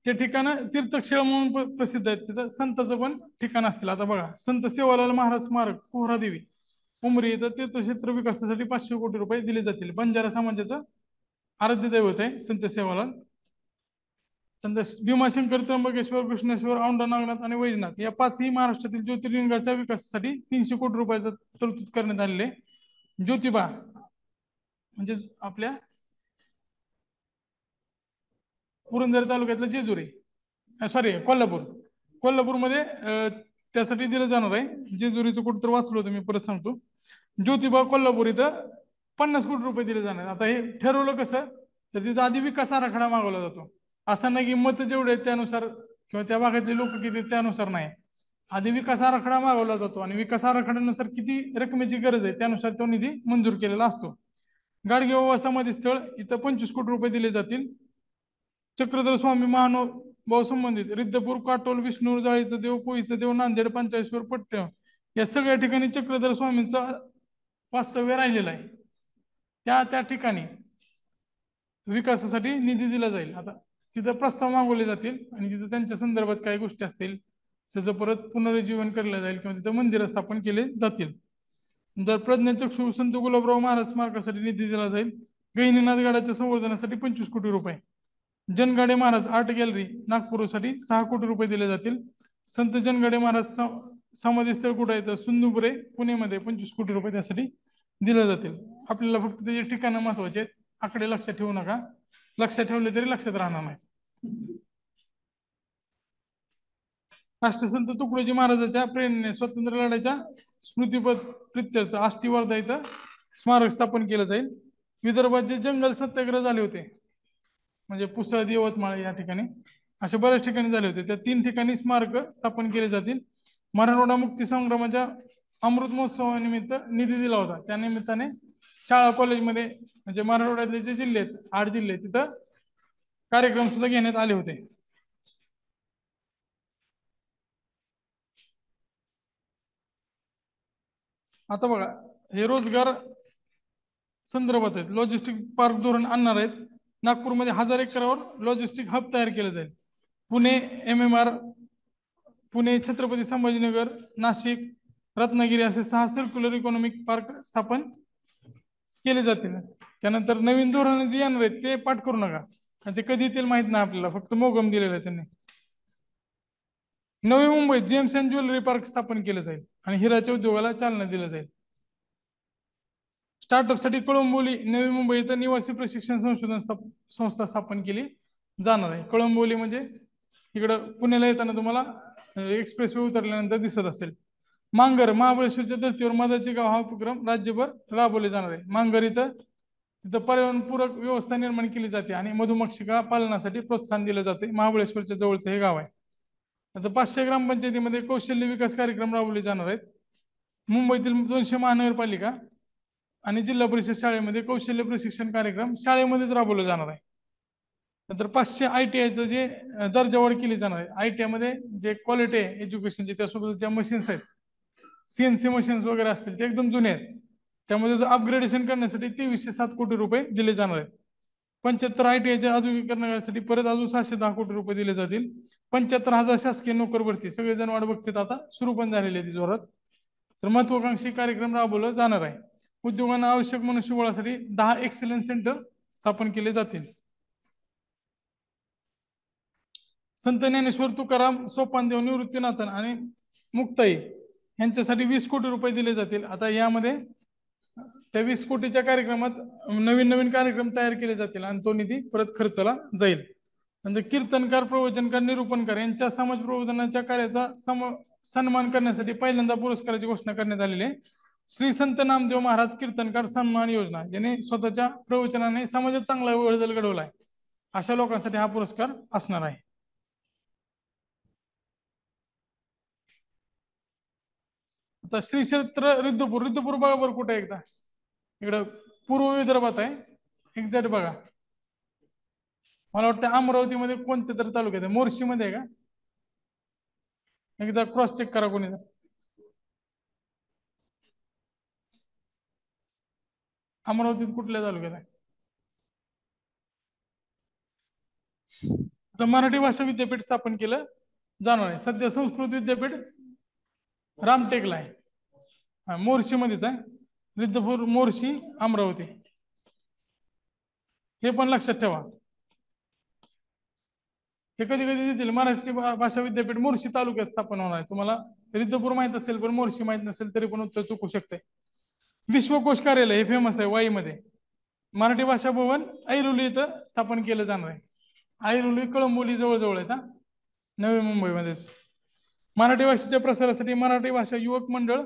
ते ठिकाण तीर्थक्षेत्र म्हणून प्रसिद्ध आहेत, तिथं संतांचं पण ठिकाण असतील. आता बघा, संत सेवालाल महाराज स्मारक पोहरादेवी उमरी इथं तीर्थक्षेत्र विकासासाठी 500 कोटी रुपये दिले जातील. बंजारा समाजाचं आराध्य दैवत आहे संत सेवालाल. भीमाशंकर, त्र्यंबकेश्वर, कृष्णेश्वर, औंढा नागनाथ आणि वैजनाथ या 5ही महाराष्ट्रातील ज्योतिर्लिंगाच्या विकासासाठी 300 कोटी रुपयाचं तरतूद करण्यात आलेले. ज्योतिबा म्हणजे आपल्या पुरंदर तालुक्यातलं जेजुरी, सॉरी कोल्हापूर, कोल्हापूरमध्ये त्यासाठी दिलं जाणार आहे. जेजुरीचं कुठं तर वाचलो होतं मी, परत सांगतो. ज्योतिबा कोल्हापूर इथं 50 कोटी रुपये दिले जाणार. आता हे ठरवलं कसं, तर तिथं आधी विकास आराखडा मागवला जातो. असं नाही की मत जेवढे आहेत त्यानुसार किंवा त्या भागातले लोक किती त्यानुसार नाही. आधी विकास आराखडा मागवला जातो आणि विकास आराखड्यानुसार किती रकमेची गरज आहे त्यानुसार तो निधी मंजूर केलेला असतो. गाडगेबाबा समाधी स्थळ इथं 25 कोटी रुपये दिले जातील. चक्रधर स्वामी महानुभाव संबंधित रिद्धपूर, काटोल, विष्णू, जाळीचं देव, पोईचं देव, नांदेड, पंचाळेश्वर, पट्ट्य या सगळ्या ठिकाणी चक्रधर स्वामींचं वास्तव्य राहिलेलं आहे. त्या त्या ठिकाणी विकासासाठी निधी दिला जाईल. आता तिथं प्रस्ताव मागवले जातील आणि तिथं त्यांच्या संदर्भात काही गोष्टी असतील त्याचं परत पुनरुज्जीवन केलं जाईल किंवा तिथं मंदिर स्थापन केले जातील. जर प्रज्ञाचक्षु संत गुलाबराव महाराज स्मारकासाठी निधी दिला जाईल. गहिनीनाथ गडाच्या संवर्धनासाठी 25 कोटी रुपये. जनगाडे महाराज आर्ट गॅलरी नागपूरसाठी 6 कोटी रुपये दिले जातील. संत जनगाडे महाराज समाधी स्थळ कुठे आहे तर सुंदुबरे पुणेमध्ये 25 कोटी रुपये त्यासाठी दिले जातील. आपल्याला फक्त त्याचे ठिकाणं महत्वाचे आहेत, आकडे लक्षात ठेवू नका, लक्षात ठेवले तरी लक्षात राहणार नाही. राष्ट्रसंत तुकडोजी महाराजांच्या प्रेरणेने स्वातंत्र्य लढ्याच्या स्मृतिप्रित्यर्थ आष्टी वर्धा इथं स्मारक स्थापन केलं जाईल. विदर्भात जे जंगल सत्याग्रह झाले होते म्हणजे पुसद, यवतमाळ या ठिकाणी अशा बऱ्याच ठिकाणी झाले होते, त्या 3 ठिकाणी स्मारक स्थापन केले जातील. मराठवाडा मुक्ती संग्रामाच्या अमृत महोत्सवानिमित्त निधी दिला होता, त्या निमित्ताने शाळा कॉलेजमध्ये म्हणजे मराठवाड्यातले जे जिल्हे आहेत 8 जिल्हे तिथं कार्यक्रम सुद्धा घेण्यात आले होते. आता बघा, हे रोजगार संदर्भात आहेत. लॉजिस्टिक पार्क धोरण आणणार आहेत. नागपूरमध्ये 1000 एकरावर लॉजिस्टिक हब तयार केलं जाईल. पुणे MMR, पुणे, छत्रपती संभाजीनगर, नाशिक, रत्नागिरी असे 6 सर्क्युलर इकॉनॉमिक पार्क स्थापन केले जातील. त्यानंतर नवीन धोरण जे येणार आहेत ते पाठ करू नका, ते कधी येतील माहित नाही आपल्याला, फक्त मोगम दिलेलं आहे त्यांनी. नवी मुंबईत जेम्स अँड ज्वेलरी पार्क स्थापन केलं जाईल आणि हिराच्या उद्योगाला चालना दिलं जाईल. स्टार्टअपसाठी कळंबोली नवी मुंबई इथं निवासी प्रशिक्षण संशोधन संस्था स्थापन केली जाणार आहे. कळंबोली म्हणजे इकडं पुण्याला येताना तुम्हाला एक्सप्रेस वे उतरल्यानंतर दिसत असेल. मांगर महाबळेश्वरच्या धर्तीवर मधाचे गाव हा उपक्रम राज्यभर राबवले जाणार आहे. मांगर इथं तिथं पर्यावरणपूरक व्यवस्था निर्माण केली जाते आणि मधुमक्षिका पालनासाठी प्रोत्साहन दिलं जाते. महाबळेश्वरच्या जवळचं हे गाव आहे. आता 500 ग्रामपंचायतीमध्ये कौशल्य विकास कार्यक्रम राबवले जाणार आहेत. मुंबईतील 200 महानगरपालिका आणि जिल्हा परिषद शाळेमध्ये कौशल्य प्रशिक्षण कार्यक्रम शाळेमध्येच राबवलं जाणार आहे. नंतर 500 ITIचं जे दर्जावाढ केली जाणार आहे. ITI मध्ये जे क्वालिटी आहे एज्युकेशनचे, त्यासोबत ज्या मशीन्स आहेत, CNC मशीन्स वगैरे असतील, ते एकदम जुने आहेत. त्यामध्ये अपग्रेडेशन करण्यासाठी 2307 कोटी रुपये दिले जाणार आहेत. 75 ITIच्या आधुनिकीकरणासाठी परत अजून 710 कोटी रुपये दिले जातील. 75,000 शासकीय नोकर भरती, सगळेजण वाट बघतात, आता सुरू पण झालेली आहे जोरात. तर महत्वाकांक्षी कार्यक्रम राबवला जाणार आहे. उद्योगांना आवश्यक मनुष्यबळासाठी 10 एक्सलन्स सेंटर स्थापन केले जातील. संत ज्ञानेश्वर तुकाराम सोपानदेव निवृत्तीनाथन आणि मुक्ताई यांच्यासाठी 20 कोटी रुपये दिले जातील. आता यामध्ये त्या 20 कोटीच्या कार्यक्रमात नवीन नवीन कार्यक्रम तयार केले जातील आणि तो निधी परत खर्चला जाईल. नंतर कीर्तनकार, प्रवचनकार, निरूपणकार यांच्या समाज प्रबोधनाच्या कार्याचा सन्मान करण्यासाठी पहिल्यांदा पुरस्काराची घोषणा करण्यात आलेली आहे. श्री संत नामदेव महाराज कीर्तनकार सन्मान योजना, ज्याने स्वतःच्या प्रवचनाने समाजात चांगला बदल घडवलाय, अशा लोकांसाठी हा पुरस्कार असणार आहे. आता श्री क्षेत्र रिद्धपूर, रिद्धपूर बघा बरं कुठे एकदा, इकडं पूर्व विदर्भात आहे. एक्झॅक्ट बघा, मला वाटतं अमरावतीमध्ये कोणत्या तरी तालुक्यात आहे, मोर्शीमध्ये आहे का? एकदा क्रॉस चेक करा कोणी. अमरावतीत कुठल्या तालुक्यात आहे? तर मराठी भाषा विद्यापीठ स्थापन केलं जाणार आहे. सध्या संस्कृत विद्यापीठ रामटेकला आहे, मोर्शी मध्येच आहे. रिद्धपूर, मोर्शी, अमरावती, हे पण लक्षात ठेवा. हे कधी कधी देतील. मराठी भाषा विद्यापीठ मोर्शी तालुक्यात स्थापन होणार आहे. तुम्हाला रिद्धपूर माहित असेल पण मोर्शी माहित नसेल तरी पण उत्तर चुकू शकते. विश्वकोश कार्यालय हे फेमस आहे वाईमध्ये. मराठी भाषा भवन ऐरोली इथं स्थापन केलं जाणार आहे. ऐरोली कळंबोली जवळजवळ आहेत, नवी मुंबईमध्येच. मराठी भाषेच्या प्रसारासाठी मराठी भाषा युवक मंडळ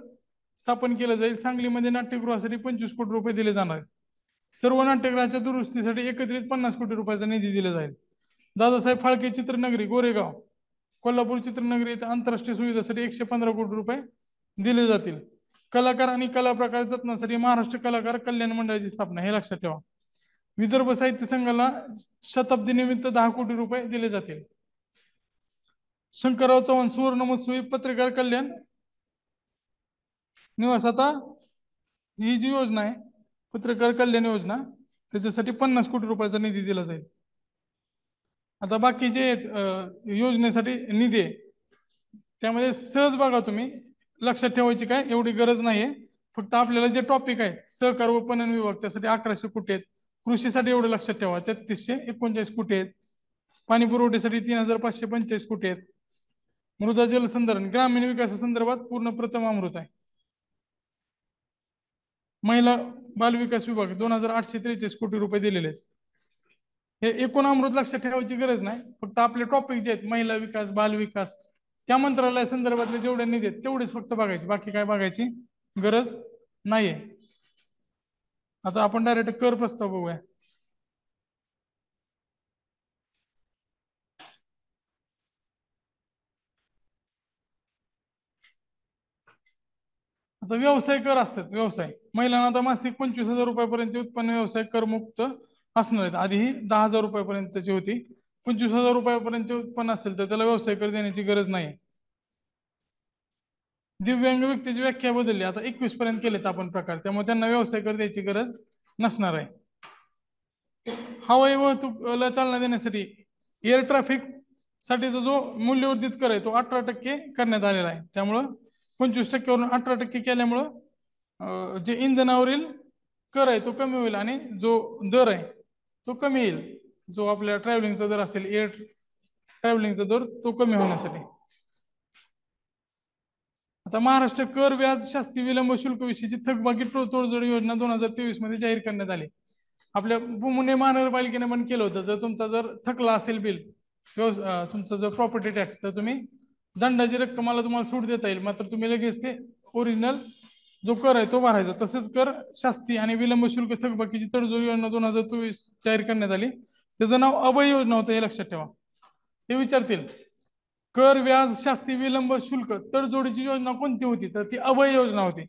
स्थापन केलं जाईल. सांगलीमध्ये नाट्यगृहासाठी 25 कोटी रुपये दिले जाणार आहेत. सर्व नाट्यगृहाच्या दुरुस्तीसाठी एकत्रित 50 कोटी रुपयाचा निधी दिला जाईल. दादासाहेब फाळके चित्रनगरी गोरेगाव, कोल्हापूर चित्रनगरी इथं आंतरराष्ट्रीय सुविधासाठी 115 कोटी रुपये दिले जातील. कलाकार आणि कला प्रकार जतनासाठी महाराष्ट्र कलाकार कल्याण मंडळाची स्थापना, हे लक्षात ठेवा. विदर्भ साहित्य संघाला शताब्दी निमित्त 10 कोटी रुपये दिले जातील. शंकरराव चव्हाण सुवर्ण महोत्सवी पत्रकार कल्याण निवास, आता ही जी योजना आहे पत्रकार कल्याण योजना, त्याच्यासाठी 50 कोटी रुपयाचा निधी दिला जाईल. आता बाकी जे योजनेसाठी निधी आहे त्यामध्ये सहज बघा तुम्ही, लक्षात ठेवायची काय एवढी गरज नाहीये. फक्त आपल्याला जे टॉपिक आहेत, सहकार व पणन विभाग, त्यासाठी 1100 कोटी आहेत. कृषीसाठी एवढं लक्षात ठेवा, 3339 कोटी आहेत. पाणी पुरवठ्यासाठी 3545 कोटी आहेत. मृदा जलसंधारण ग्रामीण विकासासंदर्भात पूर्ण प्रथम अमृत आहे. महिला बाल विकास विभाग 2843 कोटी रुपये दिलेले आहेत. हे एकूण अमृत लक्षात ठेवायची गरज नाही. फक्त आपले टॉपिक जे आहेत महिला विकास, बाल विकास, त्या मंत्रालया संदर्भातले जेवढे निधी आहेत तेवढेच फक्त बघायचे, बाकी काय बघायची गरज नाहीये. आता आपण डायरेक्ट कर प्रस्ताव बघूया. आता व्यवसाय कर असतात. व्यवसाय महिलांना आता मासिक 25,000 रुपयापर्यंत उत्पन्न व्यवसाय करमुक्त असणार आहेत. आधी ही 10,000 रुपयापर्यंतची होती. 25,000 रुपयापर्यंत उत्पन्न असेल तर त्याला व्यवसाय कर देण्याची गरज नाही. दिव्यांग व्यक्तीची व्याख्या बदलली, आता 21 पर्यंत केलेत आपण प्रकार, त्यामुळे त्यांना व्यवसाय कर द्यायची गरज नसणार आहे. हवाई वाहतूकला चालना देण्यासाठी एअर ट्रॅफिक साठीचा जो मूल्यवर्धित कर आहे तो 18% करण्यात आलेला आहे. त्यामुळं 25%वरून 18% केल्यामुळं जे इंधनावरील कर आहे तो कमी होईल आणि जो दर आहे तो कमी येईल. जो आपल्या ट्रॅव्हलिंगचा दर असेल एअर ट्रॅव्हलिंगचा दर तो कमी होण्यासाठी. आता महाराष्ट्र कर व्याज शास्ती विलंब शुल्क विषयीची थकबाकी तोडजोड योजना 2023 मध्ये जाहीर करण्यात आली. आपल्या पुणे महानगरपालिकेने पण केलं होतं. जर तुमचा जर थकला असेल बिल तुमचं जर प्रॉपर्टी टॅक्स तर तुम्ही दंडाची रक्कमाला तुम्हाला सूट देता येईल. मात्र तुम्ही लगेच ते ओरिजिनल जो कर आहे तो भरायचा. तसेच कर शास्ती आणि विलंब शुल्क थकबाकीची तडजोड योजना 2024 जाहीर करण्यात आली. त्याचं नाव अभय योजना होतं हे लक्षात ठेवा. ते विचारतील कर व्याज शास्ती विलंब शुल्क तडजोडीची योजना कोणती होती तर ती अभय योजना होती.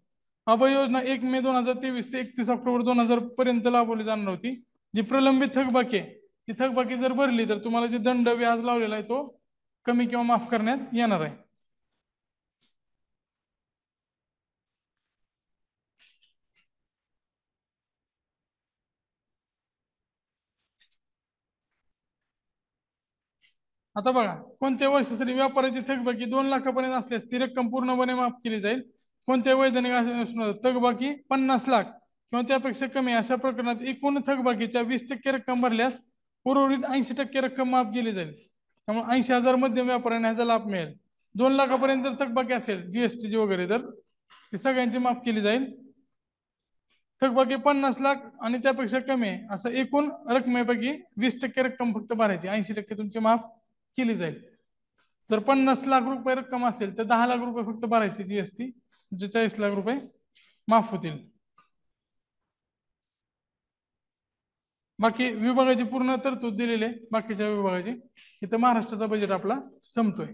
अभय योजना 1 मे 2023 ते 31 ऑक्टोबर 2000 पर्यंत राबवली जाणार होती. जी प्रलंबित थकबाकी आहे ती थकबाकी जर भरली तर तुम्हाला जे दंड व्याज लावलेला आहे तो कमी किंवा माफ करण्यात येणार आहे. आता बघा कोणत्या वर्षासाठी व्यापाराची थकबाकी 2 लाखापर्यंत असल्यास ती रक्कम पूर्णपणे माफ केली जाईल. कोणत्या वैधानिक थकबाकी 50 लाख किंवा त्यापेक्षा कमी अशा प्रकरणात एकूण थकबाकीच्या 20% रक्कम भरल्यास उर्वरित 80% रक्कम माफ केली जाईल. त्यामुळे 80,000 मध्यम व्यापाऱ्यांना ह्याचा लाभ मिळेल. 2 लाखापर्यंत जर थकबाकी असेल जीएसटी वगैरे तर ती सगळ्यांची माफ केली जाईल. थकबाकी 50 लाख आणि त्यापेक्षा कमी आहे असं एकूण रकमेपैकी 20% रक्कम फक्त भरायची. 80% तुमची माफ केली जाईल. जर 50 लाख रुपये रक्कम असेल तर 10 लाख रुपये फक्त भरायची जीएसटी. 40 लाख रुपये माफ होतील. बाकी विभागाची पूर्ण तरतूद दिलेली आहे बाकीच्या विभागाची. इथं महाराष्ट्राचा बजेट आपला संपतोय.